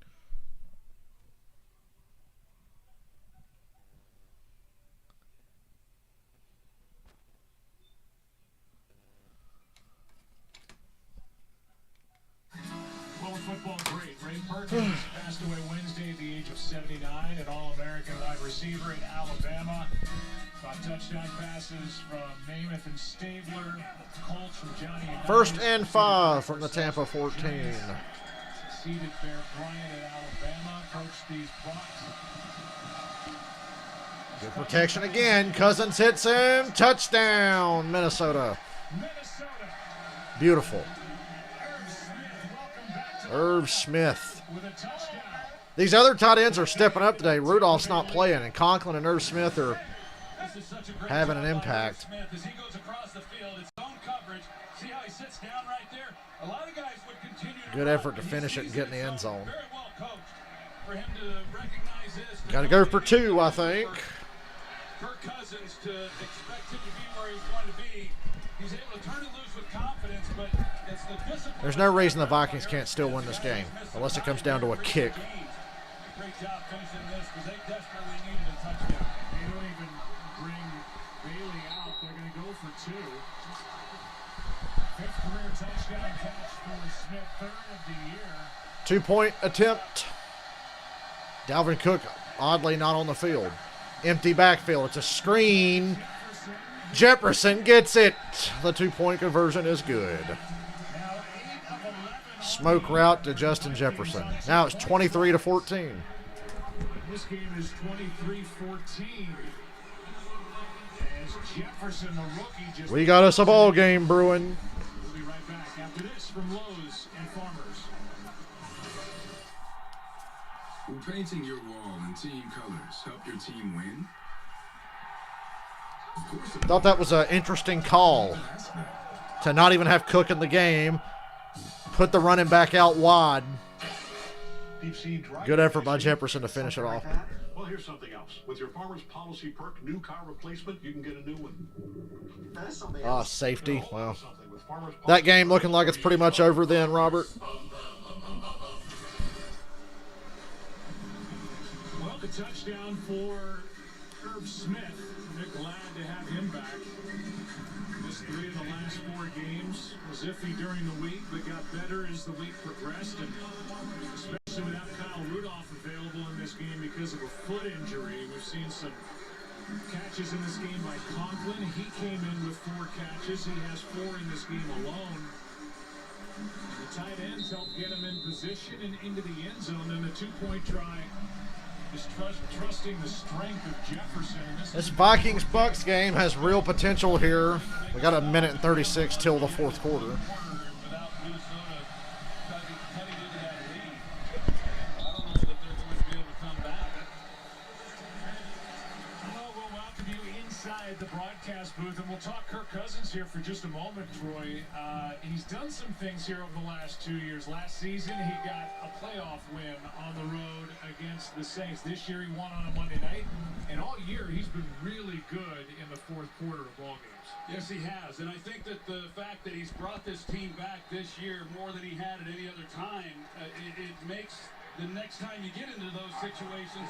World football great. Ray Perkins passed away Wednesday at the age of 79, an All-American wide receiver in Alabama. 5 touchdown passes from Namath and Stabler. Colts from Johnny and First and 5 from the Tampa 14. succeeded Bear Bryant at Alabama, coached these Bucs. Good protection again. Cousins hits him. Touchdown, Minnesota. Beautiful. Irv Smith. These other tight ends are stepping up today. Rudolph's not playing, and Conklin and Irv Smith are having an impact. Good effort to finish it and get in the end zone. Got to go for two, I think. Kirk Cousins, to expect him to be where he's going to be, he's able to turn it loose with confidence, but it's the discipline. There's no reason the Vikings can't still win this game, unless it comes down to a kick. Great job finishing this because they desperately needed a touchdown. They don't even bring Bailey out. They're going to go for two. Fifth career touchdown catch for Smith, third of the year. 2-point attempt. Dalvin Cook, oddly, not on the field. Empty backfield. It's a screen. Jefferson gets it. The 2-point conversion is good. Smoke route to Justin Jefferson. Now it's 23-14. This game is 23-14. As Jefferson, the rookie, just We got us a ball game brewing. We'll be right back after this from Lowe's and Farmers. Will painting your wall in team colors help your team win? Of course it Thought that was an interesting call to not even have Cook in the game. Put the running back out wide. Good effort by Jefferson to finish it off. Well, here's something else. With your Farmers Policy Perk new car replacement, you can get a new one. Ah, safety. Well, that game looking like it's pretty much over then, Robert. Well, the touchdown for Irv Smith. They're glad to have him back. Missed 3 of the last 4 games. Was iffy during the week, but got better as the week progressed. And especially without Kyle Rudolph available in this game because of a foot injury. We've seen some catches in this game by Conklin. He came in with 4 catches. He has 4 in this game alone. And the tight ends helped get him in position and into the end zone. And the 2-point try is trusting the strength of Jefferson. This Vikings-Bucs game has real potential here. We got 1:36 minutes till the fourth quarter. The broadcast booth, and we'll talk Kirk Cousins here for just a moment, Troy. He's done some things here over the last 2 years. Last season, he got a playoff win on the road against the Saints. This year, he won on a Monday night, and all year, he's been really good in the fourth quarter of ball games. Yes, he has, and I think that the fact that he's brought this team back this year more than he had at any other time, it makes the next time you get into those situations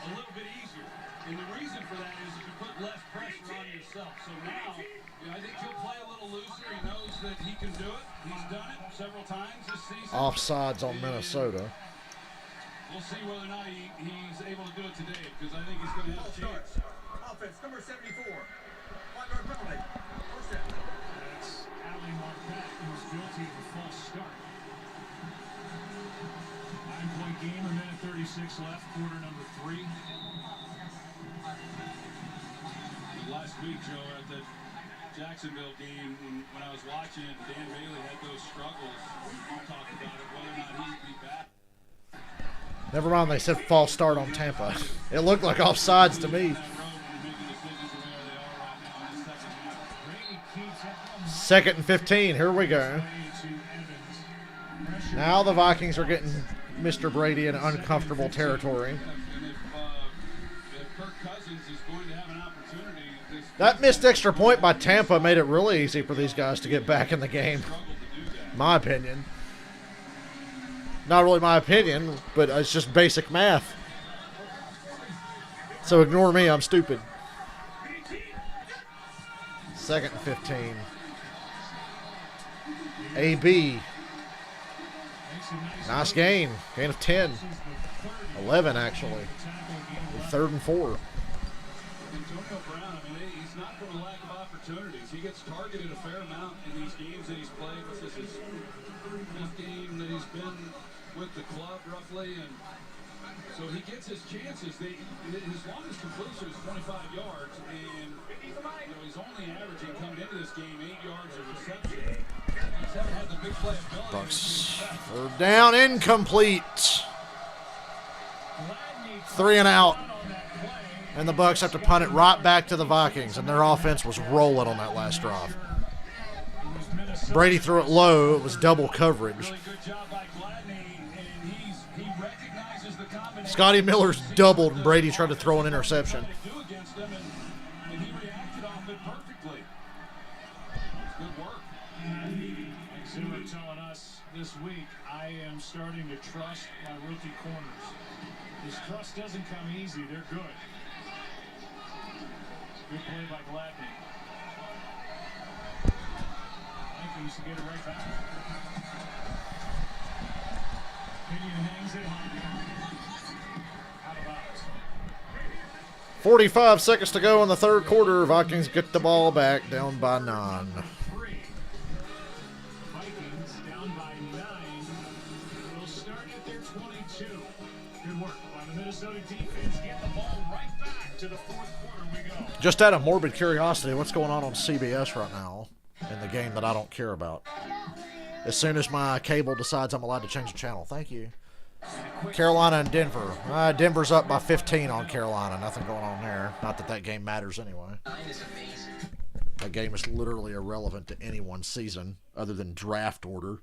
a little bit easier. And the reason for that is you put less pressure on yourself. So now, I think he'll play a little looser. He knows that he can do it. He's done it several times this season. Offsides on Minnesota. We'll see whether or not he's able to do it today, because I think he's going to have a chance. Offense, number 74. One-yard penalty. First down. That's Ali Marquette, who was guilty of a false start. 9-point game, 1:36 left, quarter number 3. Last week, Joe, at the Jacksonville game, when I was watching it, Dan Bailey had those struggles. We talked about it, whether or not he'd be back. Never mind, they said false start on Tampa. It looked like offsides to me. 2nd and 15. Here we go. Now the Vikings are getting Mr. Brady in uncomfortable territory. That missed extra point by Tampa made it really easy for these guys to get back in the game. My opinion. Not really my opinion, but it's just basic math. So ignore me, I'm stupid. 2nd and 15. AB. Nice gain. Gain of 10. 11, actually. 3rd and 4. Opportunities. He gets targeted a fair amount in these games that he's played. This is his 5th game that he's been with the club roughly, and so he gets his chances. His longest completion is 25 yards, and he's only averaging coming into this game 8 yards of reception. He's haven't had the big play ability. Bucs. Third down, incomplete. 3 and out. And the Bucs have to punt it right back to the Vikings, and their offense was rolling on that last drive. Brady threw it low. It was double coverage. Scotty Miller's doubled, and Brady tried to throw an interception. This week, I am starting to trust my rookie corners. This trust doesn't come easy. They're good. Good play by Gladney. Vikings to get it right back. Pinion hangs it high. Out of bounds. 45 seconds to go in the third quarter. Vikings get the ball back, down by 9. Just out of morbid curiosity, what's going on CBS right now in the game that I don't care about? As soon as my cable decides I'm allowed to change the channel. Thank you. Carolina and Denver. Denver's up by 15 on Carolina. Nothing going on there. Not that that game matters anyway. That game is literally irrelevant to anyone's season other than draft order.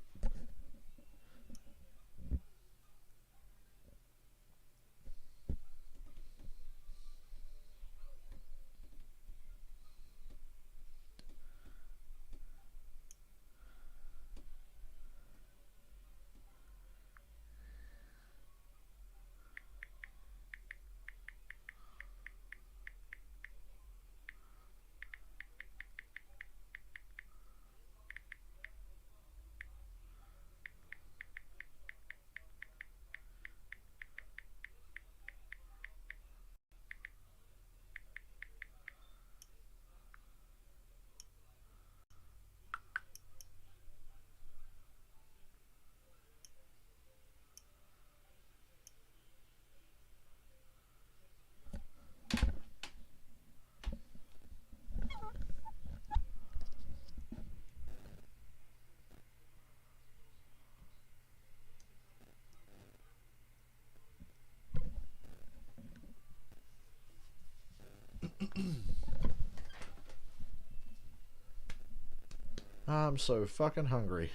I'm so fucking hungry.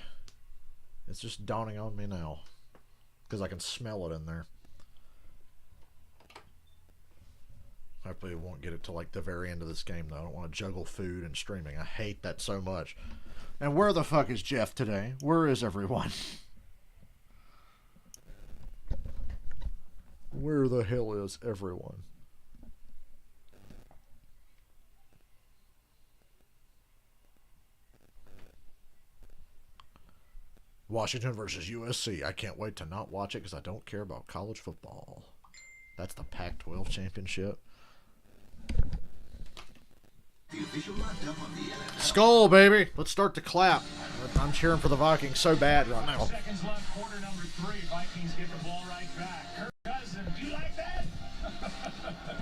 It's just dawning on me now. Because I can smell it in there. Hopefully it won't get it to like the very end of this game though. I don't want to juggle food and streaming. I hate that so much. And where the fuck is Jeff today? Where is everyone? Where the hell is everyone? Washington versus USC. I can't wait to not watch it because I don't care about college football. That's the Pac-12 championship. Skull, baby. Let's start the clap. I'm cheering for the Vikings so bad right now. Seconds left, quarter number 3. Vikings get the ball right back. Kirk Cousins, do you like that?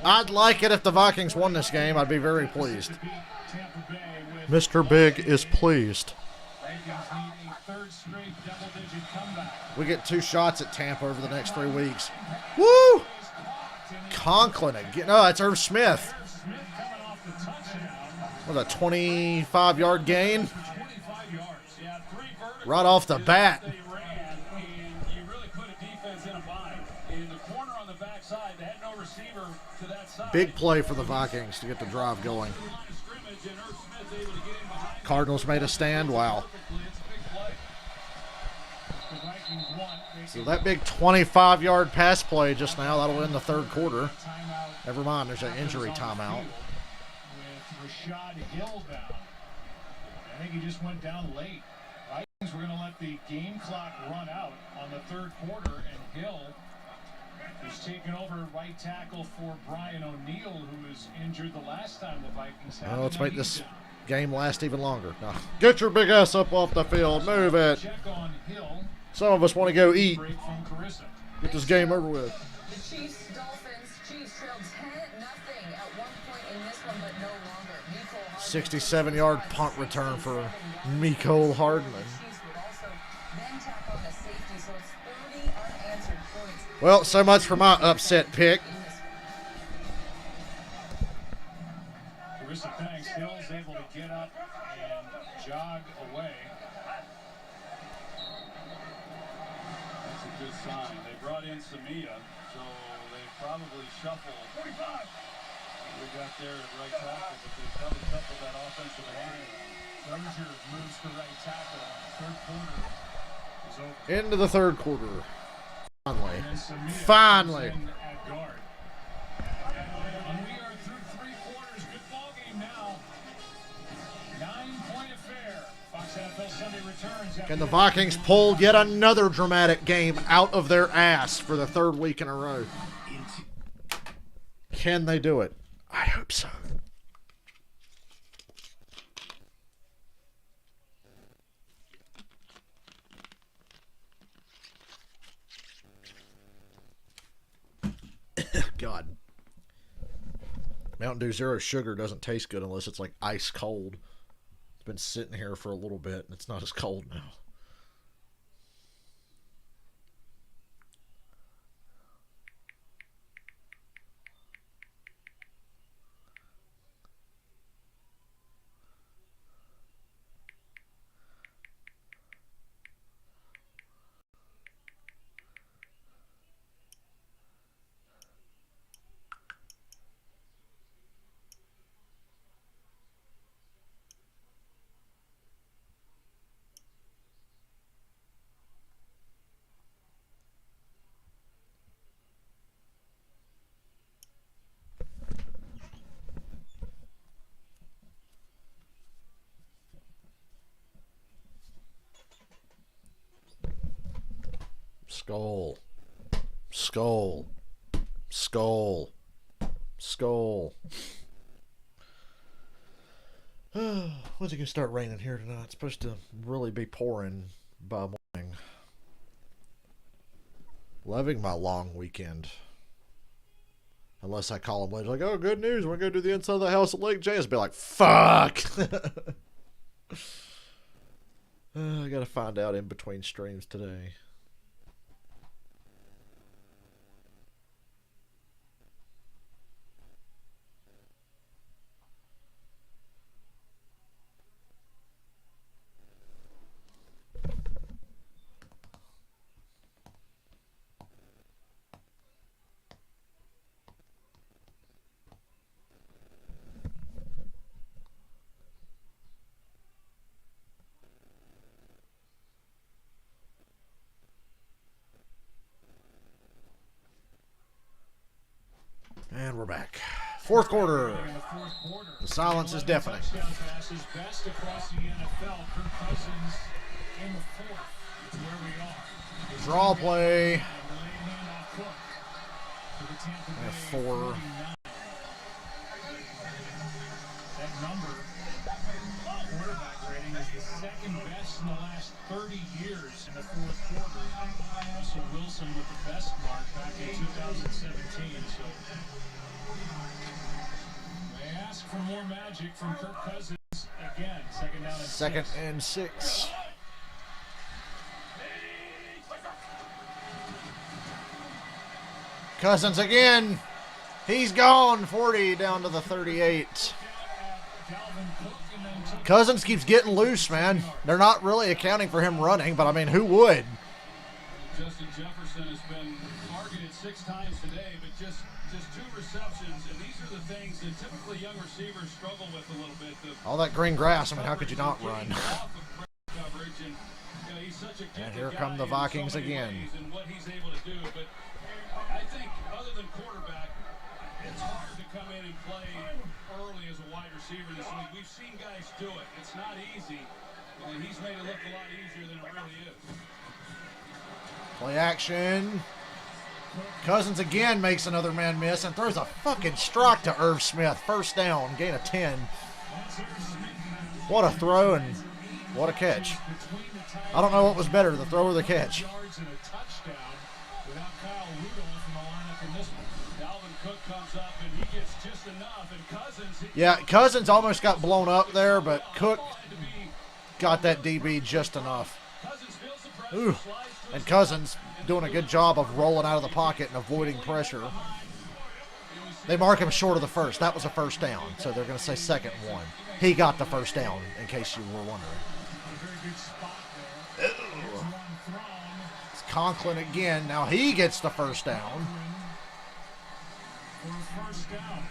I'd like it if the Vikings won this game. I'd be very pleased. Mr. Big is pleased. We get 2 shots at Tampa over the next 3 weeks. Woo! Conklin again. No, it's Irv Smith. With a 25-yard gain. Right off the bat. Big play for the Vikings to get the drive going. Cardinals made a stand. Wow. So that big 25-yard pass play just now, that'll end the third quarter. Never mind, there's an injury timeout. With Rashad Hill down. I think he just went down late. Vikings were going to let the game clock run out on the third quarter, and Hill is taking over right tackle for Brian O'Neill, who was injured the last time the Vikings had. Well, let's make this game last even longer. Now, get your big ass up off the field. Move it. Check on Hill. Some of us want to go eat. Break from Carissa. Get this game over with. The Chiefs, Dolphins, Chiefs trailed 10-0 at one point in this one, but no longer. 67-yard punt return for Mecole Hardman. Chiefs would also then tack on a safety, so it's 30 unanswered points. Well, so much for my upset pick. Carissa Banks Hill's able to get up and jog away. That's a good sign. They brought in Samia, so they probably shuffled. 45. We got there at right tackle, but they probably shuffled that offensive line. Dozier moves to right tackle. Third quarter is over. Into the third quarter. Finally. And then Samia Finally. comes in at guard. And we are through three quarters. Good ball game now. 9-point affair. Fox NFL Sunday returns. Can the Vikings pull yet another dramatic game out of their ass for the third week in a row? Can they do it? I hope so. God. Mountain Dew Zero Sugar doesn't taste good unless it's like ice cold. It's been sitting here for a little bit and it's not as cold now. Skull. Skull. Skull. Skull. When's it going to start raining here tonight? It's supposed to really be pouring by morning. Loving my long weekend. Unless I call them later, like, oh, good news, we're going to go do the inside of the house at Lake Jay's. Be like, fuck! I got to find out in between streams today. And we're back. Fourth quarter. The silence is deafening. Passes best across the NFL. Kirk Cousins in the fourth. It's where we are. Draw play. And 4. That number, quarterback rating, is the second best in the last 30 years in the fourth quarter. Russell Wilson with the best mark back in 2017. So they ask for more magic from Kirk Cousins again. Second down and Second 6. and 6. Cousins again. He's gone. 40 down to the 38. Cousins keeps getting loose, man. They're not really accounting for him running, but I mean, who would? Justin Jefferson has been targeted 6 times today, but just 2 receptions, and these are the things that typically young receivers struggle with a little bit. All that green grass, I mean, how could you not run? And here come the Vikings again. And what he's able to do, but I think other than quarterback, it's hard to come in and play early as a wide receiver this week. We've seen guys do it. It's not easy, and he's made it look a lot easier than it really is. Play action. Cousins again makes another man miss and throws a fucking strike to Irv Smith. First down, gain of 10. What a throw, and What a catch. I don't know what was better, the throw or the catch. Yards and a touchdown without Kyle Rudolph in the lineup in this one. Dalvin Cook comes up and he gets just enough. And Cousins. Yeah, Cousins almost got blown up there, but Cook got that DB just enough. Ooh. And Cousins doing a good job of rolling out of the pocket and avoiding pressure. They mark him short of the first. That was a first down, so they're going to say second and 1. He got the first down, in case you were wondering. Ooh. It's Conklin again. Now he gets the first down. First down.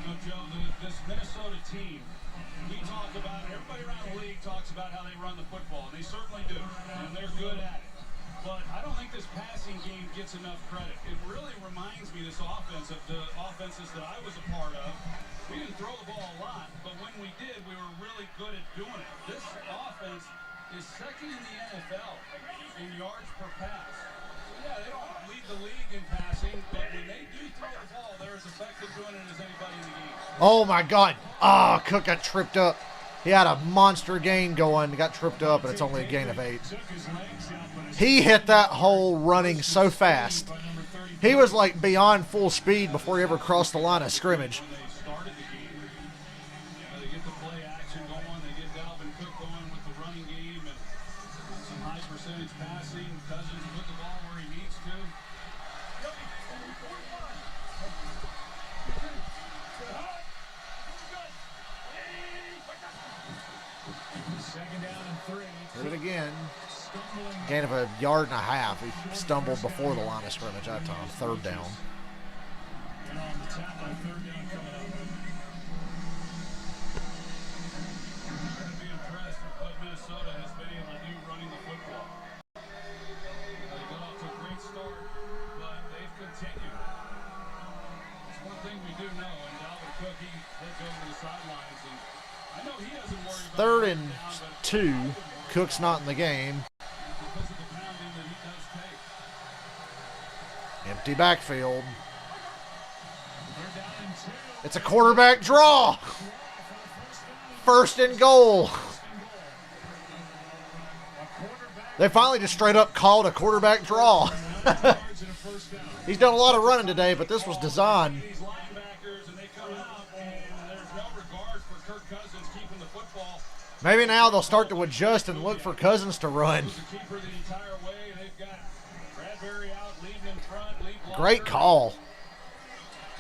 You know, Joe, this Minnesota team, we talk about it. Everybody around the league talks about how they run the football, and they certainly do, and they're good at it. But I don't think this passing game gets enough credit. It really reminds me, this offense, of the offenses that I was a part of. We didn't throw the ball a lot, but when we did, we were really good at doing it. This offense is second in the NFL in yards per pass. So yeah, they don't lead the league in passing, but when they do throw the ball, they're as effective doing it as anybody in the game. Oh, my God. Ah, Cook got tripped up. He had a monster gain going, got tripped up, and it's only a gain of 8. He hit that hole running so fast. He was like beyond full speed before he ever crossed the line of scrimmage. They get the play action going. They get Dalvin Cook going with the running game and some high percentage passing. Cousins put the ball where he needs to. Second down and 3. Did it again. Gain of 1.5 yards. He stumbled before the line of scrimmage that time. Third down. And on the tackle, third down coming up. I'm going to be impressed with what Minnesota has been able to do running the football. They got off to a great start, but they've continued. It's one thing we do know, and Dalvin Cook, he heads over the sidelines, and I know he doesn't worry about 3rd and 2. Cook's not in the game. because of the pounding that he does take. Empty backfield. Third down and 2. It's a quarterback draw. 1st and goal. They finally just straight up called a quarterback draw. He's done a lot of running today, but this was designed. These linebackers, and they come out, and there's no regard for Kirk Cousins keeping the football. Maybe now they'll start to adjust and look for Cousins to run. The keeper the entire way. They've got Bradbury out, leading in front, lead blocker. Great call.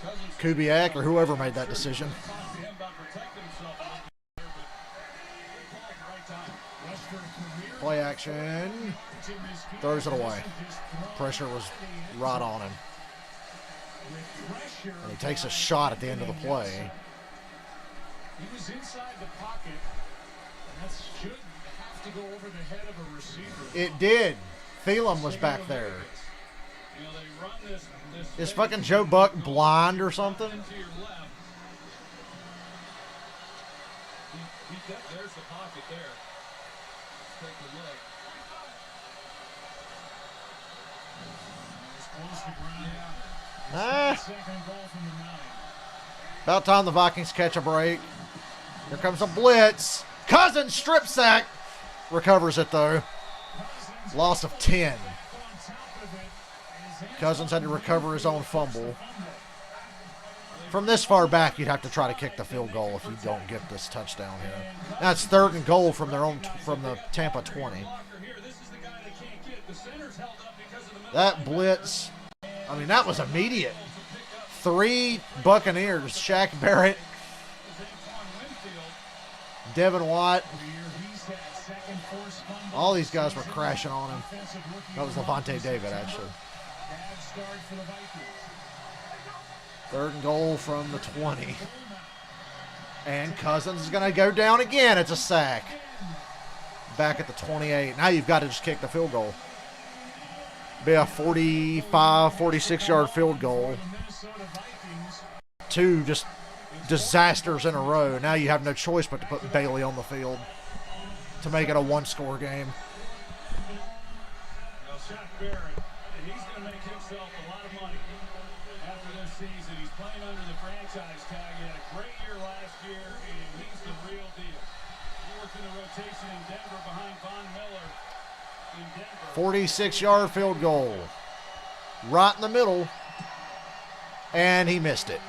Cousins Kubiak or whoever made that decision. talked to him about protecting himself a little bit there, but good call at the right time. Play action. Throws it away. Pressure was right on him. And he takes a shot at the end of the play. He was inside the pocket, and that should have to go over the head of a receiver. It did. Phelan was back there. You know, they run this Is fucking Joe Buck blind or something? to your left. There's the pocket there. Let's take a look. It's close to ground. Ah, Second goal from the 9. about time the Vikings catch a break. Here comes a blitz. Cousins strip sack. Recovers it though. Loss of 10. Cousins had to recover his own fumble. From this far back, you'd have to try to kick the field goal if you don't get this touchdown here. That's 3rd and goal from their own from the Tampa 20. That blitz, I mean, that was immediate. 3 Buccaneers, Shaq Barrett, Devin White. All these guys were crashing on him. That was Levante David, actually. 3rd and goal from the 20. And Cousins is going to go down again. It's a sack. Back at the 28. Now you've got to just kick the field goal. Be a 45, 46-yard field goal. 2 just disasters in a row. Now you have no choice but to put Bailey on the field to make it a 1-score game. Now, Shaq Barrett, he's going to make himself a lot of money after this season. He's playing under the franchise tag. He had a great year last year, and he's the real deal. Fourth in the rotation in Denver behind Von Miller in Denver. 46-yard field goal. Right in the middle. And he missed it.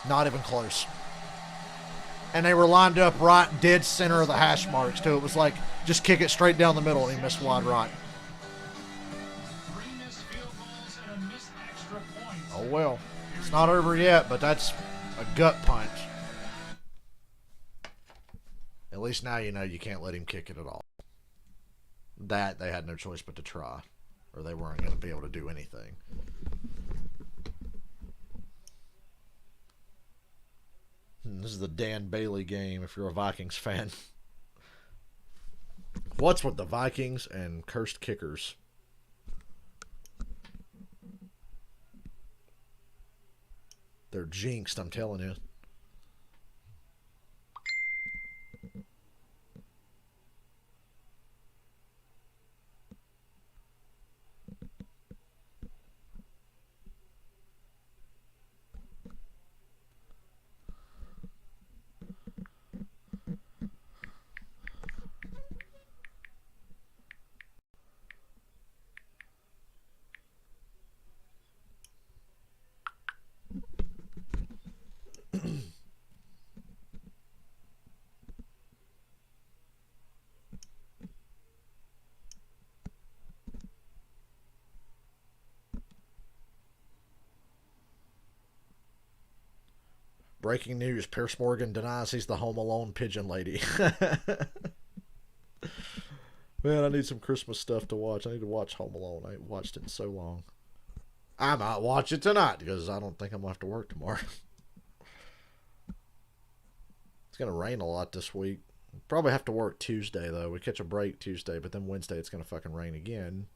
Not even close. And they were lined up right dead center of the hash marks, too. It was like, just kick it straight down the middle, and he missed wide right. Oh, well. It's not over yet, but that's a gut punch. At least now you know you can't let him kick it at all. That, they had no choice but to try, or they weren't going to be able to do anything. This is the Dan Bailey game if you're a Vikings fan. What's with the Vikings and cursed kickers? They're jinxed, I'm telling you. Breaking news, Pierce Morgan denies he's the Home Alone pigeon lady. Man, I need some Christmas stuff to watch. I need to watch Home Alone. I ain't watched it in so long. I might watch it tonight because I don't think I'm going to have to work tomorrow. It's going to rain a lot this week. Probably have to work Tuesday, though. We catch a break Tuesday, but then Wednesday it's going to fucking rain again.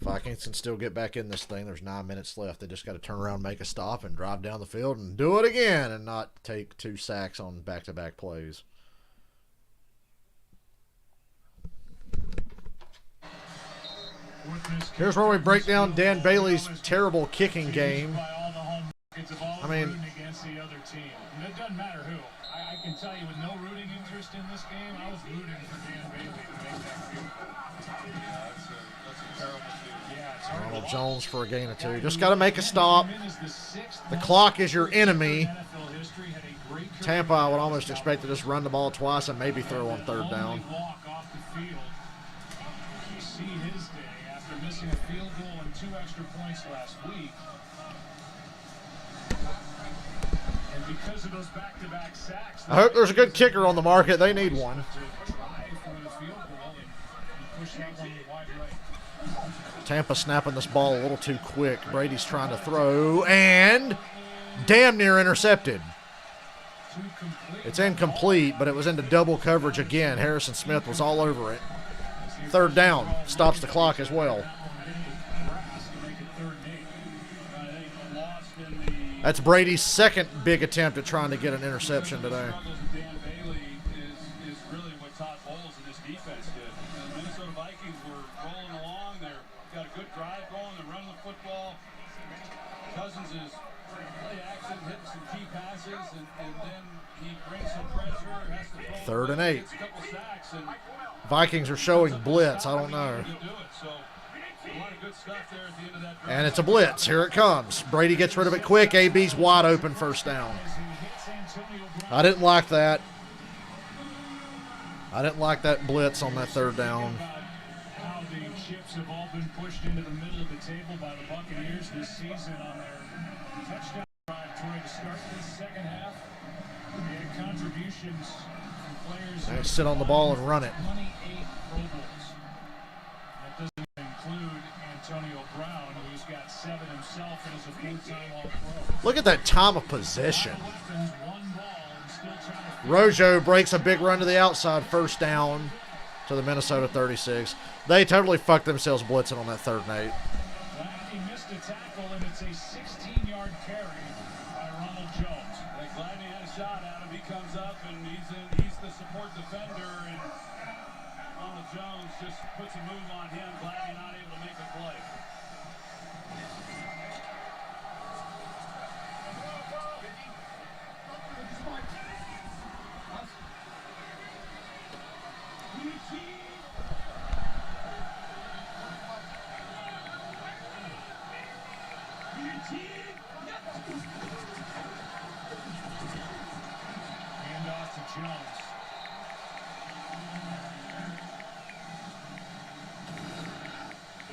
Vikings can still get back in this thing. There's 9 minutes left. They just got to turn around, make a stop, and drive down the field and do it again and not take 2 sacks on back-to-back plays. Here's where we break down Dan Bailey's terrible kicking game. I mean, against the other team. It doesn't matter who. I can tell you, with no rooting interest in this game, I was rooting for Dan Bailey to make that field goal. Yeah, that's a terrible field. Yeah, it's hard Ronald to Jones for a gain of 2. Just got to make a stop. The clock is your enemy. Tampa, I would almost expect to just run the ball twice and maybe throw on third down. You see his day after missing a field goal and 2 extra points last week. And because of those back-to-back sacks, I hope there's a good kicker on the market. They need one. Tampa snapping this ball a little too quick. Brady's trying to throw and damn near intercepted. It's incomplete, but it was into double coverage again. Harrison Smith was all over it. Third down. Stops the clock as well. That's Brady's second big attempt at trying to get an interception today. Dan Bailey is really what Todd Bowles and his defense did. The Minnesota Vikings were rolling along. They've got a good drive going. They're running the football. Cousins is play action, hitting some key passes, and then he brings some pressure. Has to throw 3rd and 8. a couple sacks, and Vikings are showing blitz. I don't know. And it's a blitz. Here it comes. Brady gets rid of it quick. AB's wide open, first down. I didn't like that. I didn't like that blitz on that 3rd down. How the chips have all been pushed into the middle of the table by the Buccaneers this season on their touchdown drive, Troy, to start this second half. They had contributions from players. They sit on the ball and run it. 28 Pro Bowls. That doesn't include Antonio Brown, who's got 7 himself and is a full-time All-Pro. Look at that time of possession. Rojo breaks a big run to the outside, first down. to the Minnesota 36. They totally fucked themselves blitzing on that 3rd and 8. He missed a tackle, and it's a 16-yard carry by Ronald Jones. Gladney had a shot at him. He comes up, and he's the support defender, and Ronald Jones just puts a move on him. Gladney not able to make a play. Handoff to Jones.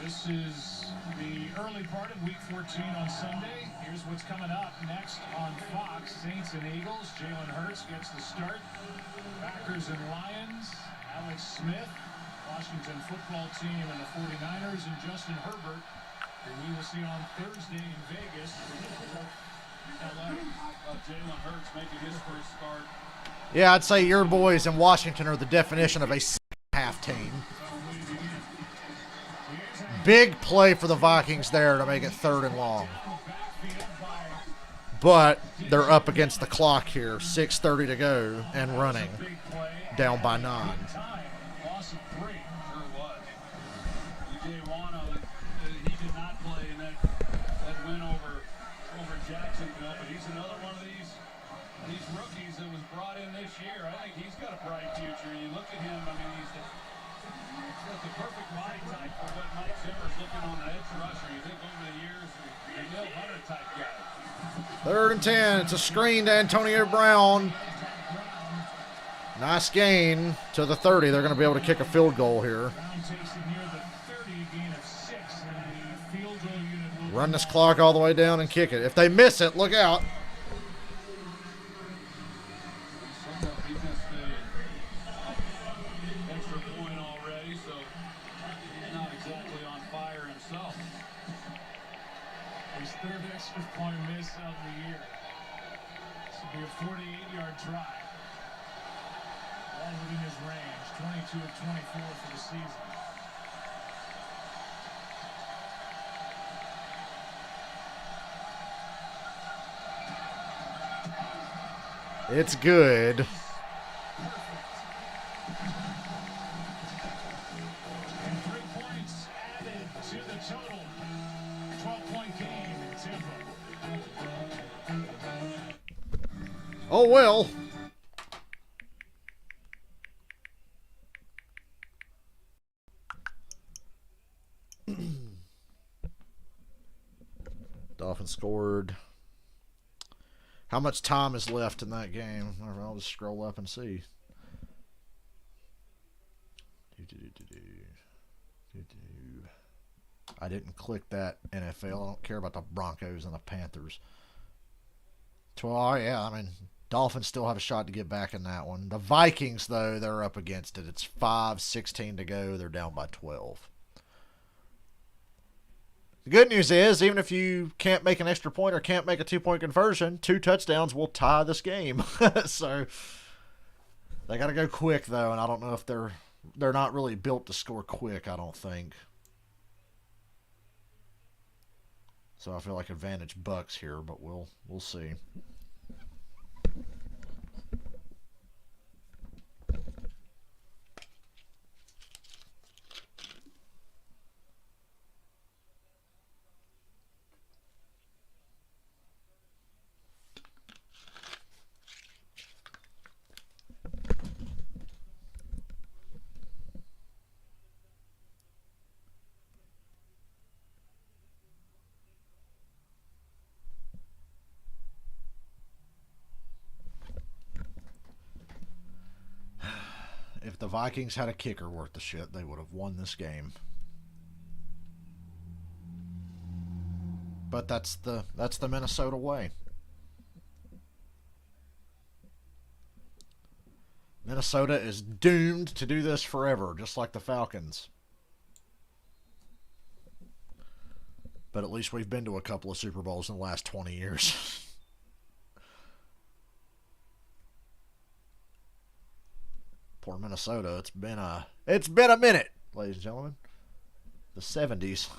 This is the early part of Week 14 on Sunday. Here's what's coming up next on Fox. Saints and Eagles. Jalen Hurts gets the start. Packers and Lions. Alex Smith, Washington football team, and the 49ers, and Justin Herbert, who we will see on Thursday in Vegas. Jalen Hurts making his first start. Yeah, I'd say your boys in Washington are the definition of a half team. Big play for the Vikings there to make it 3rd and long. But they're up against the clock here. 6:30 to go and running. Down by 9. Loss of 3. Sure was. DJ Wano, he did not play in that win over Jacksonville, but he's another one of these rookies that was brought in this year. I think he's got a bright future. You look at him, I mean, he's got the perfect body type for what Mike Zimmer's looking on the edge rusher. You think over the years, the Neil Hunter type guy. 3rd and 10. It's a screen to Antonio Brown. Nice gain to the 30. They're going to be able to kick a field goal here. Run this clock all the way down and kick it. If they miss it, look out. He missed the extra point already, so he's not exactly on fire himself. His 3rd extra point miss of the year. This will be a 48-yard drive. All within his range. 22 of 24 for the season. It's good. And 3 points added to the total. 12-point game in Tampa. Oh, well. Dolphins scored. How much time is left in that game? I'll just scroll up and see. I didn't click that NFL. I don't care about the Broncos and the Panthers. 12, yeah, I mean, Dolphins still have a shot to get back in that one. The Vikings, though, they're up against it. It's 5:16 to go. They're down by 12. The good news is, even if you can't make an extra point or can't make a 2-point conversion, 2 touchdowns will tie this game. So they got to go quick, though, and I don't know if they're not really built to score quick, I don't think. So I feel like advantage Bucs here, but we'll see. If the Vikings had a kicker worth the shit, they would have won this game. But that's the Minnesota way. Minnesota is doomed to do this forever, just like the Falcons. But at least we've been to a couple of Super Bowls in the last 20 years. Poor Minnesota. It's been a minute, ladies and gentlemen. The 70s.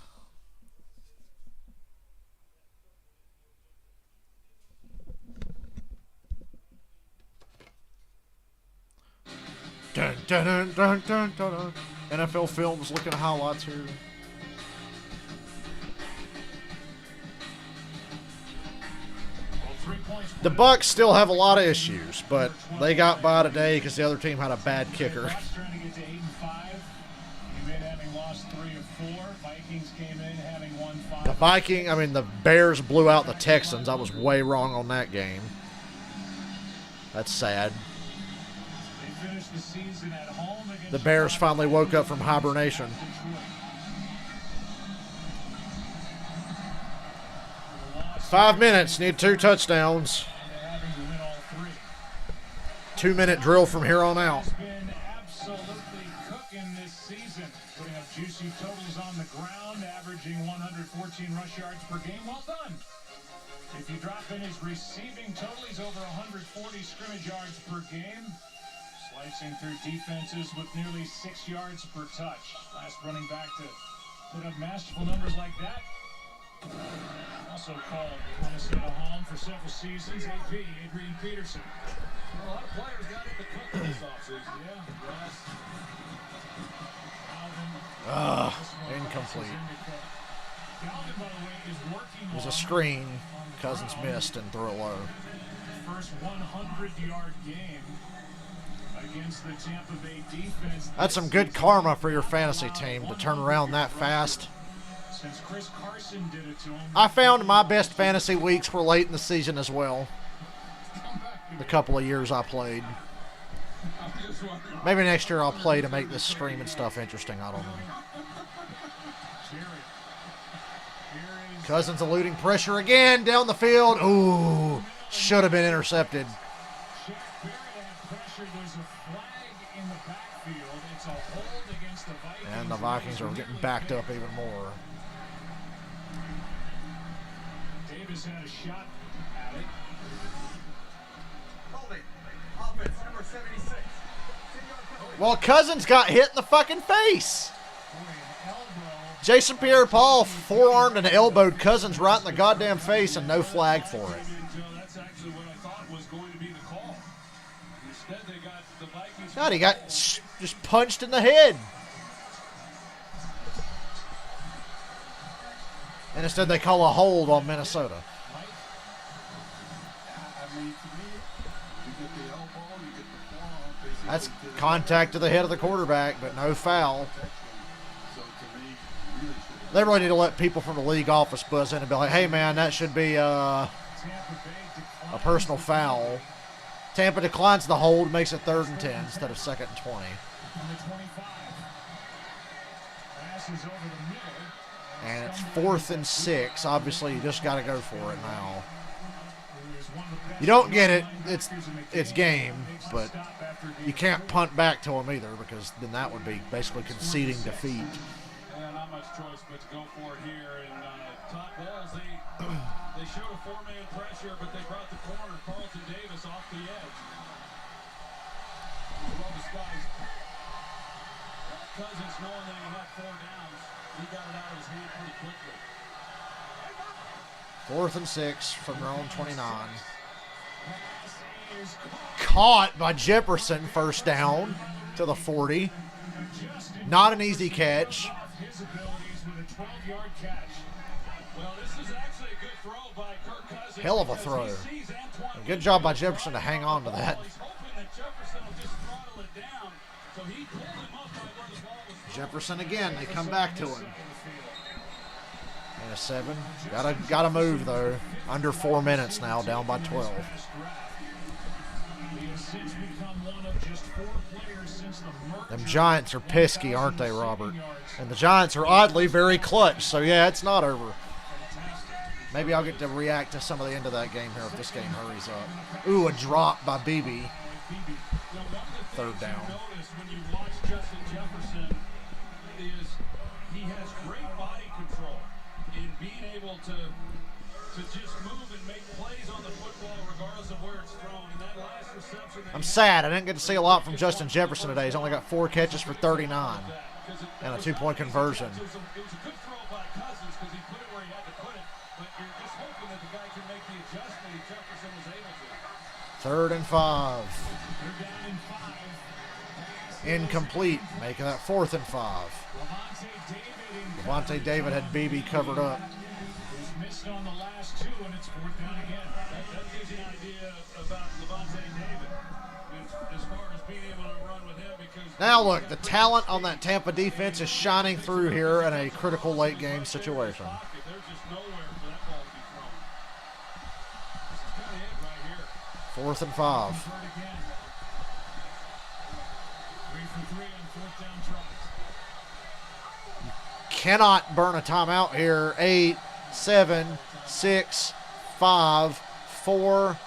Dun, dun, dun, dun, dun, dun, dun. NFL Films looking at highlights here. The Bucs still have a lot of issues, but they got by today because the other team had a bad kicker. The Bears blew out the Texans. I was way wrong on that game. That's sad. The Bears finally woke up from hibernation. Five minutes, need 2 touchdowns. 2-minute drill from here on out. Absolutely cooking this season, putting up juicy totals on the ground, averaging 114 rush yards per game. Well done. If you drop in his receiving total, he's over 140 scrimmage yards per game. Slicing through defenses with nearly 6 yards per touch. Last running back to put up masterful numbers like that. Also called Minnesota home for several seasons. AP, Adrian Peterson. Well, a lot of players got into cooking this offseason. Yeah, Incomplete. It was a screen. Cousins missed and threw it low. First 100-yard game against the Tampa Bay defense. That's some good karma for your fantasy team to turn around that fast. Since Chris Carson did it to him. I found my best fantasy weeks were late in the season as well. The couple of years I played. Maybe next year I'll play to make this stream and stuff interesting. I don't know. Cousins eluding pressure again down the field. Ooh, should have been intercepted. And the Vikings are getting backed up even more. Davis had a shot at it. Holding. Offense number 76. Well, Cousins got hit in the fucking face. Jason Pierre-Paul forearmed and elbowed Cousins right in the goddamn face and no flag for it. That's actually what I thought was going to be the call. Instead, they got the Vikings. God, he got just punched in the head. And instead they call a hold on Minnesota. That's contact to the head of the quarterback, but no foul. They really need to let people from the league office buzz in and be like, hey, man, that should be a personal foul. Tampa declines the hold, makes it 3rd and 10 instead of 2nd and 20. And it's 4th and 6. Obviously, you just got to go for it now. You don't get it, it's game, but you can't punt back to them either because then that would be basically conceding defeat. Not much choice but to go for it here. And top balls, they showed a 4-man pressure, but they brought the corner, Carlton Davis, off the edge. Well disguised. Cousins, knowing that he had 4 downs, he got it out of his hand pretty quickly. 4th and 6 from their own 29. Caught by Jefferson, first down to the 40. Not an easy catch. His abilities with a 12-yard catch. Well, this is actually a good throw by Kirk Cousins. Hell of a throw. Good job by Jefferson to hang on to that. Jefferson again, they come back to him. And a 7. Gotta move though. Under 4 minutes now, down by 12. Them Giants are pesky, aren't they, Robert? And the Giants are oddly very clutch, so yeah, it's not over. Maybe I'll get to react to some of the end of that game here if this game hurries up. Ooh, a drop by BB. 3rd down. When you watch Justin Jefferson, is he has great body control in being able to to just move and make plays on the football regardless of where it's thrown. And that last reception, I'm sad. I didn't get to see a lot from Justin Jefferson today. He's only got 4 catches for 39 and a 2-point conversion. It was a good throw by Cousins because he put it where he had to put it, but you're just hoping that the guy can make the adjustment, and Jefferson was able to. 3rd and 5. They're down in 5. Incomplete, making that 4th and 5. Levante David had BB covered up. He's missed on the last 2, and it's 4th down again. That gives you an idea about Levante David as far as being able to run with him. Because Now look, the talent on that Tampa defense is shining through here in a critical late game situation. there's just nowhere for that ball to be thrown. This is kind of it right here. 4th and 5. 3rd again. 3 for 3 on 4th down tries. Cannot burn a timeout here. 8, 7, 6, 5, 4,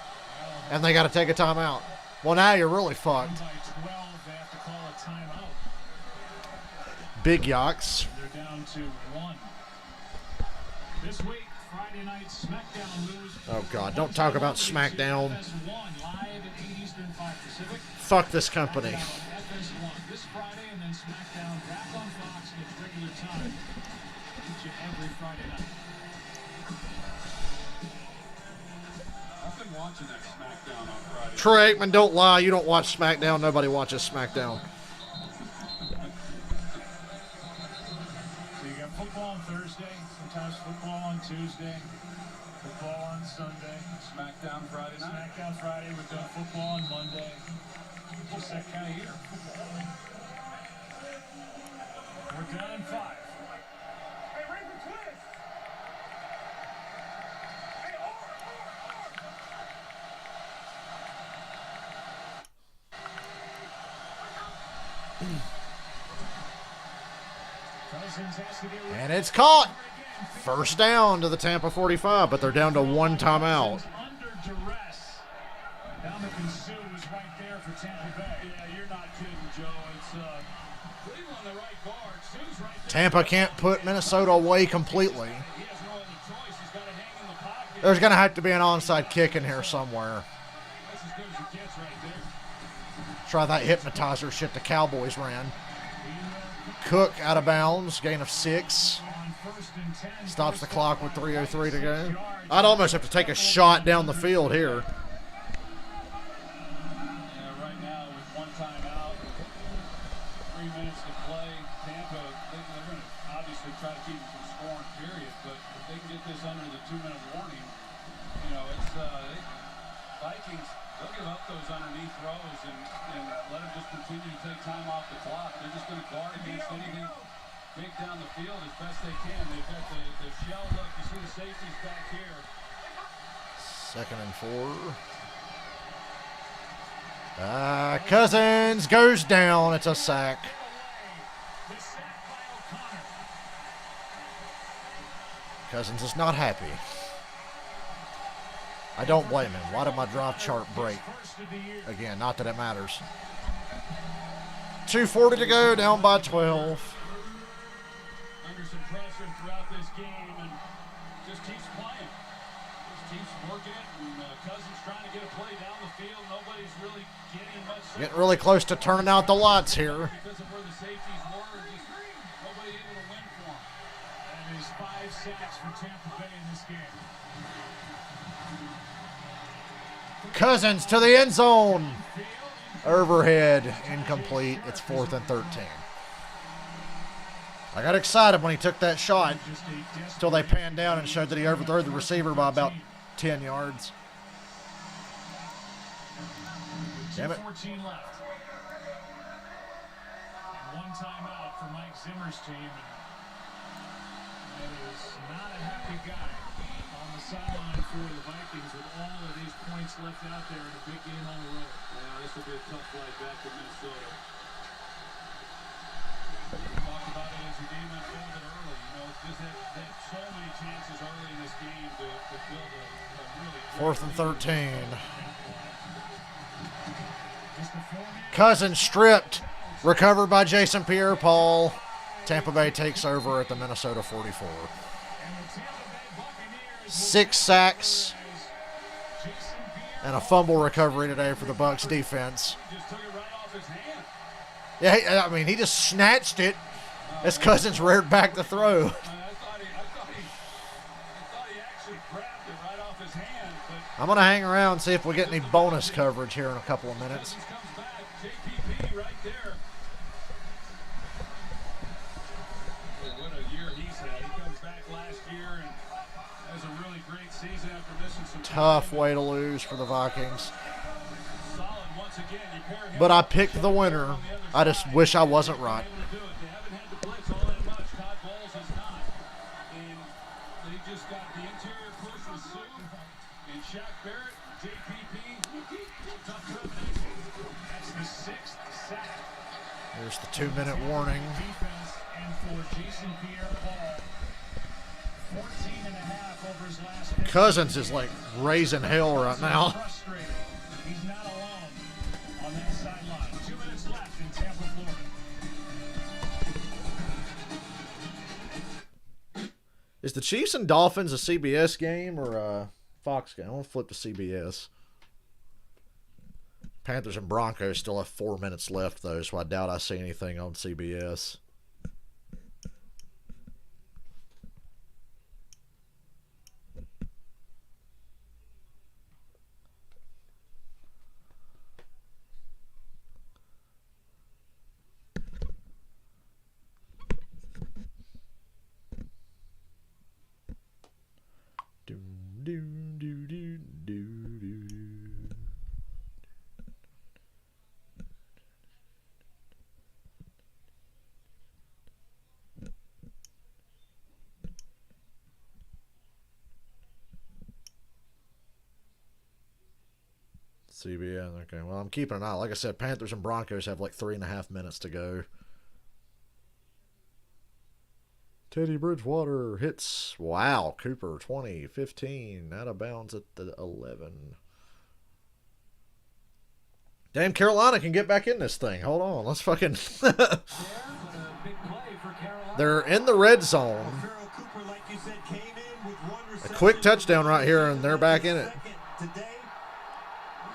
and they got to take a timeout. Well, now you're really fucked. By 12, they have to call a timeout. Big yaks. They're down to 1. This week, Friday night SmackDown moves. Oh, God, don't talk about SmackDown. FS1 live at 8 Eastern, 5 Pacific. Fuck this company. FS1 this Friday, and then SmackDown back on Fox at regular time each and every Friday night. I've been watching that SmackDown on Friday. Troy Aikman, don't lie. You don't watch SmackDown. Nobody watches SmackDown. So you got football on Thursday, sometimes football on Tuesday, football on Sunday, SmackDown Friday night. SmackDown Friday, we've done football on Monday. Just that kind of year. We're down in 5. And it's caught. 1st down to the Tampa 45, but they're down to 1 timeout. Under duress. Dominican Sue is right there for Tampa Bay. Yeah, you're not kidding, Joe. It's Cleveland the right guard. Sue's right there. Tampa can't put Minnesota away completely. He has no other choice. He's got to hang in the pocket. There's going to have to be an onside kick in here somewhere. That's as good as it gets right there. Try that hypnotizer shit the Cowboys ran. Cook out of bounds, gain of 6. Stops the clock with 3:03 to go. I'd almost have to take a shot down the field here. Yeah, right now with 1 timeout, 3 minutes to play, Tampa, they're going to obviously try to keep it from scoring, period. But if they can get this under the 2-minute warning, you know, it's Vikings, they'll give up those underneath throws and let them just continue to take time off the clock. They're just going to guard against anything big down the field as best they can. They've got the shell look. You see the safeties back here. 2nd and 4. Cousins goes down. It's a sack. Cousins is not happy. I don't blame him. Why did my drop chart break? Again, not that it matters. 2:40 to go, down by 12. Under some pressure throughout this game and just keeps playing. Just keeps working it. And Cousins trying to get a play down the field. Nobody's really getting much. Getting really close to turning out the lights here. Because of where the safeties were, just nobody able to win for him. And there's 5 sacks for Tampa Bay in this game. Cousins to the end zone. Overhead, incomplete. It's 4th and 13. I got excited when he took that shot until they panned down and showed that he overthrew the receiver by about 10 yards. Damn it. 14 left. 1 timeout for Mike Zimmer's team. And that is not a happy guy on the sideline for the Vikings with all of these points left out there in a big game on the road. Yeah, this will be a tough flight back to Minnesota. Talk about it as your game unfolded early. You know, just had so many chances early in this game to build a really 4th and 13. Cousins stripped. Recovered by Jason Pierre-Paul. Tampa Bay takes over at the Minnesota 44. And the Tampa Bay Buccaneers 6 sacks and a fumble recovery today for the Bucs defense. Yeah, I mean, he just snatched it as Cousins reared back the throw. I'm going to hang around and see if we get any bonus coverage here in a couple of minutes. Tough way to lose for the Vikings. But I picked the winner. I just wish I wasn't right. There's the 2-minute warning. Cousins is like raising hell right now. He's not alone on that sideline. 2 minutes left in Tampa, Florida. Is the Chiefs and Dolphins a CBS game or a Fox game? I want to flip to CBS. Panthers and Broncos still have 4 minutes left, though, so I doubt I see anything on CBS. CBS, okay. Well, I'm keeping an eye. Like I said, Panthers and Broncos have like 3.5 minutes to go. Teddy Bridgewater hits, wow, Cooper, 20, 15, out of bounds at the 11. Damn, Carolina can get back in this thing. Hold on, let's fucking... They're in the red zone. A quick touchdown right here, and they're back in it.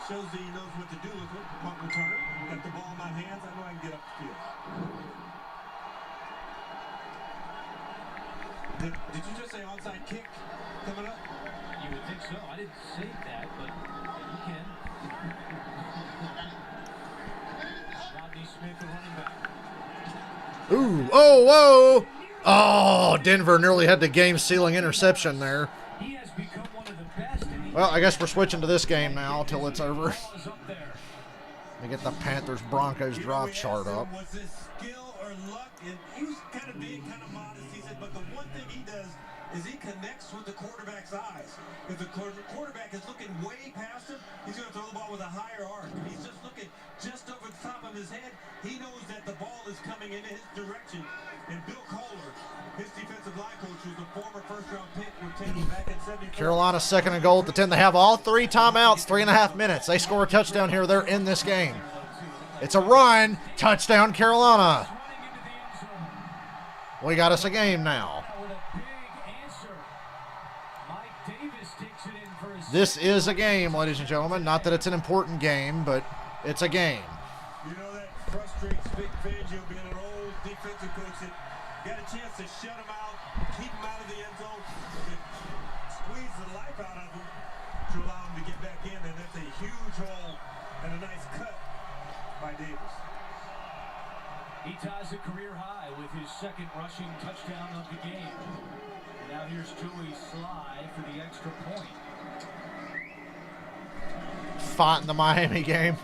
Shows that he knows what to do with it. Punt return. Got the ball in my hands. I know I can get up the field. Did you just say onside kick coming up? You would think so. I didn't say that, but you can. Rodney Smith, the running back. Ooh, oh, whoa. Oh, Denver nearly had the game-sealing interception there. He has become one of the best. Well, I guess we're switching to this game now until it's over. Let me get the Panthers-Broncos drop chart up. Was this skill or luck? And he was kind of big, kind of modest. He said, but the one thing he does is he connects with the quarterback's eyes. If the quarterback is looking way past him, he's going to throw the ball with a higher arc. If he's just looking just over the top of his head, he knows that the ball is coming in his direction. And Bill Kohler, his defensive line coach, who's a former first-round pick, would take him back at 74. Carolina second and goal at the 10. They have all 3 timeouts, 3.5 minutes. They score a touchdown here. They're in this game. It's a run. Touchdown, Carolina. We got us a game now. This is a game, ladies and gentlemen. Not that it's an important game, but it's a game. You know that frustrates Vic Fangio being an old defensive coach that got a chance to shut him out, keep him out of the end zone, and squeeze the life out of him to allow him to get back in, and that's a huge hole and a nice cut by Davis. He ties a career high with his second rushing touchdown of the game. And now here's Joey Sly for the extra point. Fighting the Miami game.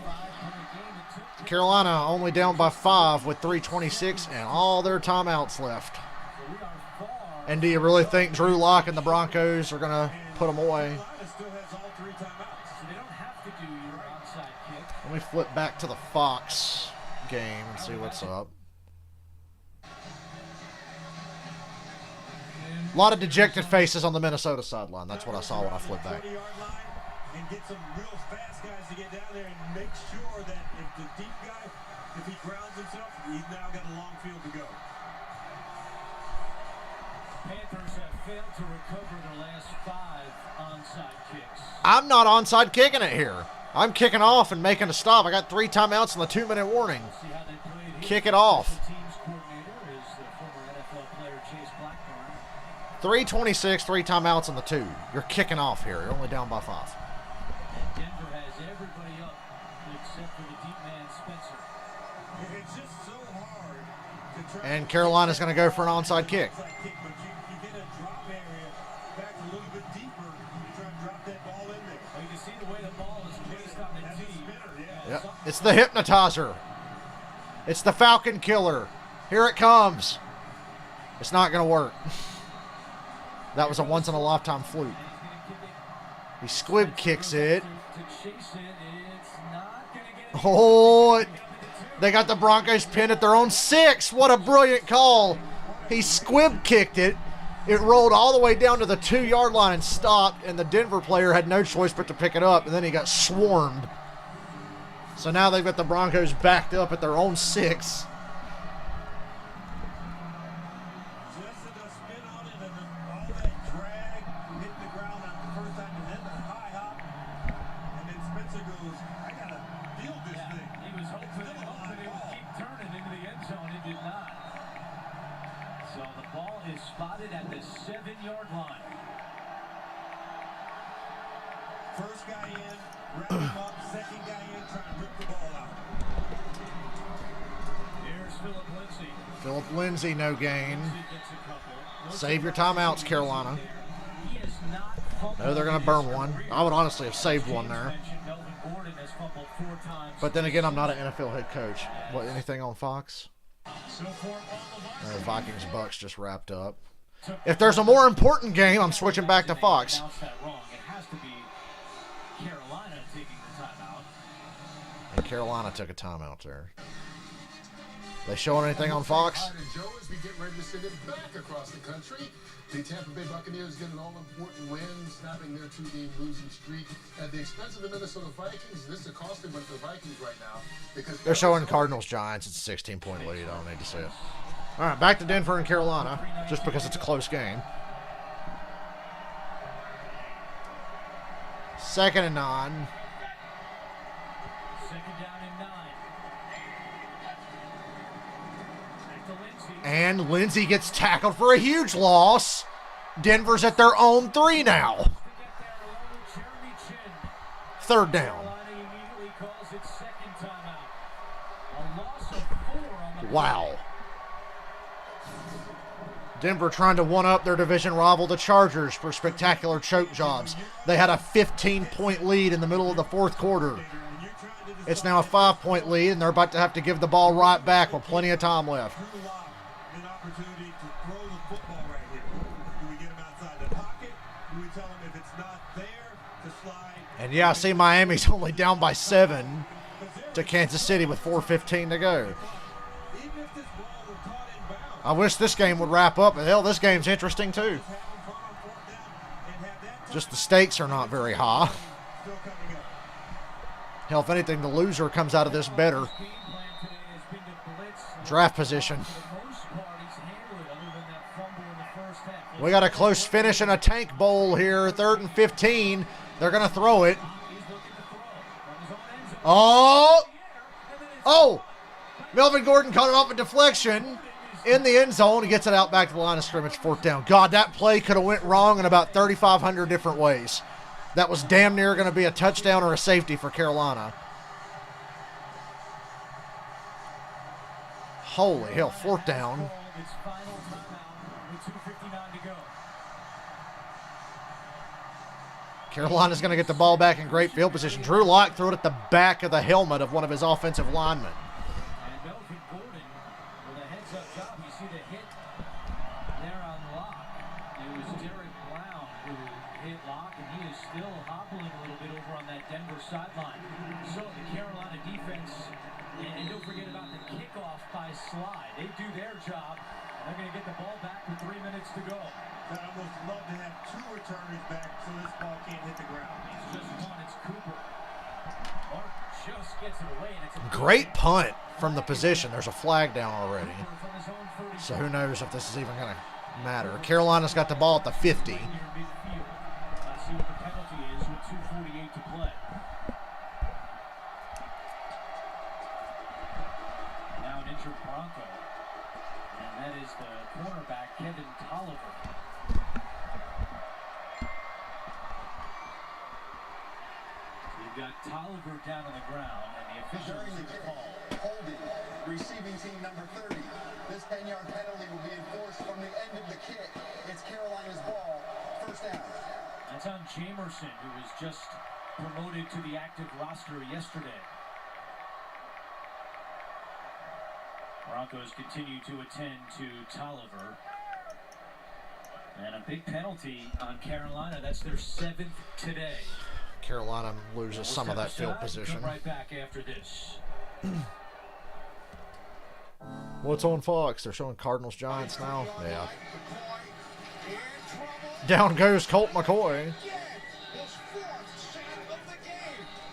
Carolina only down by 5 with 3:26 and all their timeouts left. And do you really think Drew Lock and the Broncos are going to put them away? Let me flip back to the Fox game and see what's up. A lot of dejected faces on the Minnesota sideline. That's what I saw when I flipped back. And get some real fast guys to get down there and make sure that if the deep guy, if he grounds himself, he's now got a long field to go. Panthers have failed to recover their last 5 onside kicks. I'm not onside kicking it here. I'm kicking off and making a stop. I got 3 timeouts and the 2-minute warning. Kick it off. 3:26, 3 timeouts and the 2. You're kicking off here. You're only down by 5. And Denver has everybody up except for the deep man Spencer. It's just so hard to try. And Carolina's going to go for an onside kick. But you get a drop area back a little bit deeper. You try to drop that ball in there. Well, you can see the way the ball is placed on the tee. Yep. It's the hypnotizer. It's the Falcon Killer. Here it comes. It's not going to work. That was a once-in-a-lifetime fluke. He squib kicks it. Oh, they got the Broncos pinned at their own 6. What a brilliant call. He squib kicked it. It rolled all the way down to the 2-yard line and stopped, and the Denver player had no choice but to pick it up, and then he got swarmed. So now they've got the Broncos backed up at their own 6. Spotted at the 7-yard line. First guy in, wrap him up. Second guy in, trying to rip the ball out. Here's Philip Lindsay. Philip Lindsay, no gain. Save your timeouts, Carolina. No, they're going to burn one. I would honestly have saved one there. But then again, I'm not an NFL head coach. What, anything on Fox? Vikings Bucs just wrapped up. If there's a more important game, I'm switching back to Fox. And Carolina took a timeout there. They showing anything on Fox? Joe, as we get ready to send it back across the country, the Tampa Bay Buccaneers get an all-important win, snapping their 2-game losing streak at the expense of the Minnesota Vikings. This is a costly one for the Vikings right now because they're showing Cardinals-Giants. It's a 16-point lead. I don't need to see it. All right, back to Denver and Carolina, just because it's a close game. 2nd and 9. Second down and 9. And Lindsay gets tackled for a huge loss. Denver's at their own 3 now. 3rd down. Wow. Denver trying to one-up their division rival, the Chargers, for spectacular choke jobs. They had a 15-point lead in the middle of the 4th quarter. It's now a 5-point lead, and they're about to have to give the ball right back with plenty of time left. An opportunity to throw the football right here. Do we get him outside the pocket? Do we tell him if it's not there to slide? And yeah, I see Miami's only down by 7 to Kansas City with 4:15 to go. I wish this game would wrap up, but hell, this game's interesting too. Just the stakes are not very high. Hell, if anything, the loser comes out of this better. Draft position. We got a close finish in a tank bowl here. 3rd and 15. They're going to throw it. Oh! Oh! Melvin Gordon caught it off a deflection in the end zone. He gets it out back to the line of scrimmage, 4th down. God, that play could have went wrong in about 3,500 different ways. That was damn near going to be a touchdown or a safety for Carolina. Holy hell, 4th down. Carolina's going to get the ball back in great field position. Drew Lock threw it at the back of the helmet of one of his offensive linemen. And Melvin Gordon with a heads-up job. You see the hit there on Lock. It was Derek Brown who hit Lock, and he is still hobbling a little bit over on that Denver sideline. So the Carolina defense, and don't forget about the kickoff by Slide. They do their job. They're going to get the ball back with 3 minutes to go. I'd almost love to have 2 returners back so this ball can't hit the ground. It's just one. It's Cooper. Mark just gets it away, and it's a Great punt from the position. There's a flag down already. So who knows if this is even going to matter. Carolina's got the ball at the 50. Let's see what the penalty is with 2:48 to play. Now an injured Bronco. And that is the cornerback, Kevin Tolliver. So you've got Tolliver down on the ground, and the official During the kick, holding, receiving team number 30. This 10-yard penalty will be enforced from the end of the kick. It's Carolina's ball, first down. That's on Jamerson, who was just promoted to the active roster yesterday. Broncos continue to attend to Tolliver. And a big penalty on Carolina. That's their 7th today. Carolina loses some of that field position. Come right back after this. What's on Fox? They're showing Cardinals Giants now. Yeah. Down goes Colt McCoy.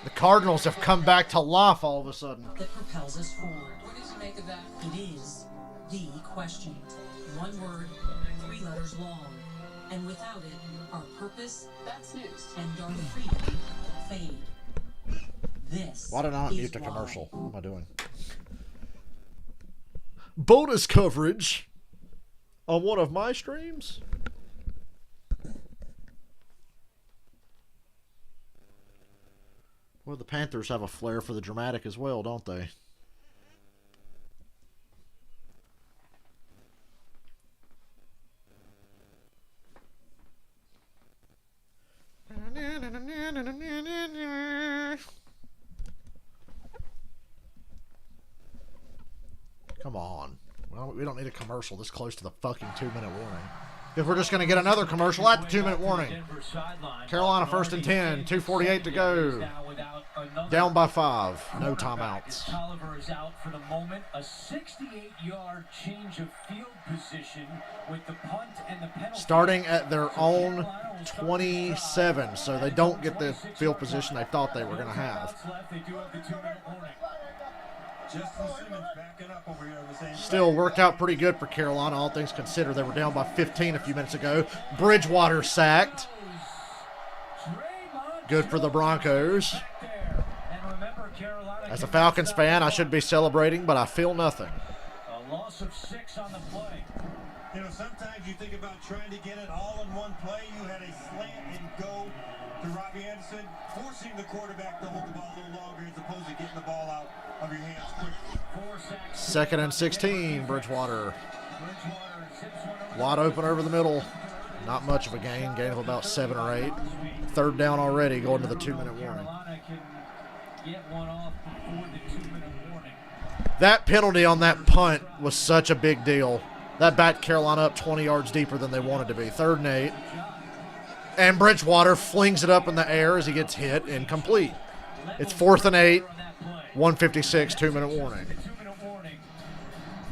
The Cardinals have come back to life all of a sudden. That propels us forward. What did you make of that? It is the question. One word, 3 letters long. And without it, our purpose That's news. and our freedom fade. This Why did I not is mute the why. commercial? What am I doing? Bonus coverage on one of my streams. Well, the Panthers have a flair for the dramatic as well, don't they? Come on. Well, we don't need a commercial this close to the fucking 2-minute warning. If we're just going to get another commercial at the 2-minute warning. Carolina 1st and 10, 2:48 to go. Down by 5. No timeouts. Tolliver is out for the moment. A 68-yard change of field position with the punt and the penalty. Starting at their own 27, so they don't get the field position they thought they were going to have. They do have the 2-minute warning. Justin Simmons backing up over here on the same. Still worked out pretty good for Carolina, all things considered. They were down by 15 a few minutes ago. Bridgewater sacked. Good for the Broncos. As a Falcons fan, I should be celebrating, but I feel nothing. A loss of 6 on the play. You know, sometimes you think about trying to get it all in one play. You had a slant and go to Robbie Anderson, forcing the quarterback to hold the ball a little longer as opposed to getting the ball out of your hands quickly. 4 sacks. 2nd and 16, Bridgewater. Wide open over the middle. Not much of a gain of about 7 or 8. 3rd down already, going to the 2-minute warning. Carolina can get one off before the 2-minute warning. That penalty on that punt was such a big deal. That backed Carolina up 20 yards deeper than they wanted to be. 3rd and 8. And Bridgewater flings it up in the air as he gets hit, incomplete. It's 4th and 8, 1:56, 2-minute warning.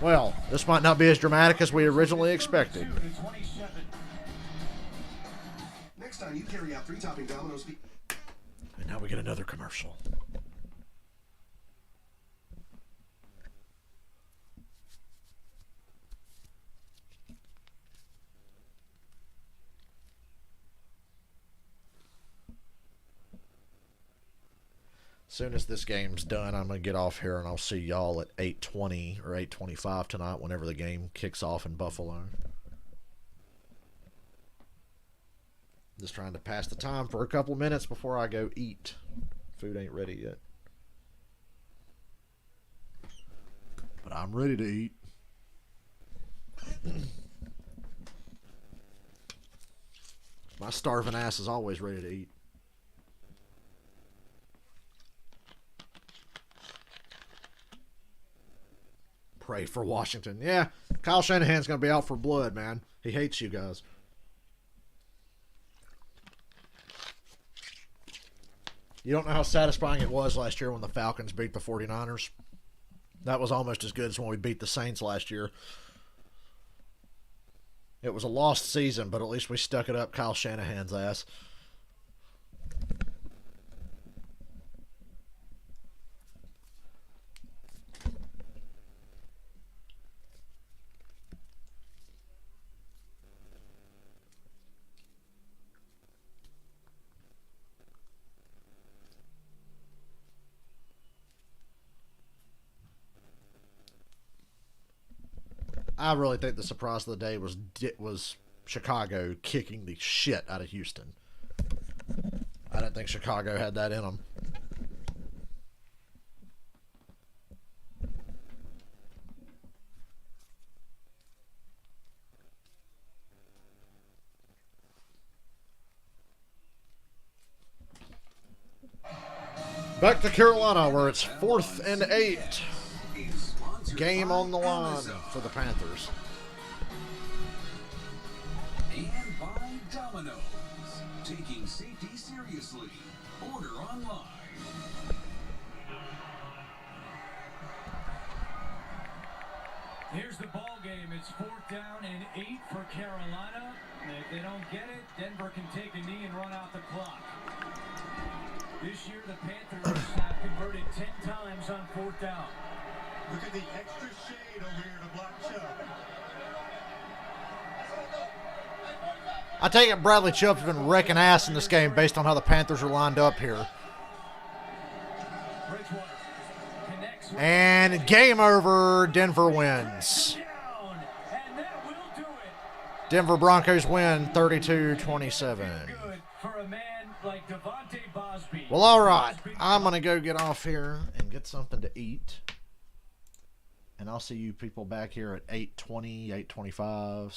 Well, this might not be as dramatic as we originally expected. Next time you carry out 3 topping Domino's. And now we get another commercial. As soon as this game's done, I'm going to get off here and I'll see y'all at 8:20 or 8:25 tonight whenever the game kicks off in Buffalo. Just trying to pass the time for a couple minutes before I go eat. Food ain't ready yet. But I'm ready to eat. My starving ass is always ready to eat. Pray for Washington. Yeah, Kyle Shanahan's going to be out for blood, man. He hates you guys. You don't know how satisfying it was last year when the Falcons beat the 49ers. That was almost as good as when we beat the Saints last year. It was a lost season, but at least we stuck it up Kyle Shanahan's ass. I really think the surprise of the day was Chicago kicking the shit out of Houston. I didn't think Chicago had that in them. Back to Carolina, where it's 4th and 8. Game on the line for the Panthers. And by Domino's, taking safety seriously. Order online. Here's the ball game. It's 4th down and 8 for Carolina. If they don't get it, Denver can take a knee and run out the clock. This year, the Panthers have converted 10 times on 4th down. Look at the extra shade over here to block Chubb. I take it Bradley Chubb's been wrecking ass in this game based on how the Panthers are lined up here. And game over. Denver wins. Denver Broncos win 32-27. Well, all right. I'm going to go get off here and get something to eat. And I'll see you people back here at 8:20, 8:25.